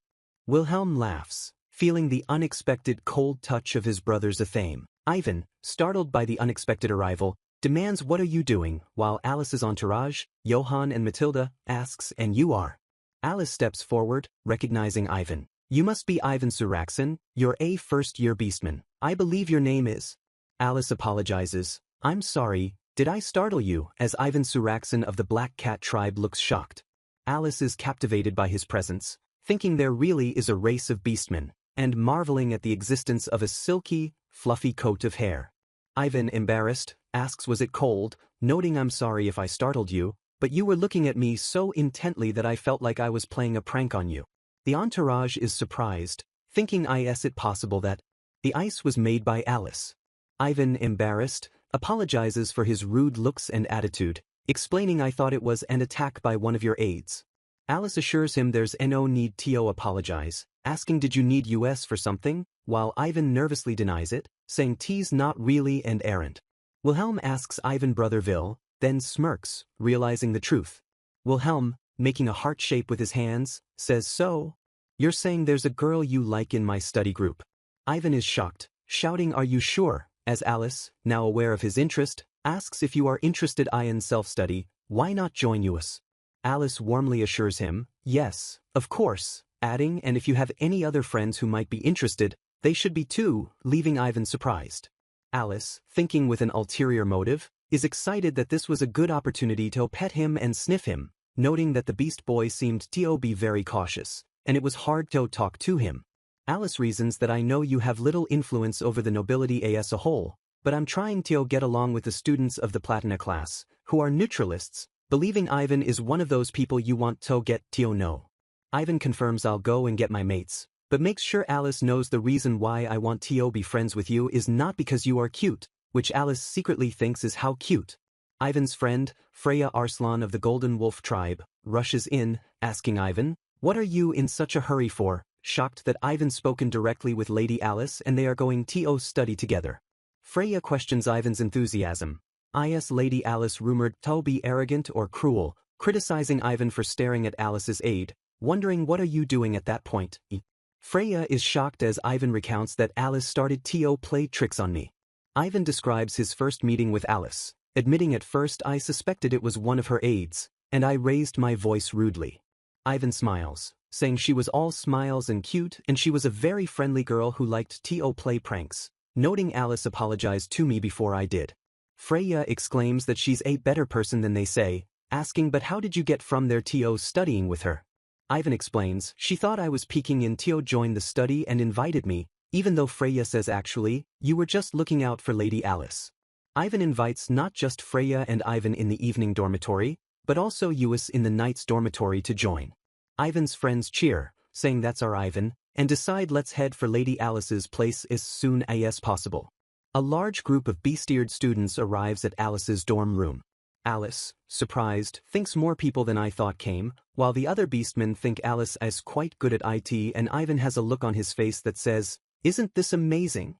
Wilhelm laughs, feeling the unexpected cold touch of his brother's athame. Ivan, startled by the unexpected arrival, demands "What are you doing?" while Alice's entourage, Johann and Matilda, asks, "And you are?" Alice steps forward, recognizing Ivan. "You must be Ivan Suraxin, you're a first-year beastman. I believe your name is." Alice apologizes, "I'm sorry, did I startle you?" as Ivan Suraxin of the Black Cat tribe looks shocked. Alice is captivated by his presence, thinking there really is a race of beastmen, and marveling at the existence of a silky, fluffy coat of hair. Ivan, embarrassed, asks, "Was it cold?" noting, "I'm sorry if I startled you, but you were looking at me so intently that I felt like I was playing a prank on you." The entourage is surprised, thinking is it possible that the ice was made by Alice. Ivan, embarrassed, apologizes for his rude looks and attitude, explaining, "I thought it was an attack by one of your aides." Alice assures him there's no need to apologize, asking, "Did you need us for something?" while Ivan nervously denies it, saying "T's not really and errant." Wilhelm asks Ivan brother Vil, then smirks, realizing the truth. Wilhelm, making a heart shape with his hands, says, "So, you're saying there's a girl you like in my study group?" Ivan is shocked, shouting, "Are you sure?" as Alice, now aware of his interest, asks, "If you are interested in self-study, why not join us?" Alice warmly assures him, "Yes, of course," adding, "And if you have any other friends who might be interested, they should be too," leaving Ivan surprised. Alice, thinking with an ulterior motive, is excited that this was a good opportunity to pet him and sniff him, noting that the Beast Boy seemed to be very cautious, and it was hard to talk to him. Alice reasons that, "I know you have little influence over the nobility as a whole, but I'm trying to get along with the students of the Platina class, who are neutralists," believing Ivan is one of those people you want to get to know. Ivan confirms, "I'll go and get my mates, but makes sure Alice knows the reason why I want to be friends with you is not because you are cute," which Alice secretly thinks is how cute. Ivan's friend, Freya Arslan of the Golden Wolf tribe, rushes in, asking Ivan, "What are you in such a hurry for?" shocked that Ivan's spoken directly with Lady Alice and they are going to study together. Freya questions Ivan's enthusiasm. Lady Alice rumored to be arrogant or cruel, criticizing Ivan for staring at Alice's aide, wondering, "What are you doing at that point?" Freya is shocked as Ivan recounts that Alice started to play tricks on me. Ivan describes his first meeting with Alice, admitting at first I suspected it was one of her aides, and I raised my voice rudely. Ivan smiles, saying she was all smiles and cute and she was a very friendly girl who liked to play pranks, noting Alice apologized to me before I did. Freya exclaims that she's a better person than they say, asking but how did you get from there to studying with her? Ivan explains she thought I was peeking in to join the study and invited me, even though Freya says actually, you were just looking out for Lady Alice. Ivan invites not just Freya and Ivan in the evening dormitory, but also Uis in the night's dormitory to join. Ivan's friends cheer, saying that's our Ivan, and decide let's head for Lady Alice's place as soon as possible. A large group of beast-eared students arrives at Alice's dorm room. Alice, surprised, thinks more people than I thought came, while the other beastmen think Alice is quite good at IT and Ivan has a look on his face that says, "Isn't this amazing?"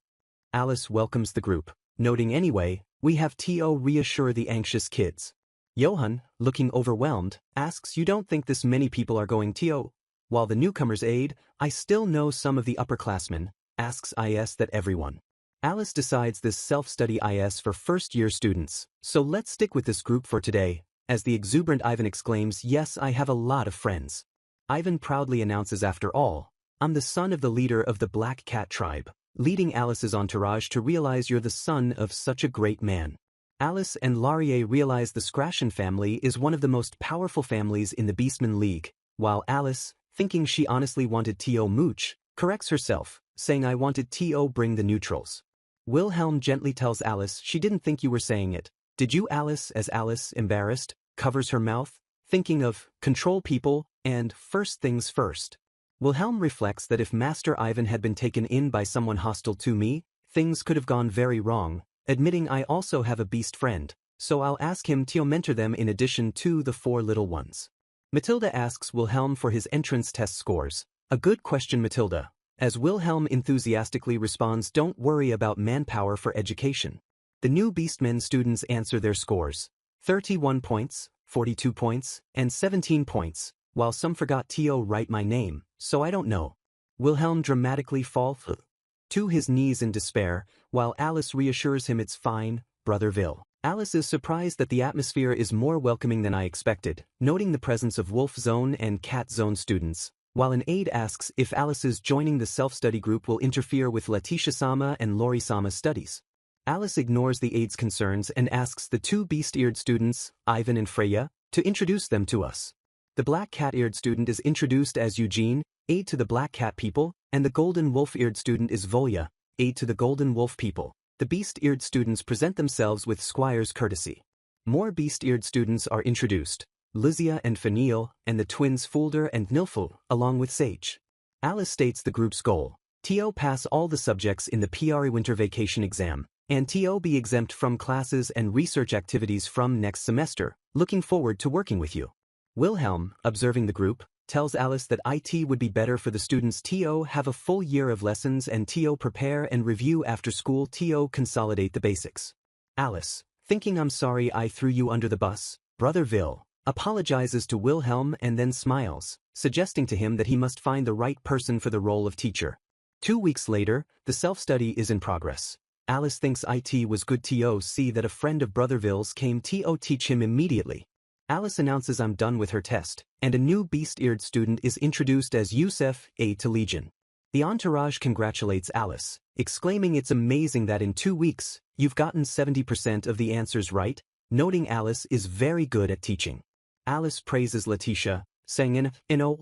Alice welcomes the group, noting anyway, we have to reassure the anxious kids. Johan, looking overwhelmed, asks you don't think this many people are going to? While the newcomers aid, I still know some of the upperclassmen, asks IS that everyone. Alice decides this self-study IS for first-year students, so let's stick with this group for today, as the exuberant Ivan exclaims yes I have a lot of friends. Ivan proudly announces after all, I'm the son of the leader of the Black Cat tribe, leading Alice's entourage to realize you're the son of such a great man. Alice and Laurier realize the Scratchen family is one of the most powerful families in the Beastmen League, while Alice, thinking she honestly wanted to mooch, corrects herself, saying I wanted to bring the neutrals. Wilhelm gently tells Alice she didn't think you were saying it. Did you Alice? As Alice, embarrassed, covers her mouth, thinking of control people and first things first. Wilhelm reflects that if Master Ivan had been taken in by someone hostile to me, things could have gone very wrong, admitting I also have a beast friend, so I'll ask him to mentor them in addition to the 4 little ones. Matilda asks Wilhelm for his entrance test scores. A good question, Matilda, as Wilhelm enthusiastically responds don't worry about manpower for education. The new Beastmen students answer their scores. 31 points, 42 points, and 17 points, while some forgot to write my name, so I don't know. Wilhelm dramatically falls to his knees in despair, while Alice reassures him it's fine, Brother Vil. Alice is surprised that the atmosphere is more welcoming than I expected, noting the presence of Wolf Zone and Cat Zone students, while an aide asks if Alice's joining the self-study group will interfere with Leticia-sama and Lori-sama's studies. Alice ignores the aide's concerns and asks the 2 beast-eared students, Ivan and Freya, to introduce them to us. The black cat-eared student is introduced as Eugene, aide to the black cat people, and the golden wolf-eared student is Volya, aide to the golden wolf people. The beast-eared students present themselves with Squire's courtesy. More beast-eared students are introduced, Lizia and Fanil, and the twins Fulder and Nilful, along with Sage. Alice states the group's goal, to pass all the subjects in the PRE winter vacation exam, and to be exempt from classes and research activities from next semester, looking forward to working with you. Wilhelm, observing the group, tells Alice that IT would be better for the students to have a full year of lessons and to prepare and review after school to consolidate the basics. Alice, thinking I'm sorry I threw you under the bus, Brother Vil, apologizes to Wilhelm and then smiles, suggesting to him that he must find the right person for the role of teacher. 2 weeks later, the self-study is in progress. Alice thinks IT was good to see that a friend of Brother Vil's came to teach him immediately. Alice announces I'm done with her test, and a new beast-eared student is introduced as Yusef, aide to Legion. The entourage congratulates Alice, exclaiming it's amazing that in 2 weeks, you've gotten 70% of the answers right, noting Alice is very good at teaching. Alice praises Leticia, saying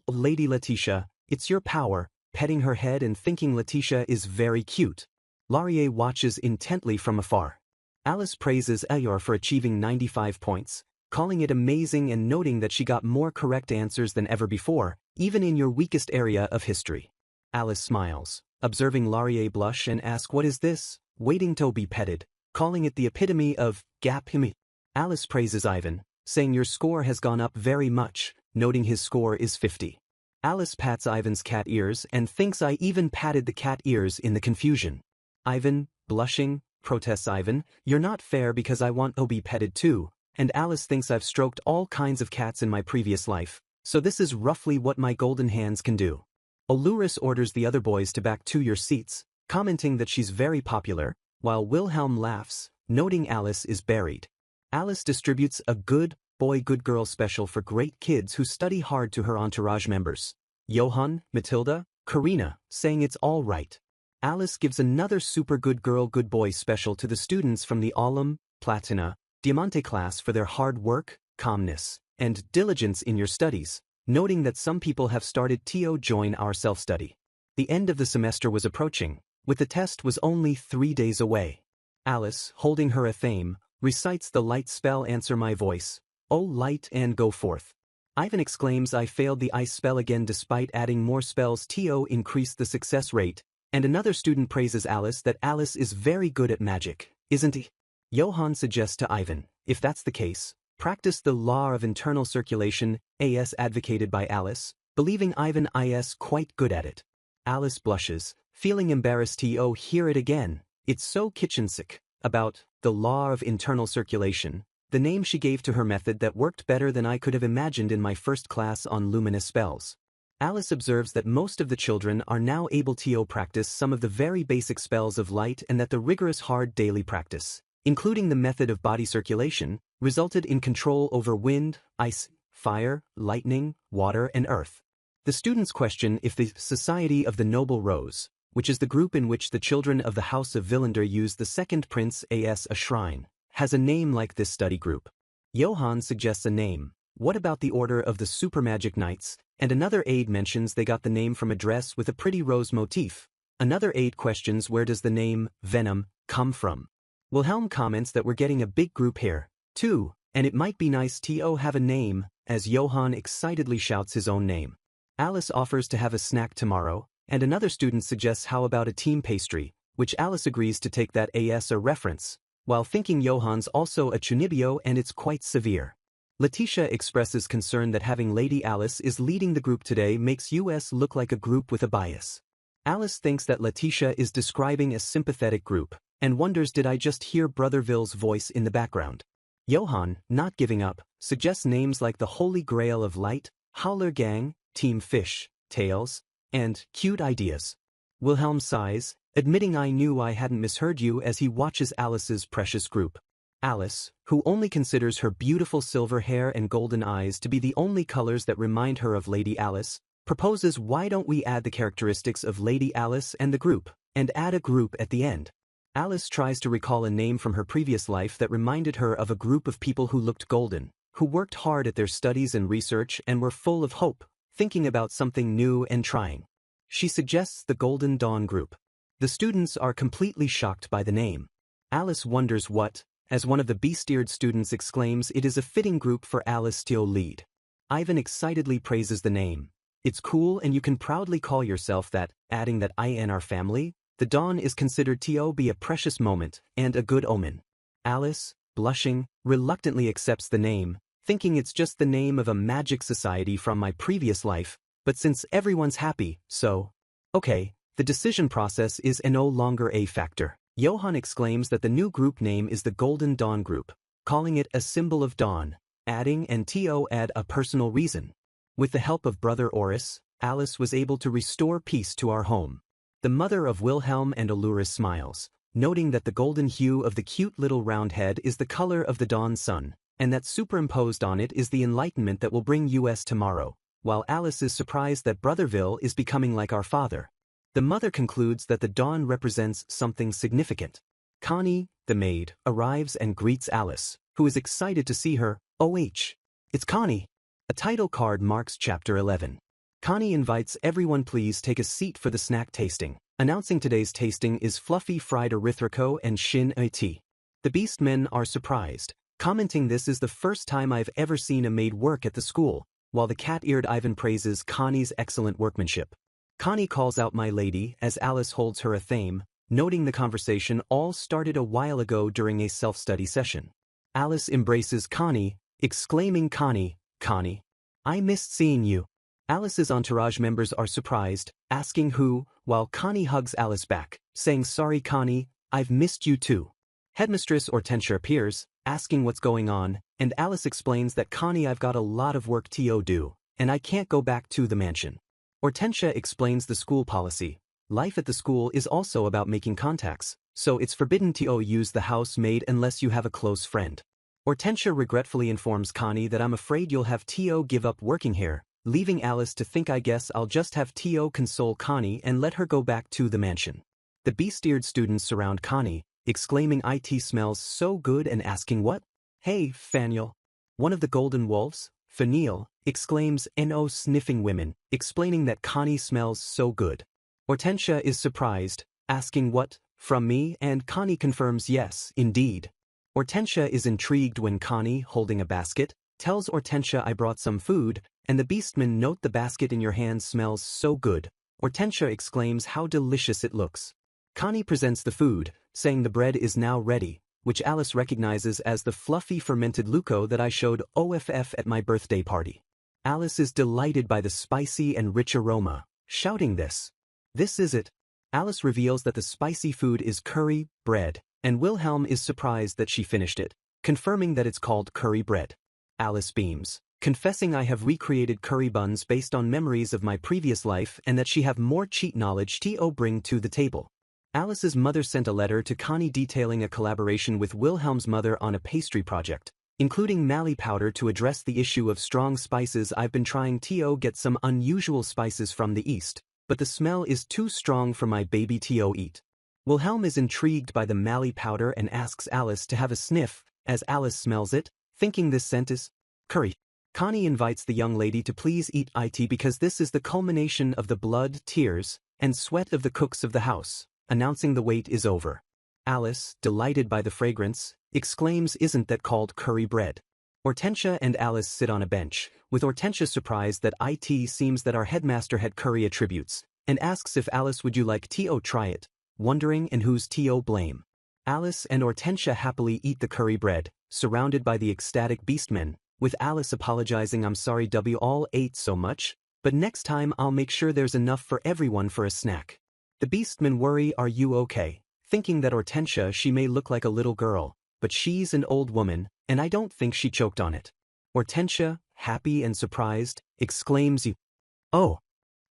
Lady Leticia, it's your power, petting her head and thinking Leticia is very cute. Laurier watches intently from afar. Alice praises Ayor for achieving 95 points, calling it amazing and noting that she got more correct answers than ever before, even in your weakest area of history. Alice smiles, observing Laurier blush and ask what is this, waiting to be petted, calling it the epitome of gap him. Alice praises Ivan, saying your score has gone up very much, noting his score is 50. Alice pats Ivan's cat ears and thinks I even patted the cat ears in the confusion. Ivan, blushing, protests Ivan, you're not fair because I want to be petted too. And Alice thinks I've stroked all kinds of cats in my previous life, so this is roughly what my golden hands can do. Alluris orders the other boys to back to your seats, commenting that she's very popular, while Wilhelm laughs, noting Alice is buried. Alice distributes a good boy good girl special for great kids who study hard to her entourage members. Johann, Matilda, Karina, saying it's all right. Alice gives another super good girl good boy special to the students from the Alum, Platina, Diamante class for their hard work, calmness, and diligence in your studies, noting that some people have started to join our self-study. The end of the semester was approaching, with the test was only 3 days away. Alice, holding her athame, recites the light spell answer my voice, oh light and go forth. Ivan exclaims I failed the ice spell again despite adding more spells to increase the success rate, and another student praises Alice that Alice is very good at magic, isn't he? Johann suggests to Ivan, if that's the case, practice the law of internal circulation, as advocated by Alice, believing Ivan is quite good at it. Alice blushes, feeling embarrassed to hear it again, it's so kitchen sick, about the law of internal circulation, the name she gave to her method that worked better than I could have imagined in my first class on luminous spells. Alice observes that most of the children are now able to practice some of the very basic spells of light and that the rigorous hard daily practice, including the method of body circulation, resulted in control over wind, ice, fire, lightning, water and earth. The students question if the Society of the Noble Rose, which is the group in which the children of the House of Villander use the second prince as a shrine, has a name like this study group. Johann suggests a name. What about the Order of the Super Magic Knights? And another aide mentions they got the name from a dress with a pretty rose motif. Another aide questions where does the name Venom come from? Wilhelm comments that we're getting a big group here, too, and it might be nice to have a name, as Johann excitedly shouts his own name. Alice offers to have a snack tomorrow, and another student suggests how about a team pastry, which Alice agrees to take that as a reference, while thinking Johann's also a chunibyo and it's quite severe. Leticia expresses concern that having Lady Alice is leading the group today makes us look like a group with a bias. Alice thinks that Leticia is describing a sympathetic group, and wonders did I just hear Brother Ville's voice in the background. Johann, not giving up, suggests names like the Holy Grail of Light, Howler Gang, Team Fish, Tails, and Cute Ideas. Wilhelm sighs, admitting I knew I hadn't misheard you as he watches Alice's precious group. Alice, who only considers her beautiful silver hair and golden eyes to be the only colors that remind her of Lady Alice, proposes why don't we add the characteristics of Lady Alice and the group, and add a group at the end. Alice tries to recall a name from her previous life that reminded her of a group of people who looked golden, who worked hard at their studies and research and were full of hope, thinking about something new and trying. She suggests the Golden Dawn group. The students are completely shocked by the name. Alice wonders what, as one of the beast-eared students exclaims it is a fitting group for Alice to lead. Ivan excitedly praises the name. It's cool and you can proudly call yourself that, adding that in our family, the dawn is considered to be a precious moment and a good omen. Alice, blushing, reluctantly accepts the name, thinking it's just the name of a magic society from my previous life, but since everyone's happy, so... Okay, the decision process is no longer a factor. Johann exclaims that the new group name is the Golden Dawn Group, calling it a symbol of dawn, adding and to add a personal reason. With the help of Brother Oris, Alice was able to restore peace to our home. The mother of Wilhelm and Alluris smiles, noting that the golden hue of the cute little round head is the color of the dawn sun, and that superimposed on it is the enlightenment that will bring us tomorrow, while Alice is surprised that Brotherville is becoming like our father. The mother concludes that the dawn represents something significant. Connie, the maid, arrives and greets Alice, who is excited to see her. It's Connie. A title card marks Chapter 11. Connie invites everyone please take a seat for the snack tasting, announcing today's tasting is fluffy fried erythrico and shin tea. The Beastmen are surprised, commenting this is the first time I've ever seen a maid work at the school, while the cat-eared Ivan praises Connie's excellent workmanship. Connie calls out my lady as Alice holds her a thame, noting the conversation all started a while ago during a self-study session. Alice embraces Connie, exclaiming Connie, I missed seeing you. Alice's entourage members are surprised, asking who, while Connie hugs Alice back, saying sorry Connie, I've missed you too. Headmistress Hortensia appears, asking what's going on, and Alice explains that Connie I've got a lot of work to do, and I can't go back to the mansion. Hortensia explains the school policy. Life at the school is also about making contacts, so it's forbidden to use the housemaid unless you have a close friend. Hortensia regretfully informs Connie that I'm afraid you'll have Tio give up working here, leaving Alice to think I guess I'll just have Tio console Connie and let her go back to the mansion. The beast-eared students surround Connie, exclaiming it smells so good and asking what? Hey, Faniel. One of the golden wolves, Faniel, exclaims no sniffing women, explaining that Connie smells so good. Hortensia is surprised, asking what, from me, and Connie confirms yes, indeed. Hortensia is intrigued when Connie, holding a basket, tells Hortensia I brought some food, and the beastmen note the basket in your hand smells so good. Hortensia exclaims how delicious it looks. Connie presents the food, saying the bread is now ready, which Alice recognizes as the fluffy fermented Luco that I showed OFF at my birthday party. Alice is delighted by the spicy and rich aroma, shouting this. This is it. Alice reveals that the spicy food is curry bread, and Wilhelm is surprised that she finished it, confirming that it's called curry bread. Alice beams, confessing I have recreated curry buns based on memories of my previous life and that she have more cheat knowledge to bring to the table. Alice's mother sent a letter to Connie detailing a collaboration with Wilhelm's mother on a pastry project, including Mali powder to address the issue of strong spices. I've been trying to get some unusual spices from the east, but the smell is too strong for my baby to eat. Wilhelm is intrigued by the Mali powder and asks Alice to have a sniff, as Alice smells it, thinking this scent is curry. Connie invites the young lady to please eat it because this is the culmination of the blood, tears, and sweat of the cooks of the house, announcing the wait is over. Alice, delighted by the fragrance, exclaims isn't that called curry bread? Hortensia and Alice sit on a bench, with Hortensia surprised that it seems that our headmaster had curry attributes, and asks if Alice would you like to try it, wondering and whose to blame. Alice and Hortensia happily eat the curry bread, surrounded by the ecstatic beastmen, with Alice apologizing I'm sorry we all ate so much, but next time I'll make sure there's enough for everyone for a snack. The beastmen worry are you okay, thinking that Hortensia she may look like a little girl, but she's an old woman, and I don't think she choked on it. Hortensia, happy and surprised, exclaims you. Oh!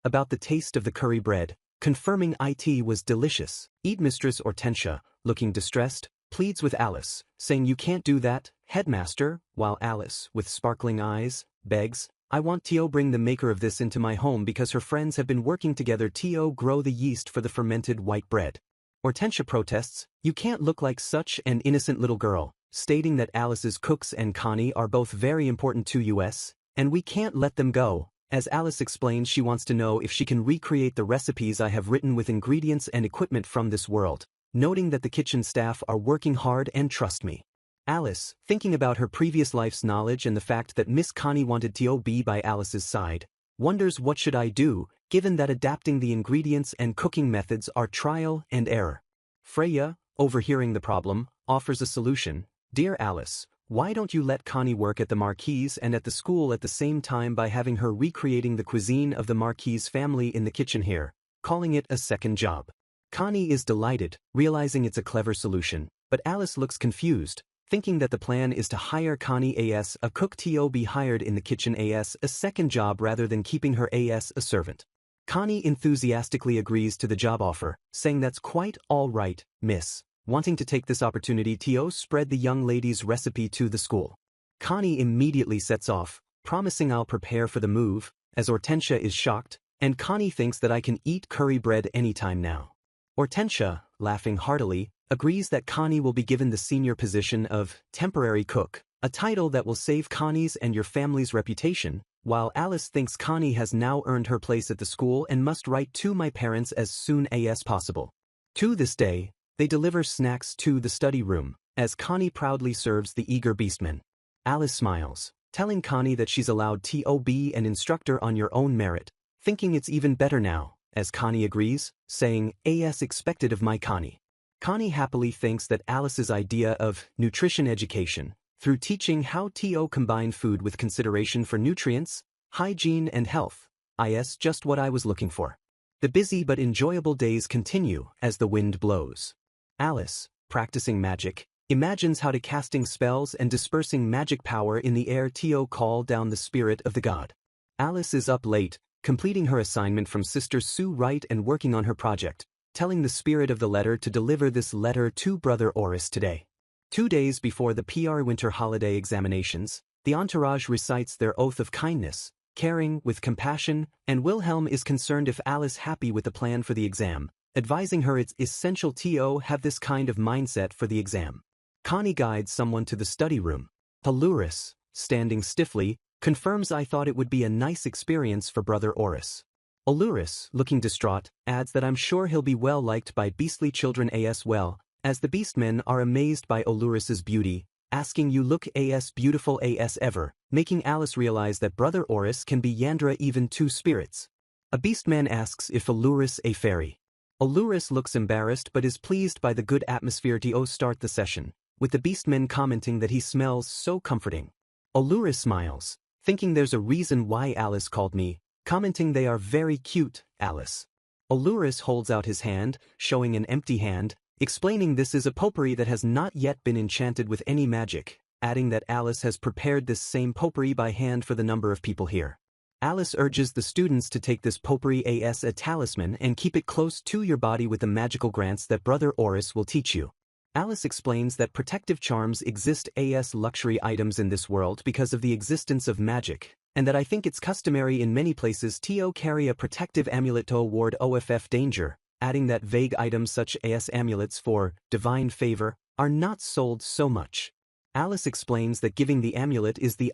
About the taste of the curry bread, confirming it was delicious. Eat Mistress Hortensia, looking distressed, pleads with Alice, saying you can't do that, headmaster, while Alice, with sparkling eyes, begs, I want to bring the maker of this into my home because her friends have been working together to grow the yeast for the fermented white bread. Hortensia protests, you can't look like such an innocent little girl, stating that Alice's cooks and Connie are both very important to us, and we can't let them go. As Alice explains she wants to know if she can recreate the recipes I have written with ingredients and equipment from this world, noting that the kitchen staff are working hard and trust me. Alice, thinking about her previous life's knowledge and the fact that Miss Connie wanted to be by Alice's side, wonders what should I do, given that adapting the ingredients and cooking methods are trial and error. Freya, overhearing the problem, offers a solution. Dear Alice, why don't you let Connie work at the Marquise and at the school at the same time by having her recreating the cuisine of the Marquise family in the kitchen here, calling it a second job. Connie is delighted, realizing it's a clever solution, but Alice looks confused, thinking that the plan is to hire Connie as a cook to be hired in the kitchen as a second job rather than keeping her as a servant. Connie enthusiastically agrees to the job offer, saying that's quite all right, miss, wanting to take this opportunity to spread the young lady's recipe to the school. Connie immediately sets off, promising I'll prepare for the move, as Hortensia is shocked, and Connie thinks that I can eat curry bread anytime now. Hortensia, laughing heartily, agrees that Connie will be given the senior position of temporary cook, a title that will save Connie's and your family's reputation, while Alice thinks Connie has now earned her place at the school and must write to my parents as soon as possible. To this day, they deliver snacks to the study room, as Connie proudly serves the eager beastmen. Alice smiles, telling Connie that she's allowed to be an instructor on your own merit, thinking it's even better now, as Connie agrees, saying, as expected of my Connie. Connie happily thinks that Alice's idea of nutrition education, through teaching how to combine food with consideration for nutrients, hygiene and health, is just what I was looking for. The busy but enjoyable days continue as the wind blows. Alice, practicing magic, imagines how to casting spells and dispersing magic power in the air to call down the spirit of the god. Alice is up late, completing her assignment from Sister Sue Wright and working on her project, telling the spirit of the letter to deliver this letter to Brother Oris today. 2 days before the PR winter holiday examinations, the entourage recites their oath of kindness, caring, with compassion, and Wilhelm is concerned if Alice happy with the plan for the exam, advising her it's essential to have this kind of mindset for the exam. Connie guides someone to the study room. Alluris, standing stiffly, confirms I thought it would be a nice experience for Brother Oris. Alluris, looking distraught, adds that I'm sure he'll be well liked by beastly children as well, as the beastmen are amazed by Alluris's beauty, asking you look as beautiful as ever, making Alice realize that Brother Oris can be Yandra even two spirits. A beastman asks if Alluris a fairy. Alluris looks embarrassed but is pleased by the good atmosphere to start the session, with the beastmen commenting that he smells so comforting. Alluris smiles, thinking there's a reason why Alice called me, commenting they are very cute, Alice. Alluris holds out his hand, showing an empty hand, explaining this is a potpourri that has not yet been enchanted with any magic, adding that Alice has prepared this same potpourri by hand for the number of people here. Alice urges the students to take this potpourri as a talisman and keep it close to your body with the magical grants that Brother Oris will teach you. Alice explains that protective charms exist as luxury items in this world because of the existence of magic, and that I think it's customary in many places to carry a protective amulet to ward off danger, adding that vague items such as amulets for divine favor are not sold so much. Alice explains that giving the amulet is the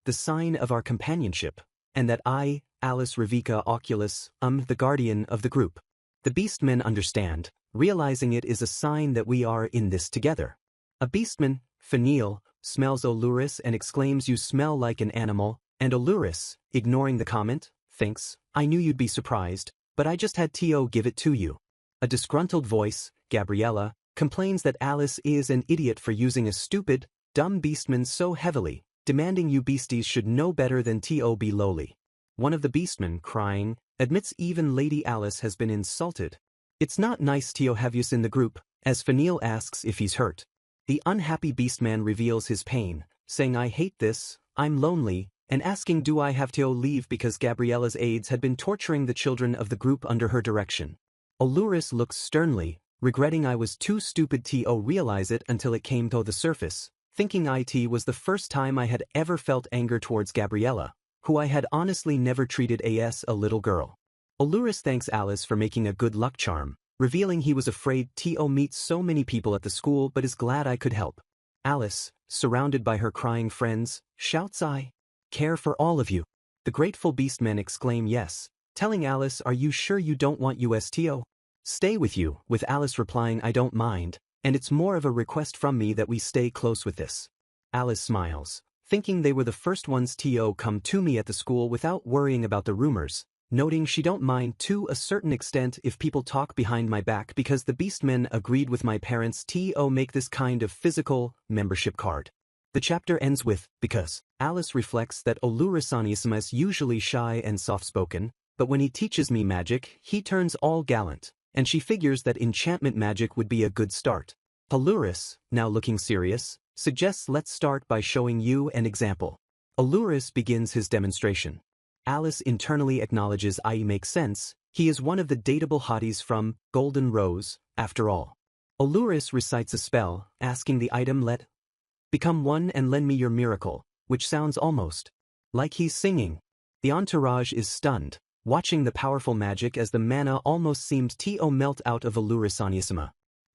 sign of our companionship, and that I, Alice Ravika Oculus, am the guardian of the group. The beastmen understand, realizing it is a sign that we are in this together. A beastman, Feniel, smells Alluris and exclaims you smell like an animal, and Alluris, ignoring the comment, thinks, I knew you'd be surprised, but I just had to give it to you. A disgruntled voice, Gabriella, complains that Alice is an idiot for using a stupid, dumb beastman so heavily, demanding you beasties should know better than to be lowly. One of the beastmen, crying, admits even Lady Alice has been insulted. It's not nice to have yous in the group, as Feniel asks if he's hurt. The unhappy beastman reveals his pain, saying I hate this, I'm lonely, and asking do I have to leave because Gabriella's aides had been torturing the children of the group under her direction. Alluris looks sternly, regretting I was too stupid to realize it until it came to the surface, thinking it was the first time I had ever felt anger towards Gabriella, who I had honestly never treated as a little girl. Alluris thanks Alice for making a good luck charm, revealing he was afraid to meet so many people at the school but is glad I could help. Alice, surrounded by her crying friends, shouts I care for all of you. The grateful beastmen exclaim yes, telling Alice are you sure you don't want us to stay with you, with Alice replying I don't mind, and it's more of a request from me that we stay close with this. Alice smiles, thinking they were the first ones to come to me at the school without worrying about the rumors, noting she don't mind to a certain extent if people talk behind my back because the beastmen agreed with my parents to make this kind of physical membership card. The chapter ends with, because. Alice reflects that Alluris is usually shy and soft-spoken, but when he teaches me magic, he turns all gallant, and she figures that enchantment magic would be a good start. Alluris, now looking serious, suggests let's start by showing you an example. Alluris begins his demonstration. Alice internally acknowledges makes sense, he is one of the dateable hotties from Golden Rose, after all. Alluris recites a spell, asking the item let become one and lend me your miracle, which sounds almost like he's singing. The entourage is stunned, watching the powerful magic as the mana almost seemed to melt out of Alluris.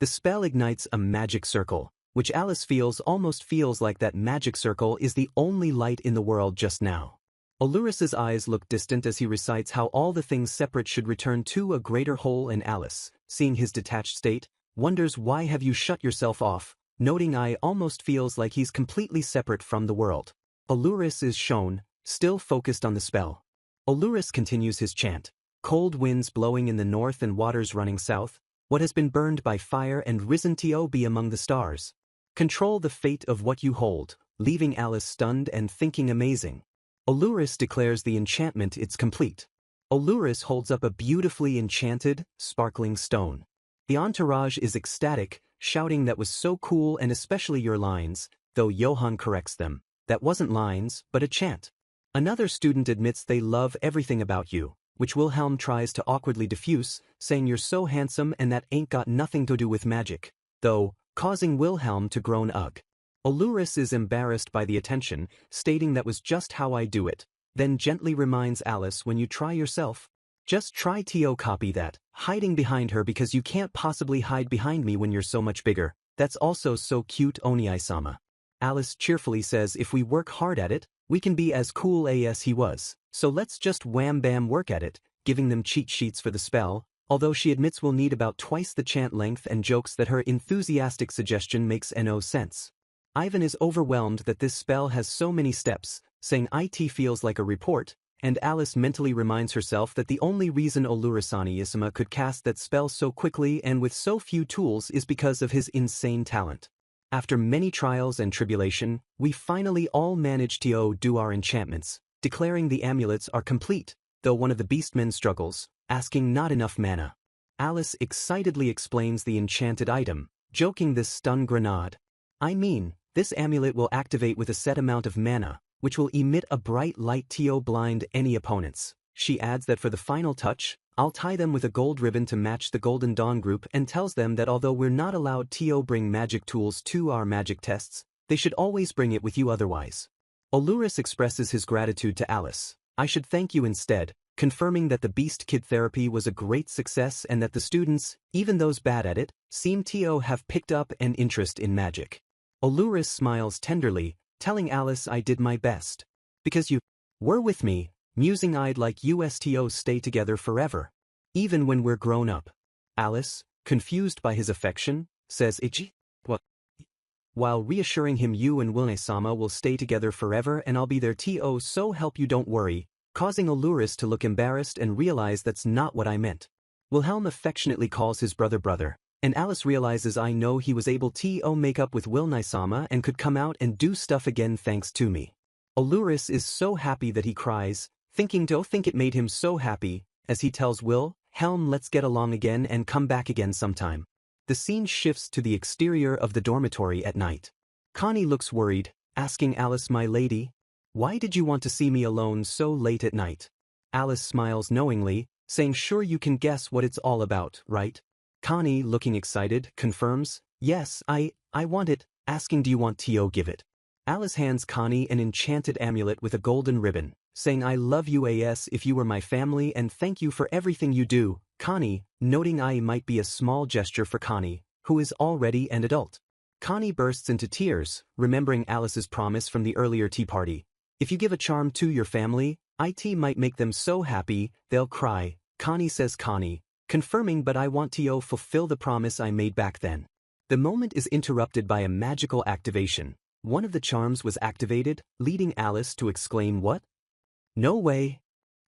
The spell ignites a magic circle, which Alice almost feels like that magic circle is the only light in the world just now. Alluris's eyes look distant as he recites how all the things separate should return to a greater whole, and Alice, seeing his detached state, wonders why have you shut yourself off, noting almost feels like he's completely separate from the world. Alluris is shown, still focused on the spell. Alluris continues his chant, cold winds blowing in the north and waters running south, what has been burned by fire and risen to be among the stars. Control the fate of what you hold, leaving Alice stunned and thinking amazing. Alluris declares the enchantment it's complete. Alluris holds up a beautifully enchanted, sparkling stone. The entourage is ecstatic, shouting that was so cool and especially your lines, though Johann corrects them, that wasn't lines, but a chant. Another student admits they love everything about you, which Wilhelm tries to awkwardly diffuse, saying you're so handsome and that ain't got nothing to do with magic, though causing Wilhelm to groan ugh. Alluris is embarrassed by the attention, stating that was just how I do it, then gently reminds Alice when you try yourself. Just try to copy that, hiding behind her because you can't possibly hide behind me when you're so much bigger. That's also so cute, Oni-sama. Alice cheerfully says if we work hard at it, we can be as cool as he was. So let's just wham bam work at it, giving them cheat sheets for the spell, although she admits we'll need about twice the chant length and jokes that her enthusiastic suggestion makes no sense. Ivan is overwhelmed that this spell has so many steps, saying it feels like a report, and Alice mentally reminds herself that the only reason Allurisani-isama could cast that spell so quickly and with so few tools is because of his insane talent. After many trials and tribulation, we finally all manage to do our enchantments, declaring the amulets are complete, though one of the beastmen struggles, asking not enough mana. Alice excitedly explains the enchanted item, joking this stun grenade. I mean, this amulet will activate with a set amount of mana, which will emit a bright light to blind any opponents. She adds that for the final touch, I'll tie them with a gold ribbon to match the Golden Dawn group and tells them that although we're not allowed to bring magic tools to our magic tests, they should always bring it with you otherwise. Alluris expresses his gratitude to Alice. I should thank you instead, confirming that the Beast Kid therapy was a great success and that the students, even those bad at it, seem to have picked up an interest in magic. Alluris smiles tenderly, telling Alice I did my best. Because you were with me, musing I'd like us to stay together forever. Even when we're grown up. Alice, confused by his affection, says Ichi? What? While reassuring him you and Wilne-sama will stay together forever and I'll be there to so help you don't worry, causing Alluris to look embarrassed and realize that's not what I meant. Wilhelm affectionately calls his brother, and Alice realizes I know he was able to make up with Wilne-sama and could come out and do stuff again thanks to me. Alluris is so happy that he cries, thinking it made him so happy, as he tells Wilhelm let's get along again and come back again sometime. The scene shifts to the exterior of the dormitory at night. Connie looks worried, asking Alice my lady, why did you want to see me alone so late at night? Alice smiles knowingly, saying sure you can guess what it's all about, right? Connie, looking excited, confirms, yes, I want it, asking do you want to give it? Alice hands Connie an enchanted amulet with a golden ribbon, saying I love you as if you were my family and thank you for everything you do, Connie, noting I might be a small gesture for Connie, who is already an adult. Connie bursts into tears, remembering Alice's promise from the earlier tea party. If you give a charm to your family, it might make them so happy, they'll cry, Connie says Connie, confirming but I want to fulfill the promise I made back then. The moment is interrupted by a magical activation. One of the charms was activated, leading Alice to exclaim what? No way.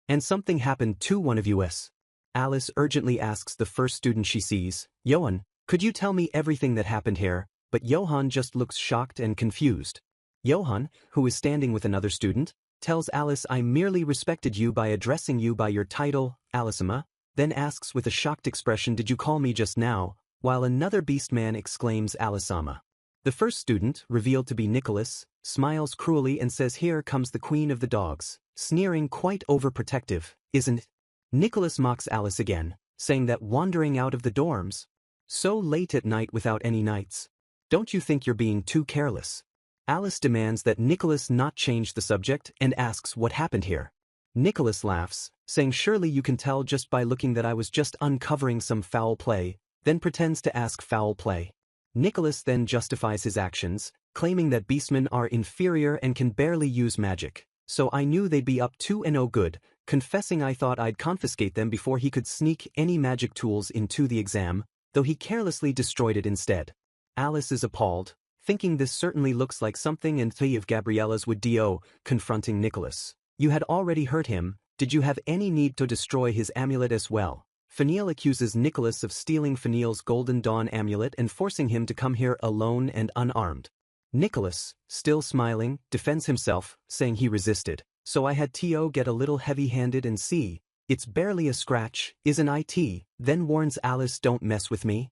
And something happened to one of us. Alice urgently asks the first student she sees, Johan, could you tell me everything that happened here? But Johan just looks shocked and confused. Johan, who is standing with another student, tells Alice I merely respected you by addressing you by your title, Alicema, then asks with a shocked expression did you call me just now, while another beastman exclaims Alicama. The first student, revealed to be Nicholas, smiles cruelly and says here comes the queen of the dogs, sneering quite overprotective, isn't it? Nicholas mocks Alice again, saying that wandering out of the dorms, so late at night without any nights. Don't you think you're being too careless? Alice demands that Nicholas not change the subject and asks what happened here. Nicholas laughs, saying surely you can tell just by looking that I was just uncovering some foul play, then pretends to ask foul play. Nicholas then justifies his actions, claiming that beastmen are inferior and can barely use magic, so I knew they'd be up to no good, confessing I thought I'd confiscate them before he could sneak any magic tools into the exam, though he carelessly destroyed it instead. Alice is appalled, thinking this certainly looks like something and three of Gabriella's would do, confronting Nicholas. You had already hurt him, did you have any need to destroy his amulet as well? Faniel accuses Nicholas of stealing Faniel's Golden Dawn amulet and forcing him to come here alone and unarmed. Nicholas, still smiling, defends himself, saying he resisted, so I had to get a little heavy-handed and see, it's barely a scratch, isn't it? Then warns Alice don't mess with me.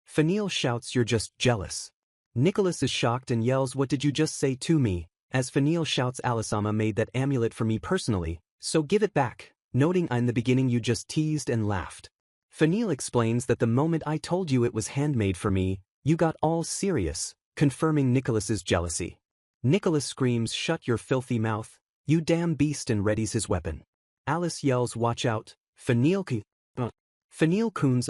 Faniel shouts you're just jealous. Nicholas is shocked and yells what did you just say to me, as Faniel shouts Alicama made that amulet for me personally, so give it back, noting in the beginning you just teased and laughed. Faniel explains that the moment I told you it was handmade for me, You got all serious, confirming Nicholas's jealousy. Nicholas screams, "Shut your filthy mouth, you damn beast," and readies his weapon. Alice yells, "Watch out, Fenil-kun's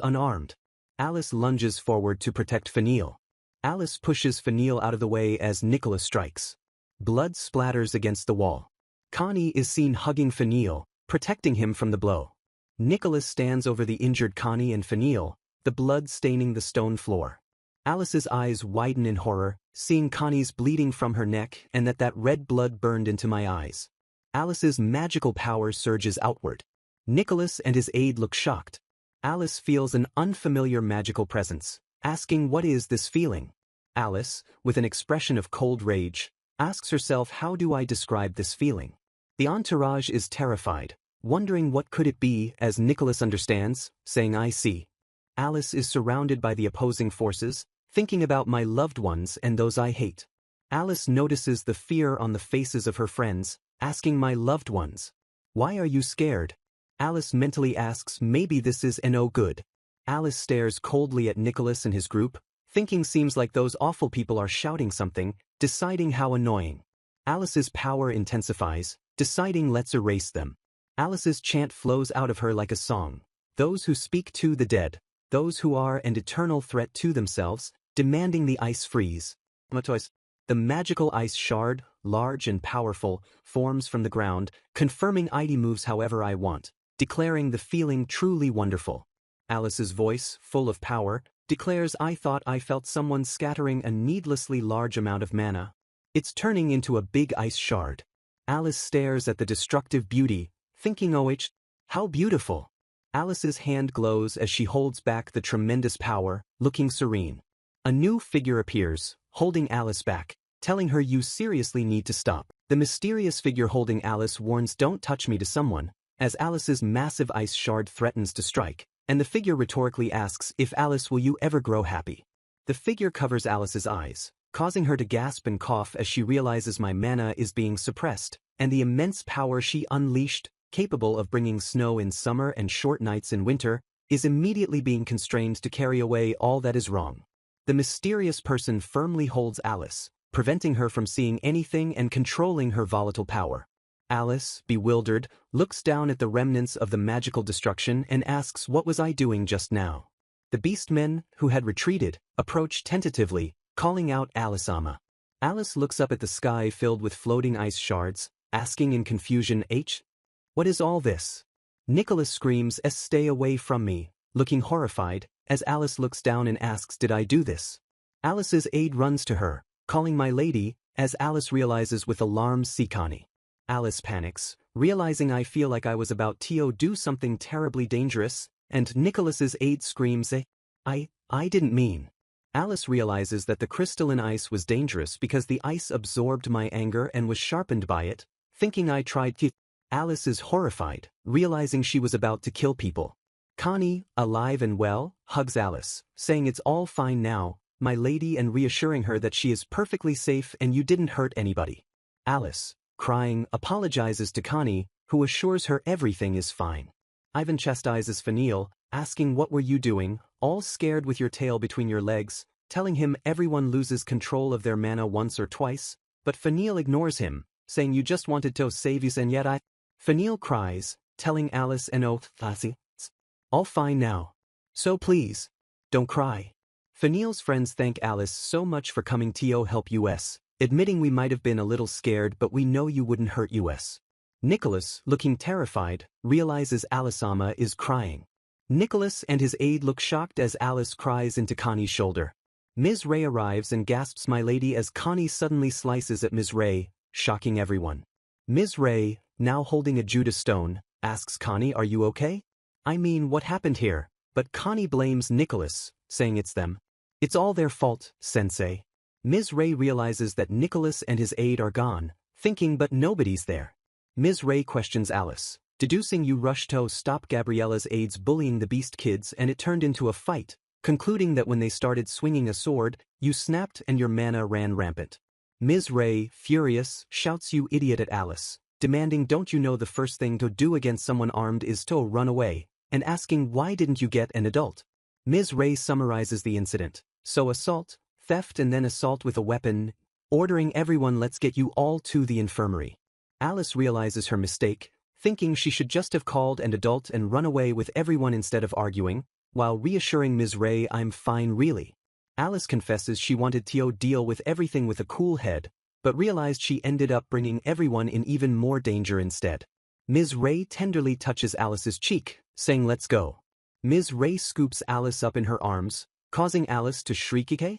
unarmed." Alice lunges forward to protect Fenil. Alice pushes Fenil out of the way as Nicholas strikes. Blood splatters against the wall. Connie is seen hugging Fenil, protecting him from the blow. Nicholas stands over the injured Connie and Fenil, the blood staining the stone floor. Alice's eyes widen in horror, seeing Connie's bleeding from her neck and that red blood burned into my eyes. Alice's magical power surges outward. Nicholas and his aide look shocked. Alice feels an unfamiliar magical presence, asking what is this feeling. Alice, with an expression of cold rage, asks herself, how do I describe this feeling? The entourage is terrified, wondering what could it be, as Nicholas understands, saying, I see. Alice is surrounded by the opposing forces, thinking about my loved ones and those I hate. Alice notices the fear on the faces of her friends, asking my loved ones, why are you scared? Alice mentally asks, maybe this is no good. Alice stares coldly at Nicholas and his group, thinking seems like those awful people are shouting something, deciding how annoying. Alice's power intensifies, deciding let's erase them. Alice's chant flows out of her like a song. Those who speak to the dead, those who are an eternal threat to themselves, demanding the ice freeze. The magical ice shard, large and powerful, forms from the ground, confirming ID moves however I want, declaring the feeling truly wonderful. Alice's voice, full of power, declares, I thought I felt someone scattering a needlessly large amount of mana. It's turning into a big ice shard. Alice stares at the destructive beauty, thinking, oh, how beautiful. Alice's hand glows as she holds back the tremendous power, looking serene. A new figure appears, holding Alice back, telling her you seriously need to stop. The mysterious figure holding Alice warns, don't touch me to someone, as Alice's massive ice shard threatens to strike, and the figure rhetorically asks, if Alice, will you ever grow happy? The figure covers Alice's eyes, causing her to gasp and cough as she realizes my mana is being suppressed, and the immense power she unleashed, capable of bringing snow in summer and short nights in winter, is immediately being constrained to carry away all that is wrong. The mysterious person firmly holds Alice, preventing her from seeing anything and controlling her volatile power. Alice, bewildered, looks down at the remnants of the magical destruction and asks, what was I doing just now? The beastmen, who had retreated, approach tentatively, calling out Alice-ama. Alice looks up at the sky filled with floating ice shards, asking in confusion, what is all this? Nicholas screams, stay away from me, looking horrified, as Alice looks down and asks, did I do this? Alice's aide runs to her, calling my lady, as Alice realizes with alarm, see Connie. Alice panics, realizing I feel like I was about to do something terribly dangerous, and Nicholas's aide screams, I didn't mean. Alice realizes that the crystalline ice was dangerous because the ice absorbed my anger and was sharpened by it, thinking I tried to. Alice is horrified, realizing she was about to kill people. Connie, alive and well, hugs Alice, saying it's all fine now, my lady, and reassuring her that she is perfectly safe and you didn't hurt anybody. Alice, crying, apologizes to Connie, who assures her everything is fine. Ivan chastises Fenil, asking what were you doing, all scared with your tail between your legs, telling him everyone loses control of their mana once or twice, but Fenil ignores him, saying you just wanted to save us and yet I. Fenil cries, telling Alice and all fine now. So please, don't cry. Fenil's friends thank Alice so much for coming to help us, admitting we might have been a little scared but we know you wouldn't hurt us. Nicholas, looking terrified, realizes Alice-ama is crying. Nicholas and his aide look shocked as Alice cries into Connie's shoulder. Ms. Ray arrives and gasps my lady as Connie suddenly slices at Ms. Ray, shocking everyone. Ms. Ray, now holding a Judas stone, asks Connie, are you okay? I mean, what happened here? But Connie blames Nicholas, saying it's them. It's all their fault, sensei. Ms. Ray realizes that Nicholas and his aide are gone, thinking but nobody's there. Ms. Ray questions Alice, deducing you rushed to stop Gabriella's aides bullying the beast kids and it turned into a fight, concluding that when they started swinging a sword, you snapped and your mana ran rampant. Ms. Ray, furious, shouts you idiot at Alice, demanding don't you know the first thing to do against someone armed is to run away, and asking why didn't you get an adult? Ms. Ray summarizes the incident. So assault, theft and then assault with a weapon, ordering everyone let's get you all to the infirmary. Alice realizes her mistake, thinking she should just have called an adult and run away with everyone instead of arguing, while reassuring Ms. Ray I'm fine really. Alice confesses she wanted to deal with everything with a cool head, but realized she ended up bringing everyone in even more danger instead. Ms. Ray tenderly touches Alice's cheek, saying let's go. Ms. Ray scoops Alice up in her arms, causing Alice to shriek "ISEKAI?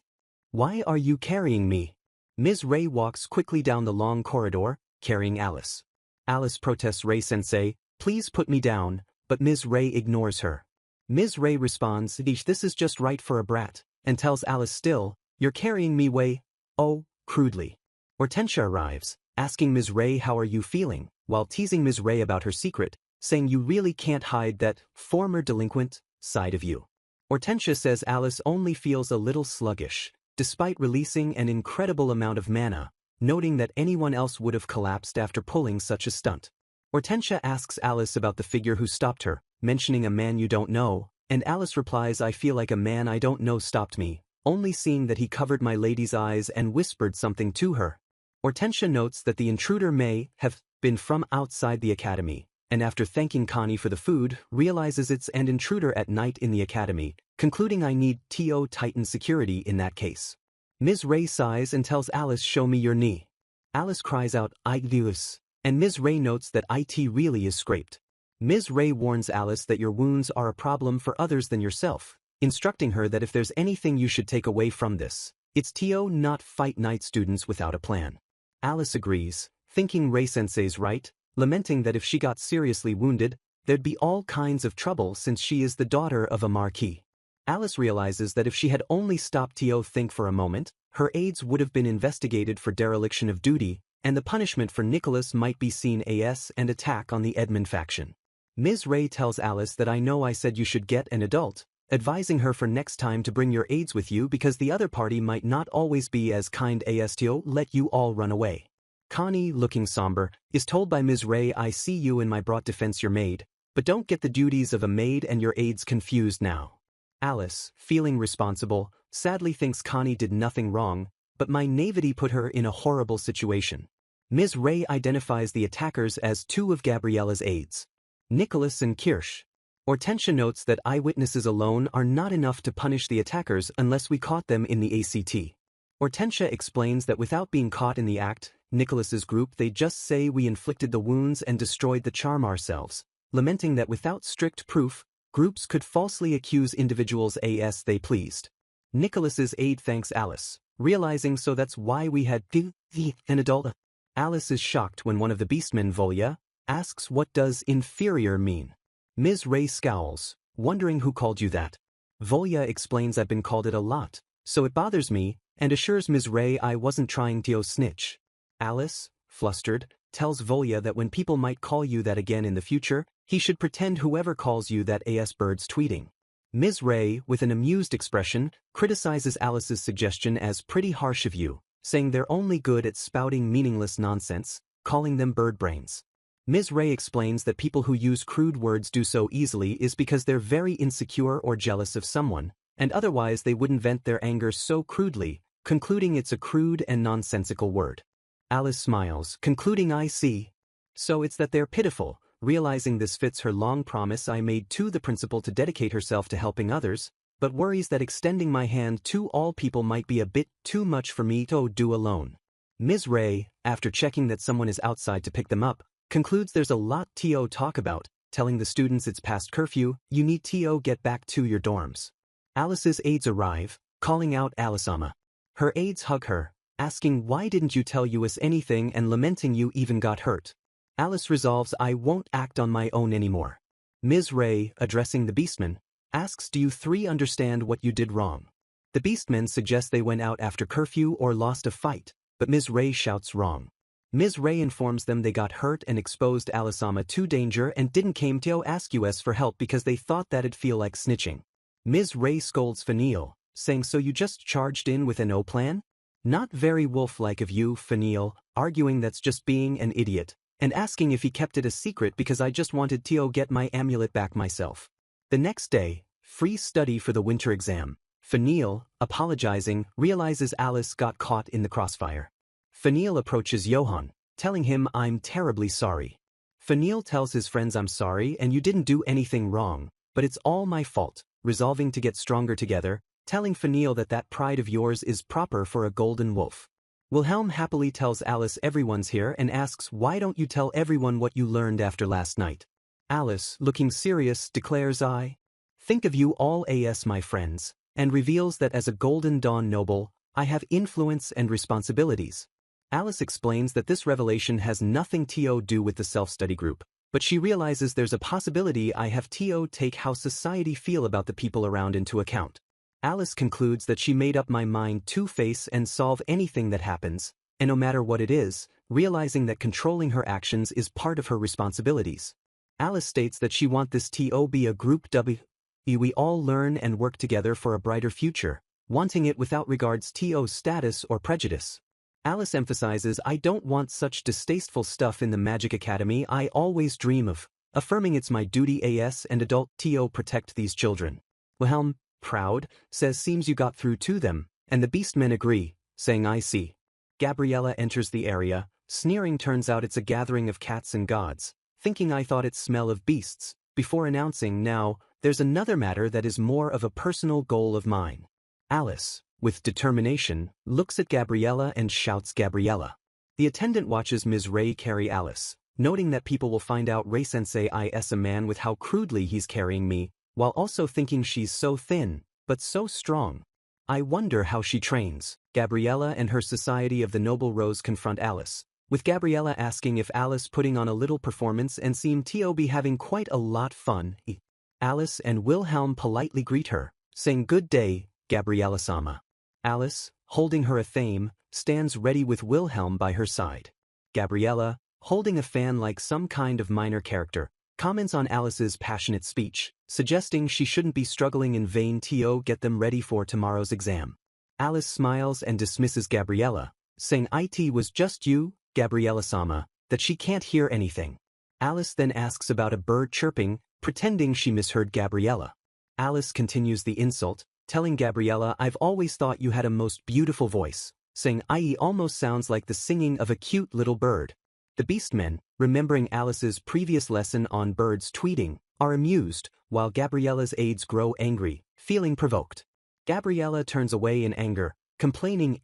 Why are you carrying me?" Ms. Ray walks quickly down the long corridor, carrying Alice. Alice protests Ray-sensei, please put me down, but Ms. Ray ignores her. Ms. Ray responds, this is just right for a brat, and tells Alice still, you're carrying me way, oh, crudely. Hortensia arrives, asking Ms. Ray how are you feeling, while teasing Ms. Ray about her secret, saying you really can't hide that former delinquent side of you. Hortensia says Alice only feels a little sluggish, despite releasing an incredible amount of mana, noting that anyone else would have collapsed after pulling such a stunt. Hortensia asks Alice about the figure who stopped her, mentioning a man you don't know, and Alice replies I feel like a man I don't know stopped me, only seeing that he covered my lady's eyes and whispered something to her. Hortensia notes that the intruder may have been from outside the academy, and after thanking Connie for the food, realizes it's an intruder at night in the academy, concluding I need to tighten security in that case. Ms. Ray sighs and tells Alice show me your knee. Alice cries out ISEKAI, and Ms. Ray notes that it really is scraped. Ms. Ray warns Alice that your wounds are a problem for others than yourself, instructing her that if there's anything you should take away from this, it's to not fight night students without a plan. Alice agrees, thinking Ray-sensei's right, lamenting that if she got seriously wounded, there'd be all kinds of trouble since she is the daughter of a marquis. Alice realizes that if she had only stopped to think for a moment, her aides would have been investigated for dereliction of duty, and the punishment for Nicholas might be seen as an attack on the Edmund faction. Ms. Ray tells Alice that I know I said you should get an adult, advising her for next time to bring your aides with you because the other party might not always be as kind as to let you all run away. Connie, looking somber, is told by Ms. Ray I see you in my brought defense your maid, but don't get the duties of a maid and your aides confused now. Alice, feeling responsible, sadly thinks Connie did nothing wrong, but my naivety put her in a horrible situation. Ms. Ray identifies the attackers as two of Gabriella's aides, Nicholas and Kirsch. Hortensia notes that eyewitnesses alone are not enough to punish the attackers unless we caught them in the ACT. Hortensia explains that without being caught in the act, Nicholas's group they just say we inflicted the wounds and destroyed the charm ourselves, lamenting that without strict proof, groups could falsely accuse individuals as they pleased. Nicholas's aide thanks Alice, realizing so that's why we had an adult. Alice is shocked when one of the beastmen, Volya, asks what does inferior mean. Ms. Ray scowls, wondering who called you that. Volya explains I've been called it a lot, so it bothers me, and assures Ms. Ray I wasn't trying to snitch. Alice, flustered, tells Volya that when people might call you that again in the future, he should pretend whoever calls you that bird's tweeting. Ms. Ray, with an amused expression, criticizes Alice's suggestion as pretty harsh of you, saying they're only good at spouting meaningless nonsense, calling them bird brains. Ms. Ray explains that people who use crude words do so easily is because they're very insecure or jealous of someone, and otherwise they wouldn't vent their anger so crudely, concluding it's a crude and nonsensical word. Alice smiles, concluding I see. So it's that they're pitiful, realizing this fits her long promise I made to the principal to dedicate herself to helping others, but worries that extending my hand to all people might be a bit too much for me to do alone. Ms. Ray, after checking that someone is outside to pick them up, concludes there's a lot to talk about, telling the students it's past curfew, you need to get back to your dorms. Alice's aides arrive, calling out Alisama. Her aides hug her, asking why didn't you tell us anything and lamenting you even got hurt. Alice resolves I won't act on my own anymore. Ms. Ray, addressing the Beastmen, asks do you three understand what you did wrong? The Beastmen suggest they went out after curfew or lost a fight, but Ms. Ray shouts wrong. Ms. Ray informs them they got hurt and exposed Alisama to danger and didn't came to ask us for help because they thought that'd feel like snitching. Ms. Ray scolds Faniel, saying so you just charged in with an O plan? Not very wolf-like of you, Faniel, arguing that's just being an idiot, and asking if he kept it a secret because I just wanted to get my amulet back myself. The next day, free study for the winter exam. Faniel, apologizing, realizes Alice got caught in the crossfire. Faniel approaches Johann, telling him I'm terribly sorry. Faniel tells his friends I'm sorry and you didn't do anything wrong, but it's all my fault, resolving to get stronger together, telling Faniel that pride of yours is proper for a golden wolf. Wilhelm happily tells Alice everyone's here and asks why don't you tell everyone what you learned after last night. Alice, looking serious, declares I think of you all as my friends, and reveals that as a Golden Dawn noble, I have influence and responsibilities. Alice explains that this revelation has nothing to do with the self-study group, but she realizes there's a possibility I have to take how society feel about the people around into account. Alice concludes that she made up my mind to face and solve anything that happens, and no matter what it is, realizing that controlling her actions is part of her responsibilities. Alice states that she wants this to be a group we all learn and work together for a brighter future, wanting it without regards to status or prejudice. Alice emphasizes I don't want such distasteful stuff in the Magic Academy I always dream of, affirming it's my duty as an adult to protect these children. Wilhelm, proud, says seems you got through to them, and the Beastmen agree, saying I see. Gabriella enters the area, sneering turns out it's a gathering of cats and gods, thinking I thought it smell of beasts, before announcing now, there's another matter that is more of a personal goal of mine. Alice, with determination, looks at Gabriella and shouts Gabriella. The attendant watches Ms. Ray carry Alice, noting that people will find out Ray-sensei is a man with how crudely he's carrying me, while also thinking she's so thin, but so strong. I wonder how she trains. Gabriella and her Society of the Noble Rose confront Alice, with Gabriella asking if Alice putting on a little performance and seem to be having quite a lot fun. Alice and Wilhelm politely greet her, saying good day, Gabriella-sama. Alice, holding her Athame, stands ready with Wilhelm by her side. Gabriella, holding a fan like some kind of minor character, comments on Alice's passionate speech, suggesting she shouldn't be struggling in vain to get them ready for tomorrow's exam. Alice smiles and dismisses Gabriella, saying it was just you, Gabriella-sama, that she can't hear anything. Alice then asks about a bird chirping, pretending she misheard Gabriella. Alice continues the insult, telling Gabriella I've always thought you had a most beautiful voice, saying it almost sounds like the singing of a cute little bird. The Beastmen, remembering Alice's previous lesson on birds tweeting, are amused, while Gabriella's aides grow angry, feeling provoked. Gabriella turns away in anger, complaining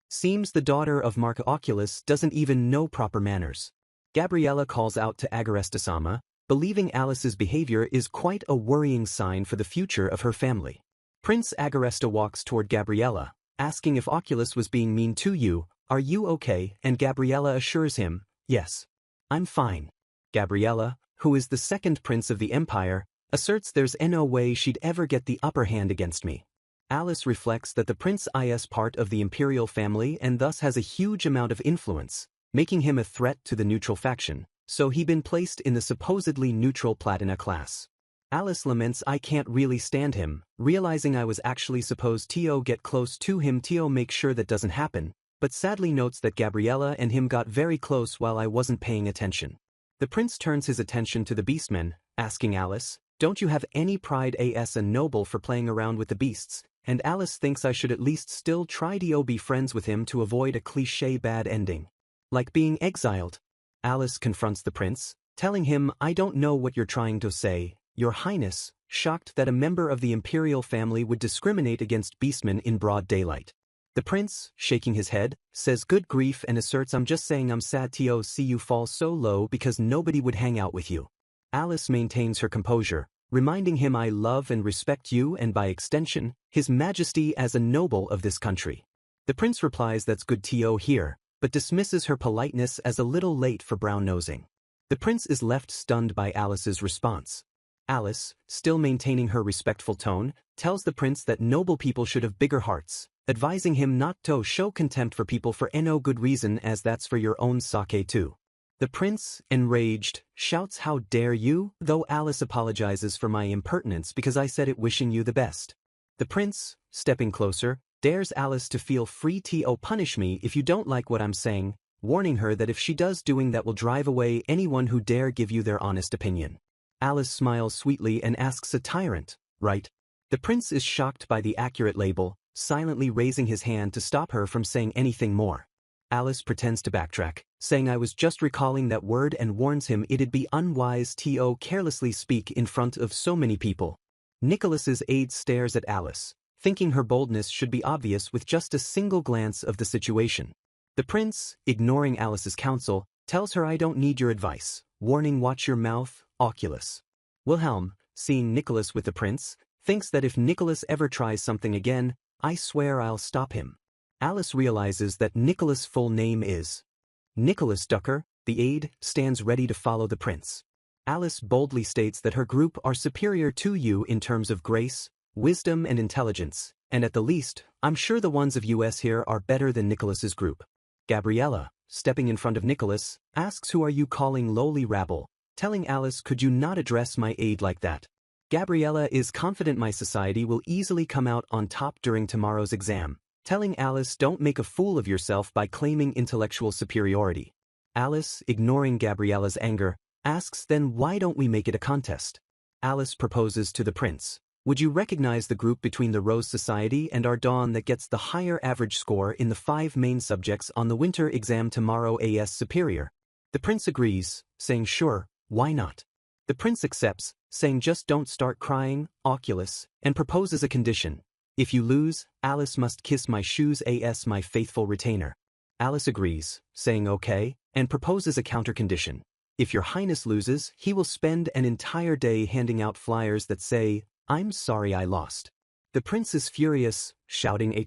seems the daughter of Mark Oculus doesn't even know proper manners. Gabriella calls out to Agaresta-sama, believing Alice's behavior is quite a worrying sign for the future of her family. Prince Agaresta walks toward Gabriella, asking if Oculus was being mean to you, are you okay, and Gabriella assures him, yes. I'm fine. Gabriella, who is the second prince of the empire, asserts there's no way she'd ever get the upper hand against me. Alice reflects that the prince is part of the imperial family and thus has a huge amount of influence, making him a threat to the neutral faction, so he'd been placed in the supposedly neutral Platina class. Alice laments I can't really stand him, realizing I was actually supposed to get close to him to make sure that doesn't happen, but sadly notes that Gabriella and him got very close while I wasn't paying attention. The prince turns his attention to the Beastmen, asking Alice, don't you have any pride as a noble for playing around with the beasts? And Alice thinks I should at least still try to be friends with him to avoid a cliché bad ending. Like being exiled. Alice confronts the prince, telling him I don't know what you're trying to say, Your Highness, shocked that a member of the imperial family would discriminate against beastmen in broad daylight. The prince, shaking his head, says good grief and asserts I'm just saying I'm sad to see you fall so low because nobody would hang out with you. Alice maintains her composure, reminding him I love and respect you and by extension, His Majesty as a noble of this country. The prince replies that's good to hear, but dismisses her politeness as a little late for brown-nosing. The prince is left stunned by Alice's response. Alice, still maintaining her respectful tone, tells the prince that noble people should have bigger hearts, advising him not to show contempt for people for no good reason as that's for your own sake too. The prince, enraged, shouts how dare you, though Alice apologizes for my impertinence because I said it wishing you the best. The prince, stepping closer, dares Alice to feel free to punish me if you don't like what I'm saying, warning her that if she does doing that will drive away anyone who dare give you their honest opinion. Alice smiles sweetly and asks a tyrant, right? The prince is shocked by the accurate label, silently raising his hand to stop her from saying anything more. Alice pretends to backtrack, saying I was just recalling that word, and warns him it'd be unwise to carelessly speak in front of so many people. Nicholas's aide stares at Alice, thinking her boldness should be obvious with just a single glance of the situation. The prince, ignoring Alice's counsel, tells her I don't need your advice, warning watch your mouth, Oculus. Wilhelm, seeing Nicholas with the prince, thinks that if Nicholas ever tries something again, I swear I'll stop him. Alice realizes that Nicholas' full name is Nicholas Ducker. The aide stands ready to follow the prince. Alice boldly states that her group are superior to you in terms of grace, wisdom and intelligence, and at the least, I'm sure the ones of us here are better than Nicholas's group. Gabriella, stepping in front of Nicholas, asks who are you calling lowly rabble, telling Alice could you not address my aide like that. Gabriella is confident my society will easily come out on top during tomorrow's exam, telling Alice don't make a fool of yourself by claiming intellectual superiority. Alice, ignoring Gabriella's anger, asks then why don't we make it a contest? Alice proposes to the prince. Would you recognize the group between the Rose Society and our Dawn that gets the higher average score in the 5 main subjects on the winter exam tomorrow as superior? The prince agrees, saying sure, why not? The prince accepts, saying just don't start crying, Oculus, and proposes a condition. If you lose, Alice must kiss my shoes as my faithful retainer. Alice agrees, saying okay, and proposes a counter-condition. If your highness loses, he will spend an entire day handing out flyers that say, I'm sorry I lost. The prince is furious, shouting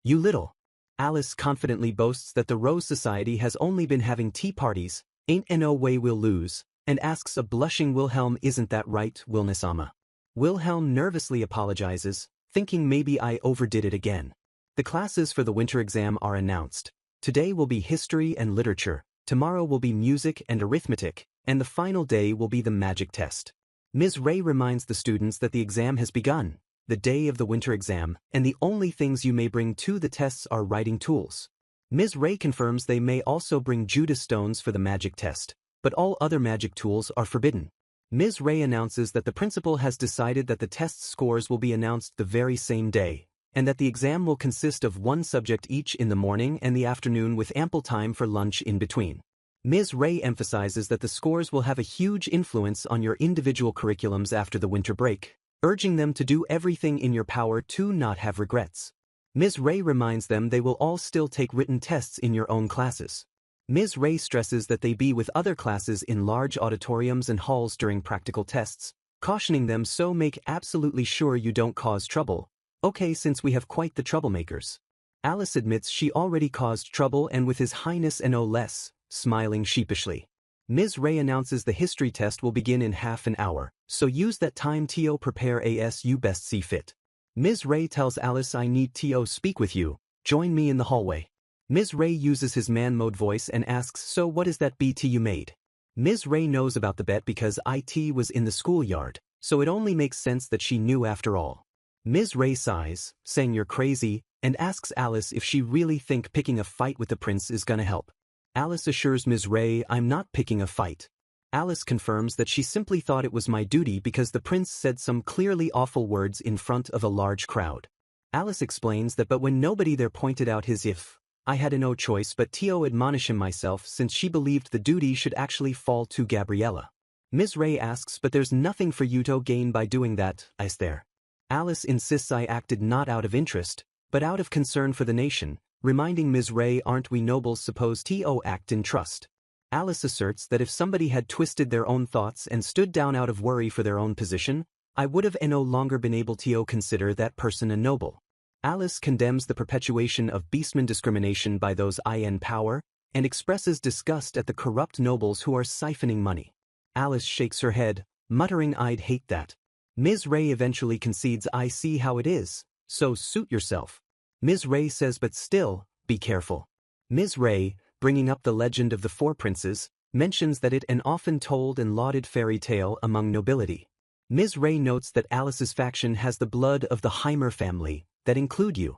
you little. Alice confidently boasts that the Rose Society has only been having tea parties, ain't no way we'll lose, and asks a blushing Wilhelm isn't that right, Wilness-ama? Wilhelm nervously apologizes, thinking maybe I overdid it again. The classes for the winter exam are announced. Today will be history and literature, tomorrow will be music and arithmetic, and the final day will be the magic test. Ms. Ray reminds the students that the exam has begun, the day of the winter exam, and the only things you may bring to the tests are writing tools. Ms. Ray confirms they may also bring Judas stones for the magic test, but all other magic tools are forbidden. Ms. Ray announces that the principal has decided that the test scores will be announced the very same day, and that the exam will consist of 1 subject each in the morning and the afternoon with ample time for lunch in between. Ms. Ray emphasizes that the scores will have a huge influence on your individual curriculums after the winter break, urging them to do everything in your power to not have regrets. Ms. Ray reminds them they will all still take written tests in your own classes. Ms. Ray stresses that they be with other classes in large auditoriums and halls during practical tests, cautioning them so make absolutely sure you don't cause trouble. Okay, since we have quite the troublemakers. Alice admits she already caused trouble and with his highness and no less, smiling sheepishly. Ms. Ray announces the history test will begin in half an hour, so use that time to prepare as you best see fit. Ms. Ray tells Alice I need to speak with you, join me in the hallway. Ms. Ray uses his man mode voice and asks so what is that bet you made? Ms. Ray knows about the bet because it was in the schoolyard, so it only makes sense that she knew after all. Ms. Ray sighs, saying you're crazy, and asks Alice if she really think picking a fight with the prince is gonna help. Alice assures Ms. Ray I'm not picking a fight. Alice confirms that she simply thought it was my duty because the prince said some clearly awful words in front of a large crowd. Alice explains that but when nobody there pointed out his if, I had no choice but to admonish him myself since she believed the duty should actually fall to Gabriella. Ms. Ray asks but there's nothing for you to gain by doing that, is there? Alice insists I acted not out of interest, but out of concern for the nation, reminding Ms. Ray aren't we nobles supposed to act in trust. Alice asserts that if somebody had twisted their own thoughts and stood down out of worry for their own position, I would have no longer been able to consider that person a noble. Alice condemns the perpetuation of beastman discrimination by those in power, and expresses disgust at the corrupt nobles who are siphoning money. Alice shakes her head, muttering I'd hate that. Ms. Ray eventually concedes I see how it is, so suit yourself. Ms. Ray says but still, be careful. Ms. Ray, bringing up the legend of the 4 princes, mentions that it an often told and lauded fairy tale among nobility. Ms. Ray notes that Alice's faction has the blood of the Heimer family, that include you.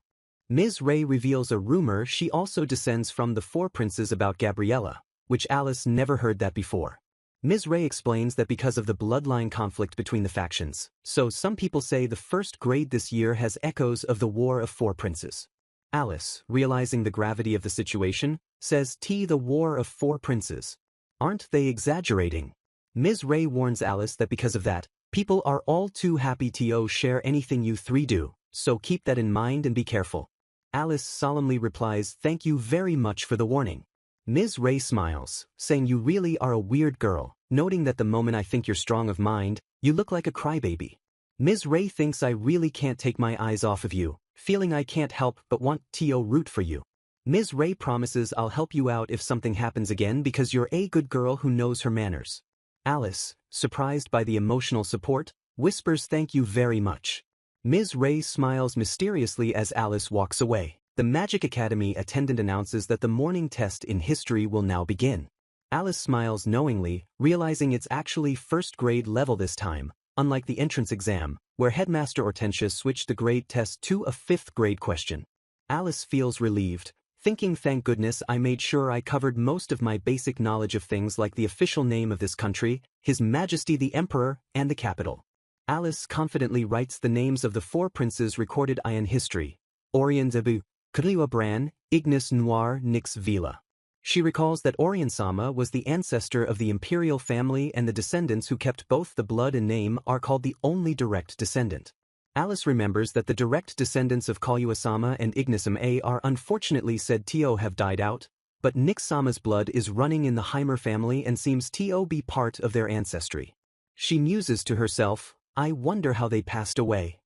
Ms. Ray reveals a rumor she also descends from the 4 princes about Gabriella, which Alice never heard that before. Ms. Ray explains that because of the bloodline conflict between the factions, so some people say the first grade this year has echoes of the War of Four Princes. Alice, realizing the gravity of the situation, says the War of Four Princes. Aren't they exaggerating? Ms. Ray warns Alice that because of that, people are all too happy to share anything you three do, so keep that in mind and be careful. Alice solemnly replies, "Thank you very much for the warning." Ms. Ray smiles, saying you really are a weird girl, noting that the moment I think you're strong of mind, you look like a crybaby. Ms. Ray thinks I really can't take my eyes off of you, feeling I can't help but want to root for you. Ms. Ray promises I'll help you out if something happens again because you're a good girl who knows her manners. Alice, surprised by the emotional support, whispers thank you very much. Ms. Ray smiles mysteriously as Alice walks away. The Magic Academy attendant announces that the morning test in history will now begin. Alice smiles knowingly, realizing it's actually first grade level this time, unlike the entrance exam, where Headmaster Hortensia switched the grade test to a 5th grade question. Alice feels relieved, thinking thank goodness I made sure I covered most of my basic knowledge of things like the official name of this country, His Majesty the Emperor, and the capital. Alice confidently writes the names of the 4 princes recorded in history: Orion Zebu, Kuriwa Bran, Ignis Noir Nix Vila. She recalls that Orion-sama was the ancestor of the imperial family and the descendants who kept both the blood and name are called the only direct descendant. Alice remembers that the direct descendants of Kaluya-sama and Ignis-sama are unfortunately said to have died out, but Nix-sama's blood is running in the Heimer family and seems to be part of their ancestry. She muses to herself, I wonder how they passed away.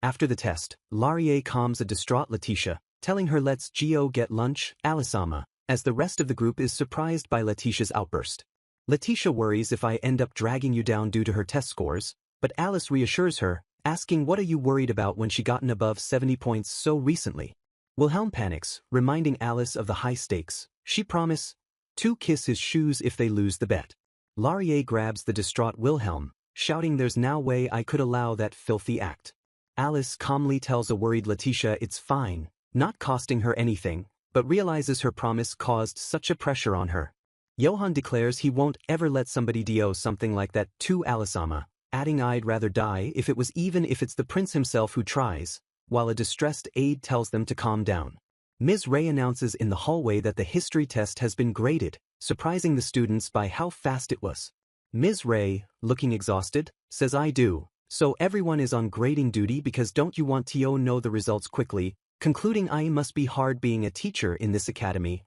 After the test, Laurier calms a distraught Leticia, telling her let's go get lunch, Alice-sama, as the rest of the group is surprised by Leticia's outburst. Leticia worries if I end up dragging you down due to her test scores, but Alice reassures her, asking what are you worried about when she gotten above 70 points so recently. Wilhelm panics, reminding Alice of the high stakes. She promises to kiss his shoes if they lose the bet. Laurier grabs the distraught Wilhelm, shouting there's no way I could allow that filthy act. Alice calmly tells a worried Leticia it's fine, not costing her anything, but realizes her promise caused such a pressure on her. Johann declares he won't ever let somebody do something like that to Alice-sama, adding I'd rather die if it's the prince himself who tries, while a distressed aide tells them to calm down. Ms. Ray announces in the hallway that the history test has been graded, surprising the students by how fast it was. Ms. Ray, looking exhausted, says I do, so everyone is on grading duty because don't you want to know the results quickly, concluding I must be hard being a teacher in this academy.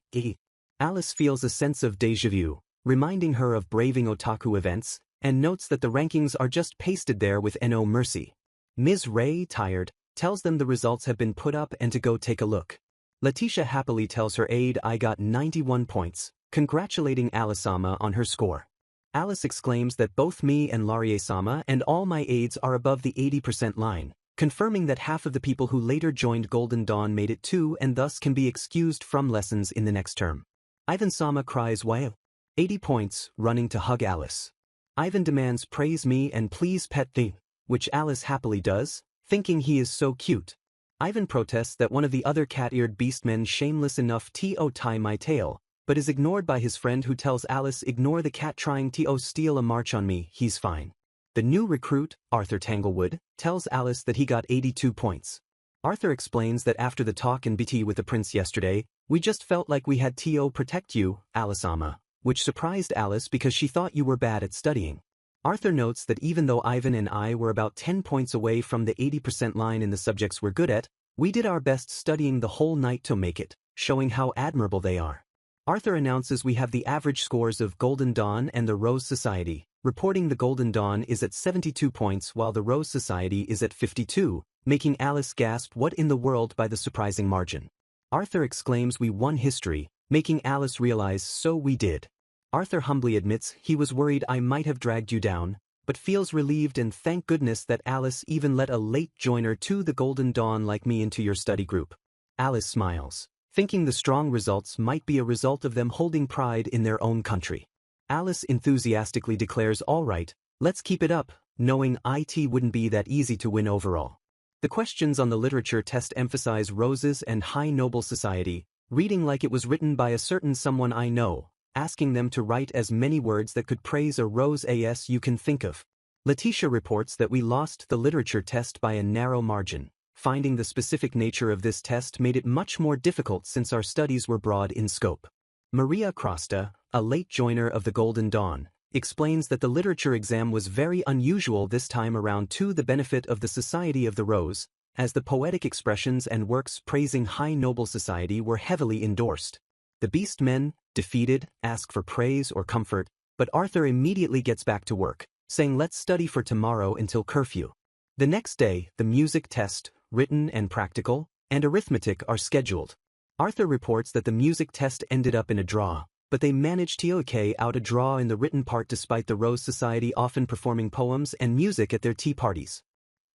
Alice feels a sense of déjà vu, reminding her of braving otaku events, and notes that the rankings are just pasted there with no mercy. Ms. Ray, tired, tells them the results have been put up and to go take a look. Leticia happily tells her aide I got 91 points, congratulating Alice-sama on her score. Alice exclaims that both me and Laurier-sama and all my aides are above the 80% line, confirming that half of the people who later joined Golden Dawn made it too and thus can be excused from lessons in the next term. Ivan-sama cries wow. 80 points, running to hug Alice. Ivan demands praise me and please pet thee, which Alice happily does, thinking he is so cute. Ivan protests that one of the other cat-eared beastmen shameless enough to tie my tail, but is ignored by his friend who tells Alice ignore the cat trying to steal a march on me, he's fine. The new recruit, Arthur Tanglewood, tells Alice that he got 82 points. Arthur explains that after the talk and BT with the prince yesterday, we just felt like we had to protect you, Alice-sama, which surprised Alice because she thought you were bad at studying. Arthur notes that even though Ivan and I were about 10 points away from the 80% line in the subjects we're good at, we did our best studying the whole night to make it, showing how admirable they are. Arthur announces we have the average scores of Golden Dawn and the Rose Society, reporting the Golden Dawn is at 72 points while the Rose Society is at 52, making Alice gasp what in the world by the surprising margin. Arthur exclaims we won history, making Alice realize so we did. Arthur humbly admits he was worried I might have dragged you down, but feels relieved and thank goodness that Alice even let a late joiner to the Golden Dawn like me into your study group. Alice smiles, thinking the strong results might be a result of them holding pride in their own country. Alice enthusiastically declares all right, let's keep it up, knowing it wouldn't be that easy to win overall. The questions on the literature test emphasize roses and high noble society, reading like it was written by a certain someone I know, asking them to write as many words that could praise a rose as you can think of. Leticia reports that we lost the literature test by a narrow margin. Finding the specific nature of this test made it much more difficult since our studies were broad in scope. Maria Crosta, a late joiner of the Golden Dawn, explains that the literature exam was very unusual this time around to the benefit of the Society of the Rose, as the poetic expressions and works praising high noble society were heavily endorsed. The Beastmen, defeated, ask for praise or comfort, but Arthur immediately gets back to work, saying let's study for tomorrow until curfew. The next day, the music test, written and practical, and arithmetic are scheduled. Arthur reports that the music test ended up in a draw, but they managed to eke out a draw in the written part despite the Rose Society often performing poems and music at their tea parties.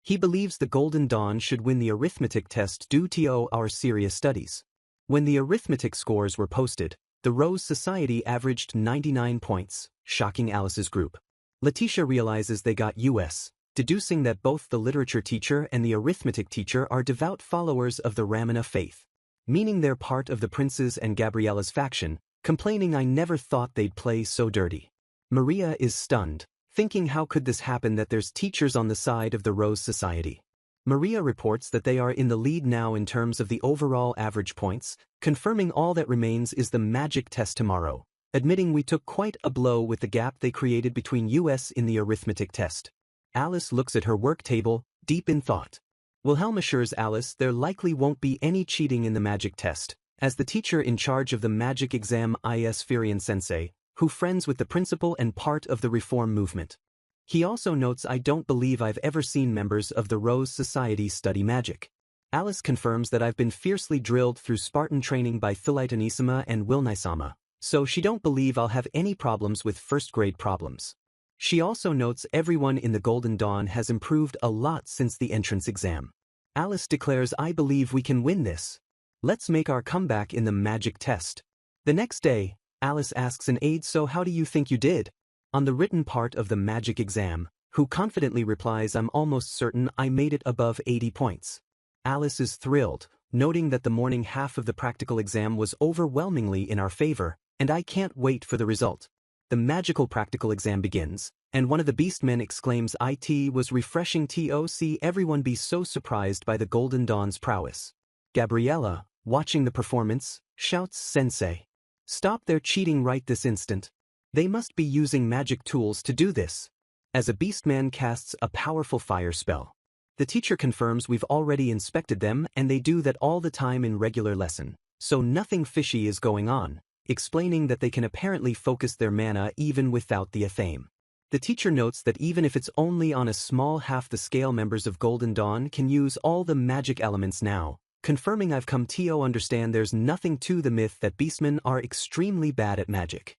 He believes the Golden Dawn should win the arithmetic test due to our serious studies. When the arithmetic scores were posted, the Rose Society averaged 99 points, shocking Alice's group. Leticia realizes they got US, deducing that both the literature teacher and the arithmetic teacher are devout followers of the Ramina faith, meaning they're part of the Prince's and Gabriella's faction, complaining I never thought they'd play so dirty. Maria is stunned, thinking how could this happen that there's teachers on the side of the Rose Society. Maria reports that they are in the lead now in terms of the overall average points, confirming all that remains is the magic test tomorrow, admitting we took quite a blow with the gap they created between US in the arithmetic test. Alice looks at her work table, deep in thought. Wilhelm assures Alice there likely won't be any cheating in the magic test, as the teacher in charge of the magic exam is Furian Sensei, who friends with the principal and part of the reform movement. He also notes I don't believe I've ever seen members of the Rose Society study magic. Alice confirms that I've been fiercely drilled through Spartan training by Philitonissima and Wilnisama, so she don't believe I'll have any problems with first-grade problems. She also notes everyone in the Golden Dawn has improved a lot since the entrance exam. Alice declares I believe we can win this. Let's make our comeback in the magic test. The next day, Alice asks an aide so how do you think you did? On the written part of the magic exam, who confidently replies I'm almost certain I made it above 80 points. Alice is thrilled, noting that the morning half of the practical exam was overwhelmingly in our favor, and I can't wait for the result. The magical practical exam begins, and one of the Beastmen exclaims it was refreshing to see everyone be so surprised by the Golden Dawn's prowess. Gabriella, watching the performance, shouts Sensei. Stop their cheating right this instant. They must be using magic tools to do this. As a Beastman casts a powerful fire spell. The teacher confirms we've already inspected them and they do that all the time in regular lesson, so nothing fishy is going on, explaining that they can apparently focus their mana even without the Athame. The teacher notes that even if it's only on a small half the scale members of Golden Dawn can use all the magic elements now, confirming I've come to understand there's nothing to the myth that Beastmen are extremely bad at magic.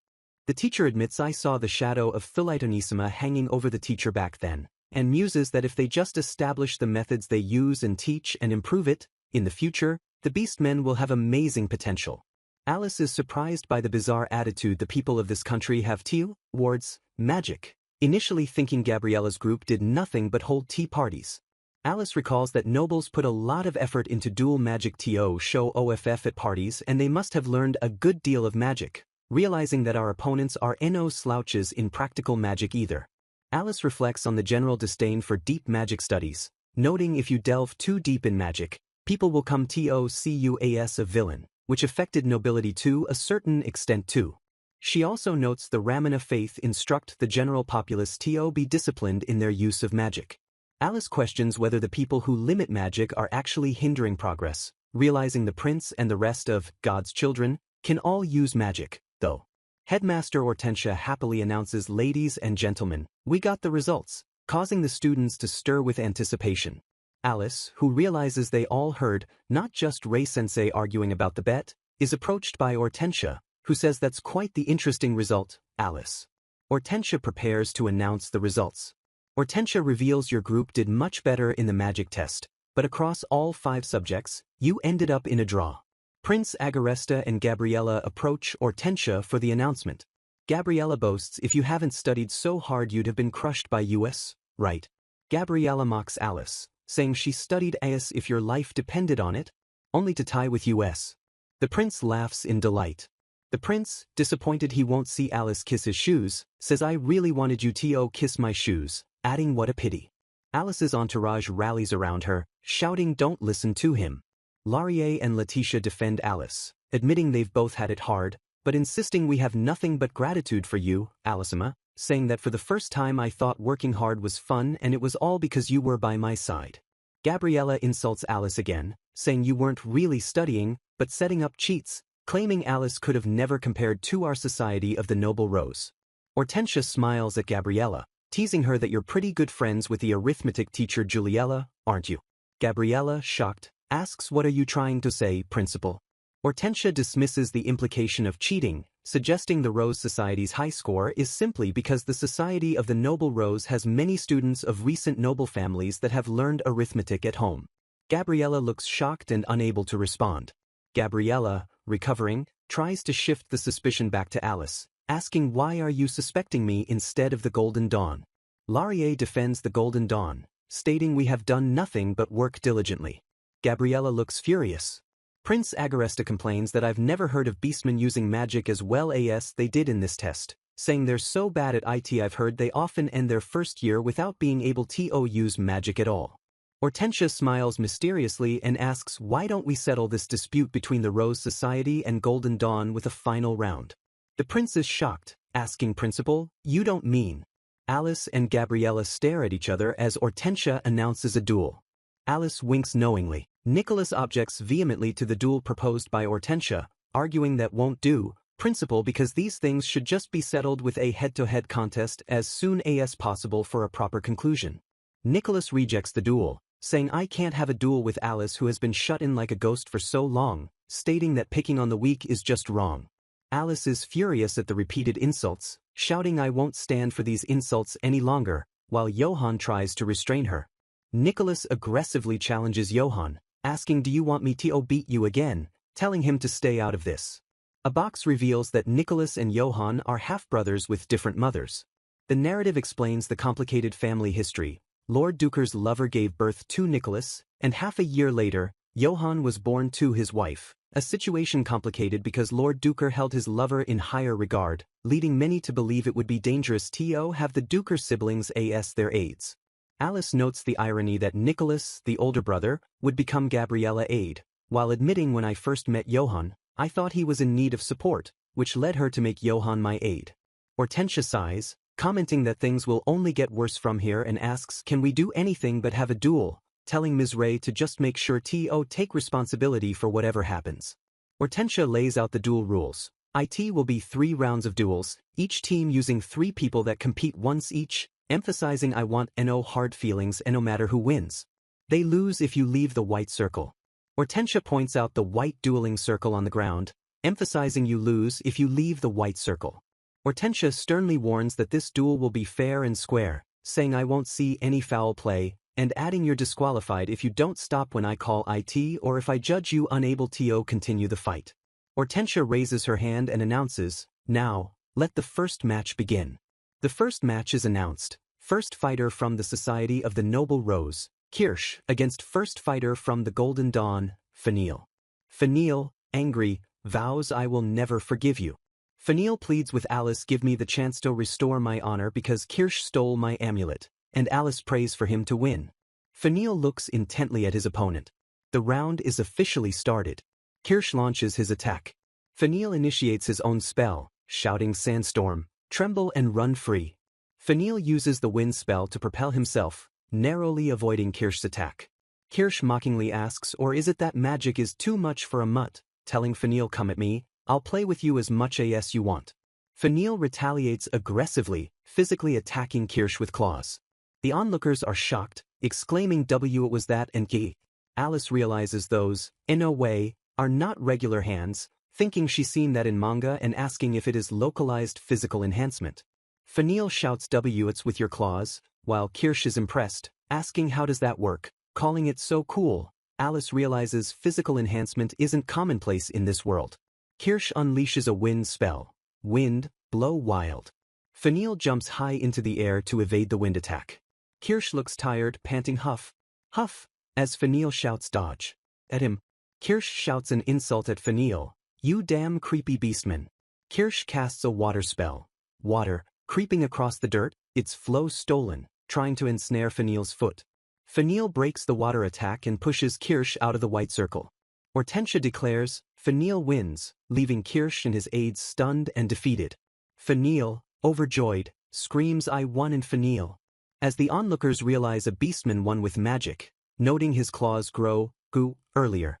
The teacher admits I saw the shadow of Philitonissima hanging over the teacher back then, and muses that if they just establish the methods they use and teach and improve it, in the future, the Beastmen will have amazing potential. Alice is surprised by the bizarre attitude the people of this country have towards magic, initially thinking Gabriella's group did nothing but hold tea parties. Alice recalls that nobles put a lot of effort into dual magic show OFF at parties and they must have learned a good deal of magic, realizing that our opponents are no slouches in practical magic either. Alice reflects on the general disdain for deep magic studies, noting if you delve too deep in magic, people will come to see you as a villain, which affected nobility to a certain extent too. She also notes the Ramina faith instruct the general populace to be disciplined in their use of magic. Alice questions whether the people who limit magic are actually hindering progress, realizing the prince and the rest of God's children can all use magic, though. Headmaster Hortensia happily announces, ladies and gentlemen, we got the results, causing the students to stir with anticipation. Alice, who realizes they all heard, not just Ray Sensei arguing about the bet, is approached by Hortensia, who says that's quite the interesting result, Alice. Hortensia prepares to announce the results. Hortensia reveals your group did much better in the magic test, but across all 5 subjects, you ended up in a draw. Prince Agresta and Gabriella approach Hortensia for the announcement. Gabriella boasts if you haven't studied so hard you'd have been crushed by US, right? Gabriella mocks Alice, saying she studied as if your life depended on it, only to tie with US. The prince laughs in delight. The prince, disappointed he won't see Alice kiss his shoes, says I really wanted you to kiss my shoes, adding what a pity. Alice's entourage rallies around her, shouting don't listen to him. Laurier and Leticia defend Alice, admitting they've both had it hard, but insisting we have nothing but gratitude for you, Alicema, saying that for the first time I thought working hard was fun and it was all because you were by my side. Gabriella insults Alice again, saying you weren't really studying, but setting up cheats, claiming Alice could have never compared to our society of the noble rose. Hortensia smiles at Gabriella, teasing her that you're pretty good friends with the arithmetic teacher Juliella, aren't you? Gabriella, shocked, asks what are you trying to say, principal? Hortensia dismisses the implication of cheating, suggesting the Rose Society's high score is simply because the Society of the Noble Rose has many students of recent noble families that have learned arithmetic at home. Gabriella looks shocked and unable to respond. Gabriella, recovering, tries to shift the suspicion back to Alice, asking why are you suspecting me instead of the Golden Dawn? Laurier defends the Golden Dawn, stating we have done nothing but work diligently. Gabriella looks furious. Prince Agaresta complains that I've never heard of beastmen using magic as well as they did in this test, saying they're so bad at it I've heard they often end their first year without being able to use magic at all. Hortensia smiles mysteriously and asks why don't we settle this dispute between the Rose Society and Golden Dawn with a final round. The prince is shocked, asking principal, you don't mean. Alice and Gabriella stare at each other as Hortensia announces a duel. Alice winks knowingly. Nicholas objects vehemently to the duel proposed by Hortensia, arguing that won't do, principal because these things should just be settled with a head-to-head contest as soon as possible for a proper conclusion. Nicholas rejects the duel, saying I can't have a duel with Alice who has been shut in like a ghost for so long, stating that picking on the weak is just wrong. Alice is furious at the repeated insults, shouting I won't stand for these insults any longer, while Johann tries to restrain her. Nicholas aggressively challenges Johann, asking do you want me to beat you again, telling him to stay out of this. A box reveals that Nicholas and Johann are half-brothers with different mothers. The narrative explains the complicated family history. Lord Duker's lover gave birth to Nicholas, and half a year later, Johann was born to his wife, a situation complicated because Lord Duker held his lover in higher regard, leading many to believe it would be dangerous to have the Duker siblings as their aides. Alice notes the irony that Nicholas, the older brother, would become Gabriella's aide, while admitting when I first met Johann, I thought he was in need of support, which led her to make Johann my aide. Hortensia sighs, commenting that things will only get worse from here and asks can we do anything but have a duel, telling Ms. Ray to just make sure to take responsibility for whatever happens. Hortensia lays out the duel rules. It will be 3 rounds of duels, each team using 3 people that compete once each, emphasizing I want no hard feelings and no matter who wins. They lose if you leave the white circle. Hortensia points out the white dueling circle on the ground, emphasizing you lose if you leave the white circle. Hortensia sternly warns that this duel will be fair and square, saying I won't see any foul play, and adding you're disqualified if you don't stop when I call it or if I judge you unable to continue the fight. Hortensia raises her hand and announces, now, let the first match begin. The first match is announced. First fighter from the Society of the Noble Rose, Kirsch, against first fighter from the Golden Dawn, Faniel. Faniel, angry, vows I will never forgive you. Faniel pleads with Alice give me the chance to restore my honor because Kirsch stole my amulet, and Alice prays for him to win. Faniel looks intently at his opponent. The round is officially started. Kirsch launches his attack. Faniel initiates his own spell, shouting Sandstorm, tremble and run free. Faniel uses the wind spell to propel himself, narrowly avoiding Kirsch's attack. Kirsch mockingly asks or is it that magic is too much for a mutt, telling Faniel come at me, I'll play with you as much as you want. Faniel retaliates aggressively, physically attacking Kirsch with claws. The onlookers are shocked, exclaiming it was that and key. Alice realizes those, in a way, are not regular hands, thinking she's seen that in manga and asking if it is localized physical enhancement. Faniel shouts it's with your claws, while Kirsch is impressed, asking how does that work, calling it so cool. Alice realizes physical enhancement isn't commonplace in this world. Kirsch unleashes a wind spell. Wind, blow wild. Faniel jumps high into the air to evade the wind attack. Kirsch looks tired, panting huff, huff, as Faniel shouts dodge at him. Kirsch shouts an insult at Faniel, you damn creepy beastman, Kirsch casts a water spell. Water, creeping across the dirt, its flow stolen, trying to ensnare Fenil's foot. Fenil breaks the water attack and pushes Kirsch out of the white circle. Hortensia declares, Fenil wins, leaving Kirsch and his aides stunned and defeated. Fenil, overjoyed, screams I won in Fenil. As the onlookers realize a beastman won with magic, noting his claws grow, earlier.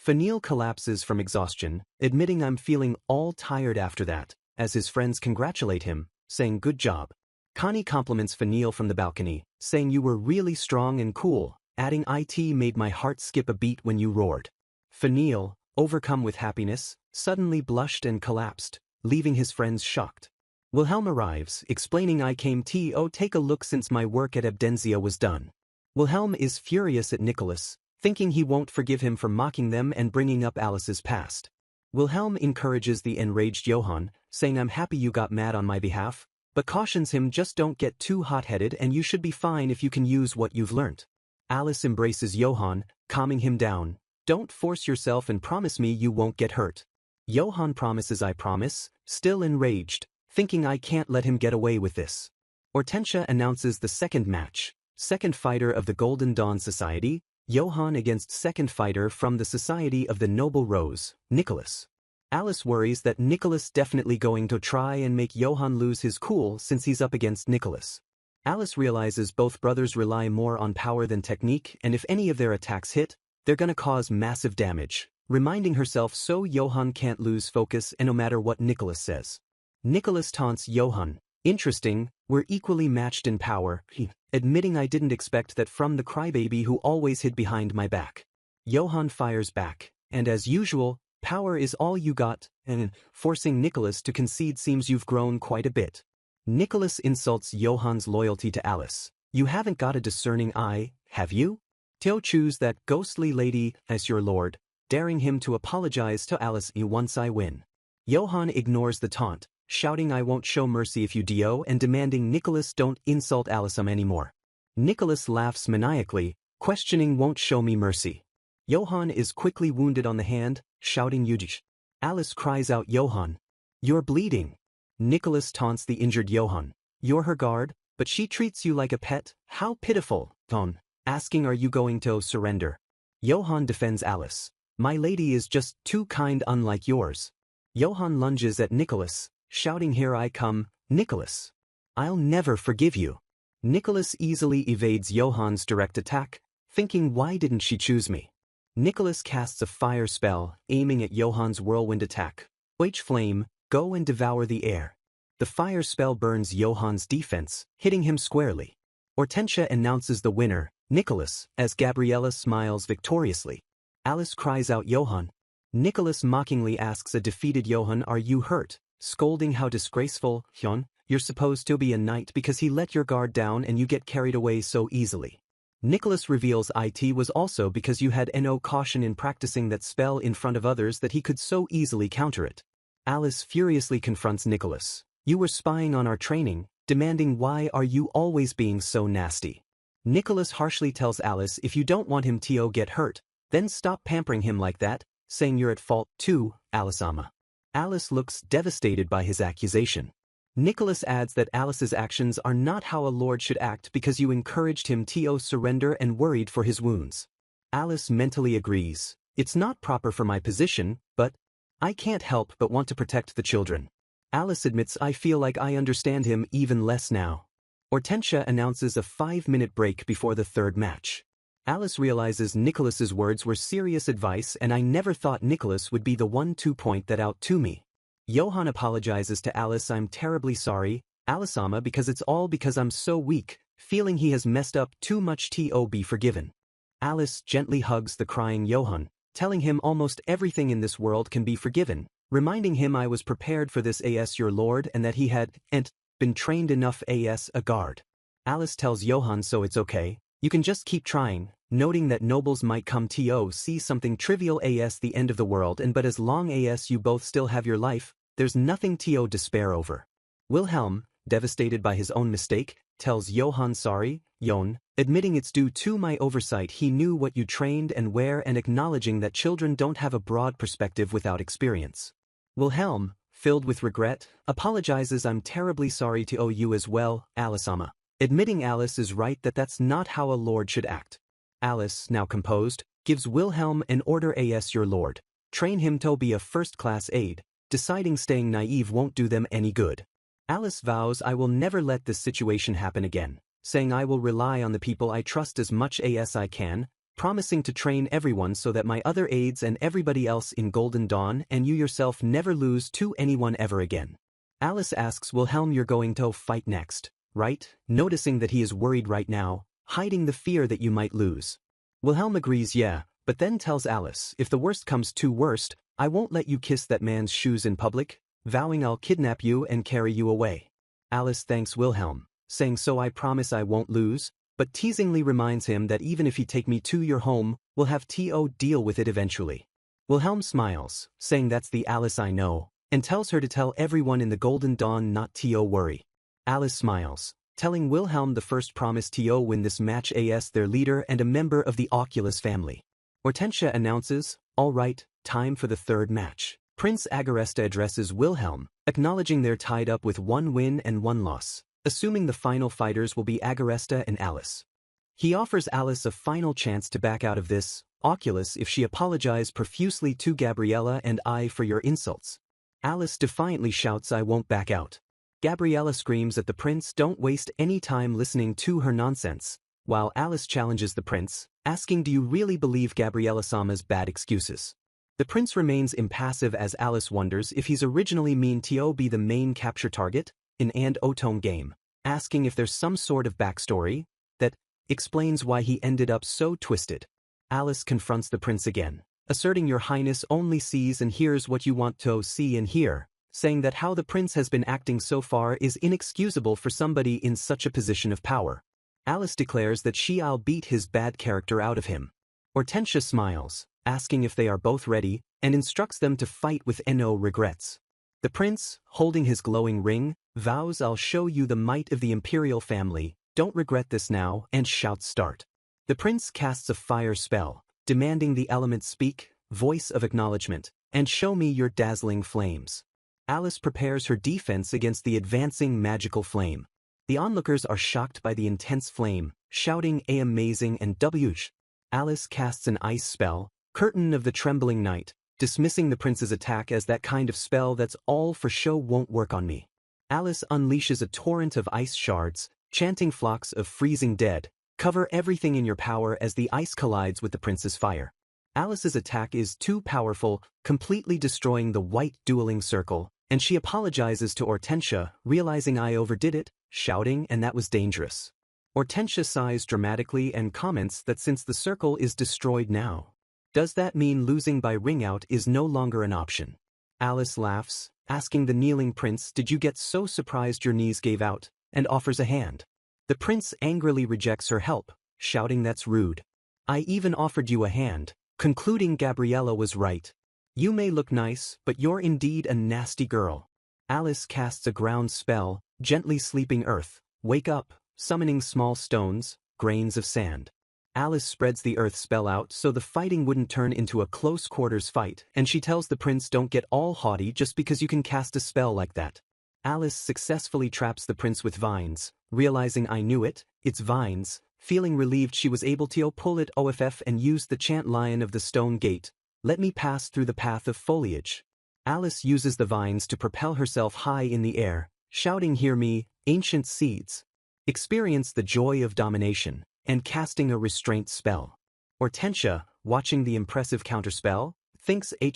Fenil collapses from exhaustion, admitting I'm feeling all tired after that, as his friends congratulate him, saying good job. Connie compliments Fenil from the balcony, saying you were really strong and cool, adding it made my heart skip a beat when you roared. Fenil, overcome with happiness, suddenly blushed and collapsed, leaving his friends shocked. Wilhelm arrives, explaining I came to take a look since my work at Abdenzia was done. Wilhelm is furious at Nicholas, thinking he won't forgive him for mocking them and bringing up Alice's past. Wilhelm encourages the enraged Johann, saying I'm happy you got mad on my behalf, but cautions him just don't get too hot-headed and you should be fine if you can use what you've learnt. Alice embraces Johann, calming him down. Don't force yourself and promise me you won't get hurt. Johann promises I promise, still enraged, thinking I can't let him get away with this. Hortensia announces the second match, second fighter of the Golden Dawn Society, Johann against second fighter from the Society of the Noble Rose, Nicholas. Alice worries that Nicholas definitely going to try and make Johann lose his cool since he's up against Nicholas. Alice realizes both brothers rely more on power than technique and if any of their attacks hit, they're gonna cause massive damage, reminding herself so Johann can't lose focus and no matter what Nicholas says. Nicholas taunts Johann, interesting, we're equally matched in power, admitting I didn't expect that from the crybaby who always hid behind my back. Johann fires back, and as usual, power is all you got, and forcing Nicholas to concede seems you've grown quite a bit. Nicholas insults Johann's loyalty to Alice. You haven't got a discerning eye, have you? Teo choose that ghostly lady as your lord, daring him to apologize to Alice once I win. Johann ignores the taunt, shouting I won't show mercy if you do and demanding Nicholas don't insult Alice anymore. Nicholas laughs maniacally, questioning won't show me mercy. Johann is quickly wounded on the hand, shouting Yujish. Alice cries out Johann. You're bleeding. Nicholas taunts the injured Johann. You're her guard, but she treats you like a pet, how pitiful, asking are you going to surrender? Johann defends Alice. My lady is just too kind unlike yours. Johann lunges at Nicholas, shouting here I come, Nicholas. I'll never forgive you. Nicholas easily evades Johann's direct attack, thinking why didn't she choose me? Nicholas casts a fire spell, aiming at Johann's whirlwind attack. Wage flame, go and devour the air. The fire spell burns Johann's defense, hitting him squarely. Hortensia announces the winner, Nicholas, as Gabriella smiles victoriously. Alice cries out Johann. Nicholas mockingly asks a defeated Johann are you hurt, scolding how disgraceful, you're supposed to be a knight because he let your guard down and you get carried away so easily. Nicholas reveals it was also because you had no caution in practicing that spell in front of others that he could so easily counter it. Alice furiously confronts Nicholas. You were spying on our training, demanding why are you always being so nasty. Nicholas harshly tells Alice if you don't want him to get hurt, then stop pampering him like that, saying you're at fault too, Alice-ama. Alice looks devastated by his accusation. Nicholas adds that Alice's actions are not how a lord should act because you encouraged him to surrender and worried for his wounds. Alice mentally agrees. It's not proper for my position, but I can't help but want to protect the children. Alice admits I feel like I understand him even less now. Hortensia announces a 5-minute break before the third match. Alice realizes Nicholas's words were serious advice and I never thought Nicholas would be the one to point that out to me. Johann apologizes to Alice I'm terribly sorry, Alice-ama because it's all because I'm so weak, feeling he has messed up too much to be forgiven. Alice gently hugs the crying Johann, telling him almost everything in this world can be forgiven, reminding him I was prepared for this as your lord and that he had been trained enough as a guard. Alice tells Johann so it's okay, you can just keep trying, noting that nobles might come to see something trivial as the end of the world but as long as you both still have your life, there's nothing to despair over. Wilhelm, devastated by his own mistake, tells Johann sorry, Jon, admitting it's due to my oversight he knew what you trained and where and acknowledging that children don't have a broad perspective without experience. Wilhelm, filled with regret, apologizes. I'm terribly sorry to owe you as well, Alice-sama. Admitting Alice is right that that's not how a lord should act. Alice, now composed, gives Wilhelm an order as your lord. Train him to be a first-class aide, deciding staying naive won't do them any good. Alice vows I will never let this situation happen again, saying I will rely on the people I trust as much as I can, promising to train everyone so that my other aides and everybody else in Golden Dawn and you yourself never lose to anyone ever again. Alice asks Wilhelm, you're going to fight next, right? Noticing that he is worried right now, hiding the fear that you might lose. Wilhelm agrees yeah, but then tells Alice, if the worst comes to worst, I won't let you kiss that man's shoes in public, vowing I'll kidnap you and carry you away. Alice thanks Wilhelm, saying so I promise I won't lose, but teasingly reminds him that even if you take me to your home, we'll have to deal with it eventually. Wilhelm smiles, saying that's the Alice I know, and tells her to tell everyone in the Golden Dawn not to worry. Alice smiles, telling Wilhelm the first promise to win this match as their leader and a member of the Oculus family. Hortensia announces, all right, time for the third match. Prince Agresta addresses Wilhelm, acknowledging they're tied up with 1 win and 1 loss. Assuming the final fighters will be Agresta and Alice. He offers Alice a final chance to back out of this, Oculus, if she apologizes profusely to Gabriella and I for your insults. Alice defiantly shouts I won't back out. Gabriella screams at the prince, don't waste any time listening to her nonsense, while Alice challenges the prince, asking do you really believe Gabriella-sama's bad excuses? The prince remains impassive as Alice wonders if he's originally mean to be the main capture target in and Otome Game, asking if there's some sort of backstory that explains why he ended up so twisted. Alice confronts the prince again, asserting your highness only sees and hears what you want to see and hear, saying that how the prince has been acting so far is inexcusable for somebody in such a position of power. Alice declares that she'll beat his bad character out of him. Hortensia smiles, asking if they are both ready, and instructs them to fight with no regrets. The prince, holding his glowing ring, vows I'll show you the might of the imperial family, don't regret this now, and shouts start. The prince casts a fire spell, demanding the elements speak, voice of acknowledgement, and show me your dazzling flames. Alice prepares her defense against the advancing magical flame. The onlookers are shocked by the intense flame, shouting a amazing and whoosh. Alice casts an ice spell, Curtain of the Trembling Night, dismissing the prince's attack as that kind of spell that's all for show won't work on me. Alice unleashes a torrent of ice shards, chanting flocks of freezing dead, cover everything in your power as the ice collides with the prince's fire. Alice's attack is too powerful, completely destroying the white dueling circle, and she apologizes to Hortensia, realizing I overdid it, shouting and that was dangerous. Hortensia sighs dramatically and comments that since the circle is destroyed now, does that mean losing by ring out is no longer an option? Alice laughs, asking the kneeling prince, did you get so surprised your knees gave out, and offers a hand. The prince angrily rejects her help, shouting that's rude. I even offered you a hand, concluding Gabriella was right. You may look nice, but you're indeed a nasty girl. Alice casts a ground spell, gently sleeping earth, wake up, summoning small stones, grains of sand. Alice spreads the earth spell out so the fighting wouldn't turn into a close quarters fight, and she tells the prince don't get all haughty just because you can cast a spell like that. Alice successfully traps the prince with vines, realizing I knew it, it's vines, feeling relieved she was able to pull it off and use the chant Lion of the Stone Gate, let me pass through the path of foliage. Alice uses the vines to propel herself high in the air, shouting hear me, ancient seeds. Experience the joy of domination, and casting a restraint spell. Hortensia, watching the impressive counterspell, thinks a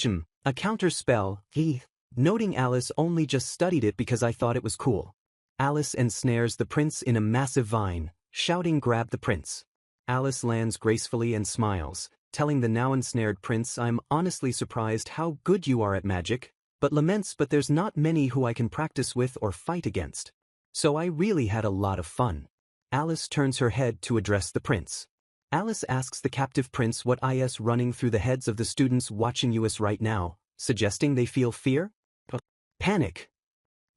counterspell, noting Alice only just studied it because I thought it was cool. Alice ensnares the prince in a massive vine, shouting grab the prince. Alice lands gracefully and smiles, telling the now ensnared prince I'm honestly surprised how good you are at magic, but laments but there's not many who I can practice with or fight against. So I really had a lot of fun. Alice turns her head to address the prince. Alice asks the captive prince what is running through the heads of the students watching us right now, suggesting they feel fear? Panic.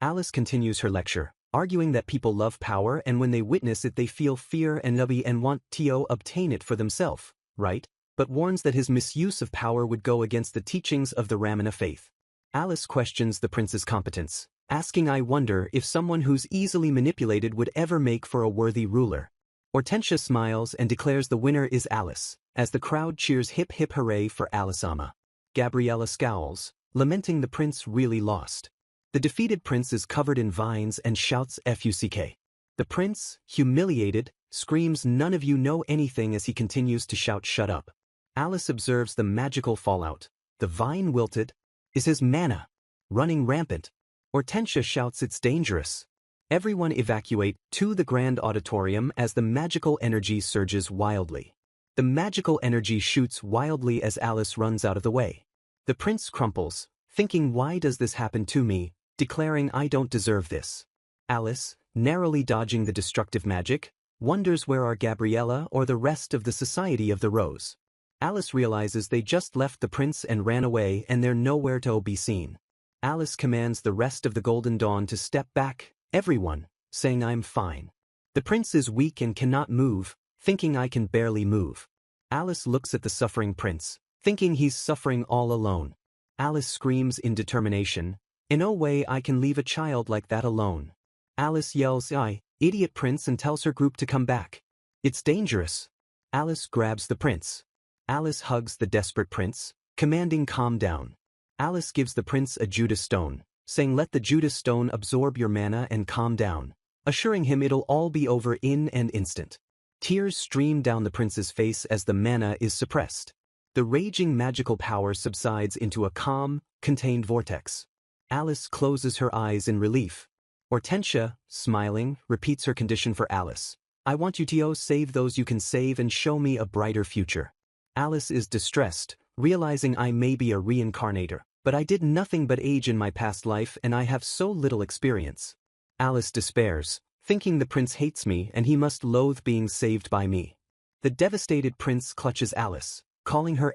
Alice continues her lecture, arguing that people love power and when they witness it they feel fear and want to obtain it for themselves, right? But warns that his misuse of power would go against the teachings of the Ramina faith. Alice questions the prince's competence, asking I wonder if someone who's easily manipulated would ever make for a worthy ruler. Hortensia smiles and declares the winner is Alice, as the crowd cheers hip hip hooray for Alice-ama. Gabriella scowls, lamenting the prince really lost. The defeated prince is covered in vines and shouts "Fuck." The prince, humiliated, screams "None of you know anything" as he continues to shout "Shut up." Alice observes the magical fallout. The vine wilted. Is his mana running rampant? Hortensia shouts it's dangerous. Everyone evacuate to the grand auditorium as the magical energy surges wildly. The magical energy shoots wildly as Alice runs out of the way. The prince crumples, thinking why does this happen to me, declaring I don't deserve this. Alice, narrowly dodging the destructive magic, wonders where are Gabriella or the rest of the Society of the Rose. Alice realizes they just left the prince and ran away and they're nowhere to be seen. Alice commands the rest of the Golden Dawn to step back, everyone, saying I'm fine. The prince is weak and cannot move, thinking I can barely move. Alice looks at the suffering prince, thinking he's suffering all alone. Alice screams in determination, in no way I can leave a child like that alone. Alice yells "I, idiot prince" and tells her group to come back. It's dangerous. Alice grabs the prince. Alice hugs the desperate prince, commanding calm down. Alice gives the prince a Judas stone, saying let the Judas stone absorb your mana and calm down, assuring him it'll all be over in an instant. Tears stream down the prince's face as the mana is suppressed. The raging magical power subsides into a calm, contained vortex. Alice closes her eyes in relief. Hortensia, smiling, repeats her condition for Alice. I want you to save those you can save and show me a brighter future. Alice is distressed, realizing I may be a reincarnator, but I did nothing but age in my past life and I have so little experience. Alice despairs, thinking the prince hates me and he must loathe being saved by me. The devastated prince clutches Alice, calling her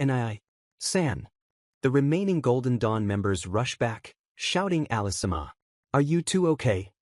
San. The remaining Golden Dawn members rush back, shouting Alice-sama. Are you two okay?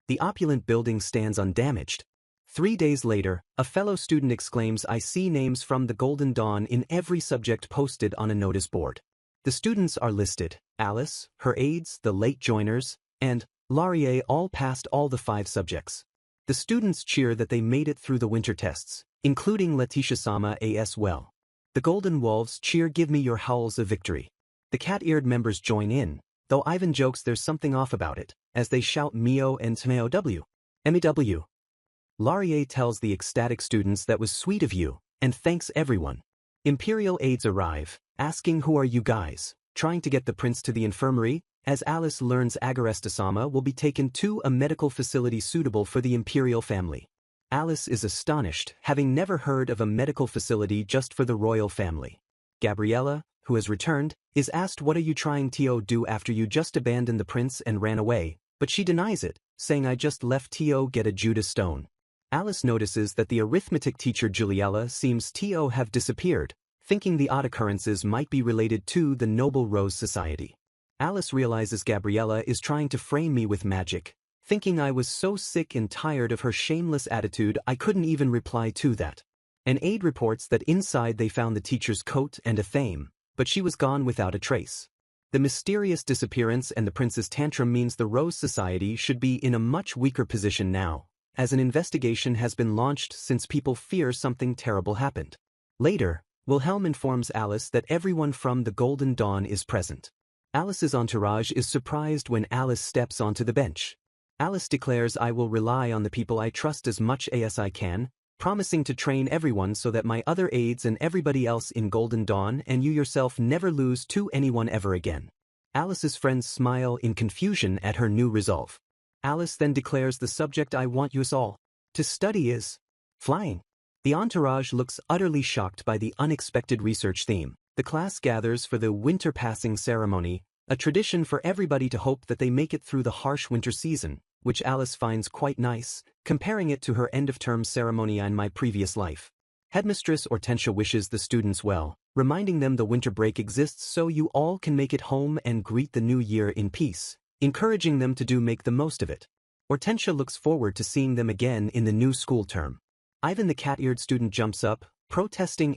The opulent building stands undamaged. 3 days later, a fellow student exclaims I see names from the Golden Dawn in every subject posted on a notice board. The students are listed, Alice, her aides, the late joiners, and Laurier all passed all the 5 subjects. The students cheer that they made it through the winter tests, including Leticia-sama as well. The Golden Wolves cheer give me your howls of victory. The cat-eared members join in, though Ivan jokes there's something off about it, as they shout Mio and MEW. MEW. Laurier tells the ecstatic students that was sweet of you, and thanks everyone. Imperial aides arrive, asking who are you guys, trying to get the prince to the infirmary, as Alice learns Agaresta-sama will be taken to a medical facility suitable for the imperial family. Alice is astonished, having never heard of a medical facility just for the royal family. Gabriella, who has returned, is asked what are you trying to do after you just abandoned the prince and ran away, but she denies it, saying I just left to get a Judas stone. Alice notices that the arithmetic teacher Juliella seems to have disappeared, thinking the odd occurrences might be related to the Noble Rose Society. Alice realizes Gabriella is trying to frame me with magic, thinking I was so sick and tired of her shameless attitude I couldn't even reply to that. An aide reports that inside they found the teacher's coat and a thame, but she was gone without a trace. The mysterious disappearance and the prince's tantrum means the Rose Society should be in a much weaker position now, as an investigation has been launched since people fear something terrible happened. Later, Wilhelm informs Alice that everyone from the Golden Dawn is present. Alice's entourage is surprised when Alice steps onto the bench. Alice declares I will rely on the people I trust as much as I can, promising to train everyone so that my other aides and everybody else in Golden Dawn and you yourself never lose to anyone ever again. Alice's friends smile in confusion at her new resolve. Alice then declares the subject I want you all to study is flying. The entourage looks utterly shocked by the unexpected research theme. The class gathers for the winter passing ceremony, a tradition for everybody to hope that they make it through the harsh winter season, which Alice finds quite nice, comparing it to her end-of-term ceremony in my previous life. Headmistress Hortensia wishes the students well, reminding them the winter break exists so you all can make it home and greet the new year in peace, encouraging them to make the most of it. Hortensia looks forward to seeing them again in the new school term. Ivan the cat-eared student jumps up, protesting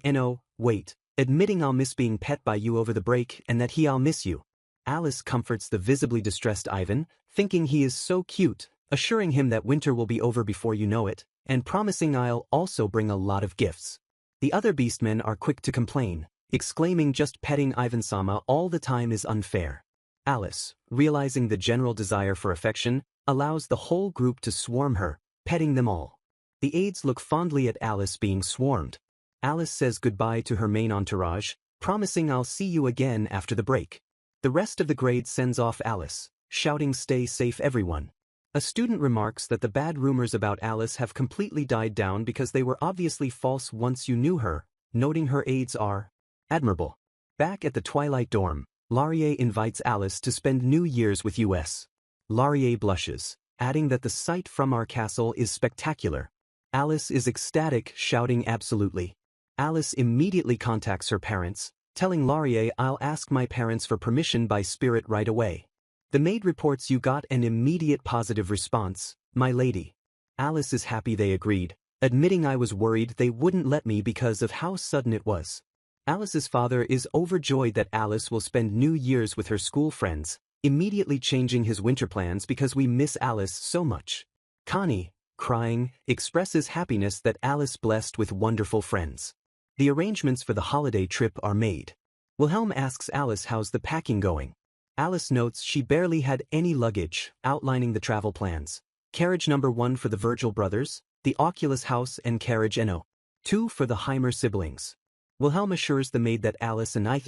wait, admitting I'll miss being pet by you over the break and that I'll miss you. Alice comforts the visibly distressed Ivan, thinking he is so cute, assuring him that winter will be over before you know it, and promising I'll also bring a lot of gifts. The other beastmen are quick to complain, exclaiming just petting Ivan-sama all the time is unfair. Alice, realizing the general desire for affection, allows the whole group to swarm her, petting them all. The aides look fondly at Alice being swarmed. Alice says goodbye to her main entourage, promising I'll see you again after the break. The rest of the grade sends off Alice, shouting stay safe everyone. A student remarks that the bad rumors about Alice have completely died down because they were obviously false once you knew her, noting her aides are admirable. Back at the Twilight dorm, Laurier invites Alice to spend New Year's with us. Laurier blushes, adding that the sight from our castle is spectacular. Alice is ecstatic, shouting absolutely. Alice immediately contacts her parents, telling Laurier I'll ask my parents for permission by spirit right away. The maid reports you got an immediate positive response, my lady. Alice is happy they agreed, admitting I was worried they wouldn't let me because of how sudden it was. Alice's father is overjoyed that Alice will spend New Year's with her school friends, immediately changing his winter plans because we miss Alice so much. Connie, crying, expresses happiness that Alice blessed with wonderful friends. The arrangements for the holiday trip are made. Wilhelm asks Alice how's the packing going. Alice notes she barely had any luggage, outlining the travel plans. Carriage number 1 for the Virgil brothers, the Oculus house and carriage No. 2 for the Heimer siblings. Wilhelm assures the maid that Alice and I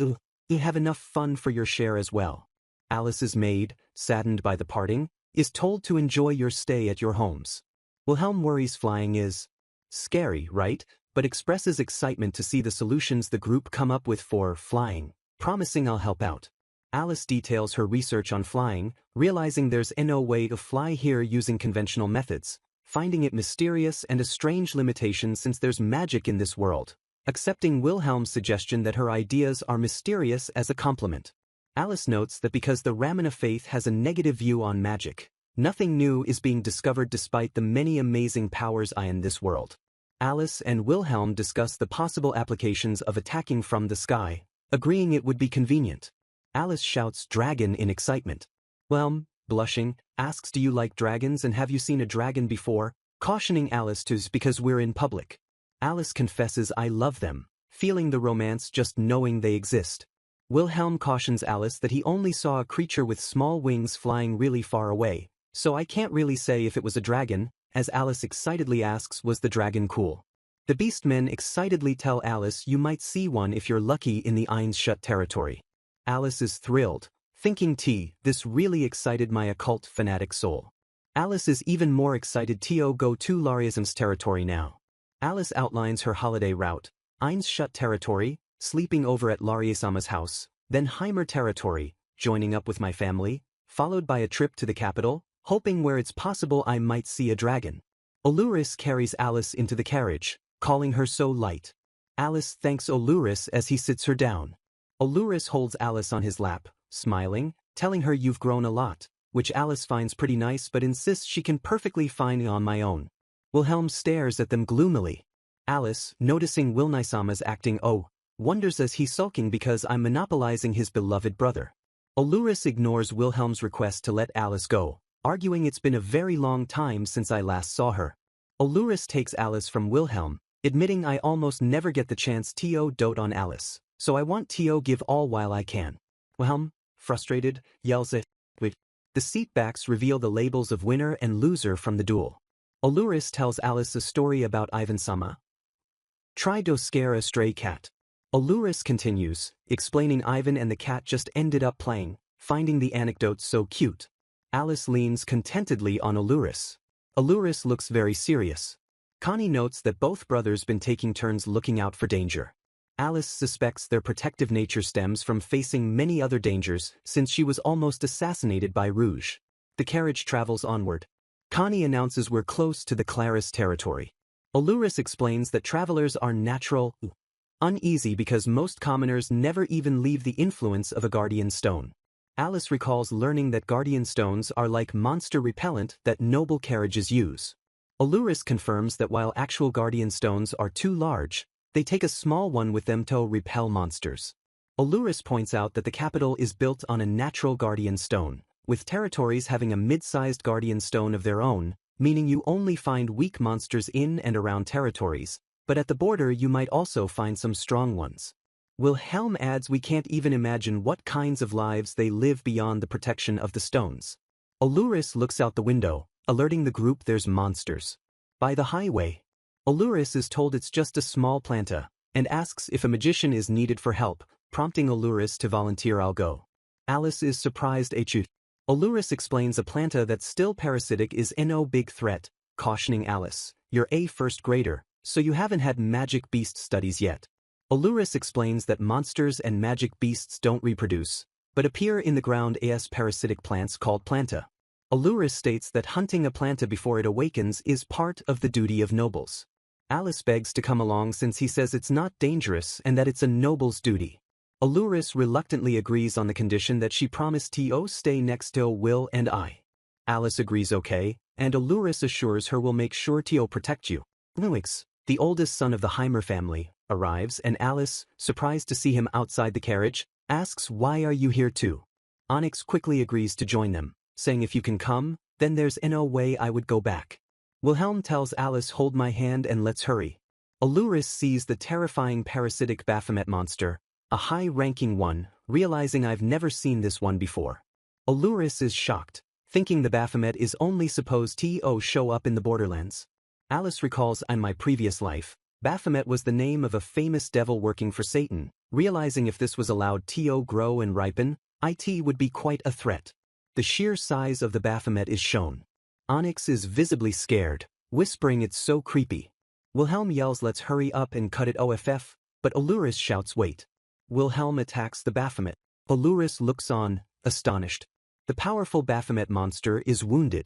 have enough fun for your share as well. Alice's maid, saddened by the parting, is told to enjoy your stay at your homes. Wilhelm worries flying is scary, right? But expresses excitement to see the solutions the group come up with for flying, promising I'll help out. Alice details her research on flying, realizing there's no way to fly here using conventional methods, finding it mysterious and a strange limitation since there's magic in this world, accepting Wilhelm's suggestion that her ideas are mysterious as a compliment. Alice notes that because the Ramina faith has a negative view on magic, nothing new is being discovered despite the many amazing powers in this world. Alice and Wilhelm discuss the possible applications of attacking from the sky, agreeing it would be convenient. Alice shouts dragon in excitement. Wilhelm, blushing, asks do you like dragons and have you seen a dragon before, cautioning Alice to because we're in public. Alice confesses I love them, feeling the romance just knowing they exist. Wilhelm cautions Alice that he only saw a creature with small wings flying really far away, so I can't really say if it was a dragon, as Alice excitedly asks was the dragon cool. The beastmen excitedly tell Alice you might see one if you're lucky in the Einshut territory. Alice is thrilled, thinking this really excited my occult fanatic soul. Alice is even more excited to go to Lauriism's territory now. Alice outlines her holiday route, Einshut territory, sleeping over at Lauriisama's house, then Heimer territory, joining up with my family, followed by a trip to the capital, hoping where it's possible I might see a dragon. Alluris carries Alice into the carriage, calling her so light. Alice thanks Alluris as he sits her down. Alluris holds Alice on his lap, smiling, telling her you've grown a lot, which Alice finds pretty nice but insists she can perfectly fine on my own. Wilhelm stares at them gloomily. Alice, noticing Wilnisama's acting wonders as he's sulking because I'm monopolizing his beloved brother. Alluris ignores Wilhelm's request to let Alice go, arguing it's been a very long time since I last saw her. Alluris takes Alice from Wilhelm, admitting I almost never get the chance to dote on Alice, so I want to give all while I can. Wilhelm, frustrated, yells at the seatbacks reveal the labels of winner and loser from the duel. Alluris tells Alice a story about Ivan-sama. Tried to scare a stray cat. Alluris continues, explaining Ivan and the cat just ended up playing, finding the anecdote so cute. Alice leans contentedly on Alluris. Alluris looks very serious. Connie notes that both brothers been taking turns looking out for danger. Alice suspects their protective nature stems from facing many other dangers since she was almost assassinated by Rouge. The carriage travels onward. Connie announces we're close to the Claris territory. Alluris explains that travelers are uneasy because most commoners never even leave the influence of a guardian stone. Alice recalls learning that guardian stones are like monster repellent that noble carriages use. Alluris confirms that while actual guardian stones are too large, they take a small one with them to repel monsters. Alluris points out that the capital is built on a natural guardian stone, with territories having a mid-sized guardian stone of their own, meaning you only find weak monsters in and around territories, but at the border you might also find some strong ones. Wilhelm adds we can't even imagine what kinds of lives they live beyond the protection of the stones. Alluris looks out the window, alerting the group there's monsters. By the highway. Alluris is told it's just a small planta, and asks if a magician is needed for help, prompting Alluris to volunteer. I'll go. Alice is surprised. Alluris explains a planta that's still parasitic is no big threat, cautioning Alice, you're a first grader, so you haven't had magic beast studies yet. Alluris explains that monsters and magic beasts don't reproduce, but appear in the ground as parasitic plants called planta. Alluris states that hunting a planta before it awakens is part of the duty of nobles. Alice begs to come along since he says it's not dangerous and that it's a noble's duty. Alluris reluctantly agrees on the condition that she promise to stay next to Will and I. Alice agrees okay, and Alluris assures her will make sure to protect you. Luix, the oldest son of the Heimer family, arrives and Alice, surprised to see him outside the carriage, asks why are you here too? Onyx quickly agrees to join them, saying if you can come, then there's no way I would go back. Wilhelm tells Alice hold my hand and let's hurry. Alluris sees the terrifying parasitic Baphomet monster, a high-ranking one, realizing I've never seen this one before. Alluris is shocked, thinking the Baphomet is only supposed to show up in the Borderlands. Alice recalls in my previous life, Baphomet was the name of a famous devil working for Satan, realizing if this was allowed to grow and ripen, it would be quite a threat. The sheer size of the Baphomet is shown. Onyx is visibly scared, whispering it's so creepy. Wilhelm yells let's hurry up and cut it off, but Alluris shouts wait. Wilhelm attacks the Baphomet. Alluris looks on, astonished. The powerful Baphomet monster is wounded,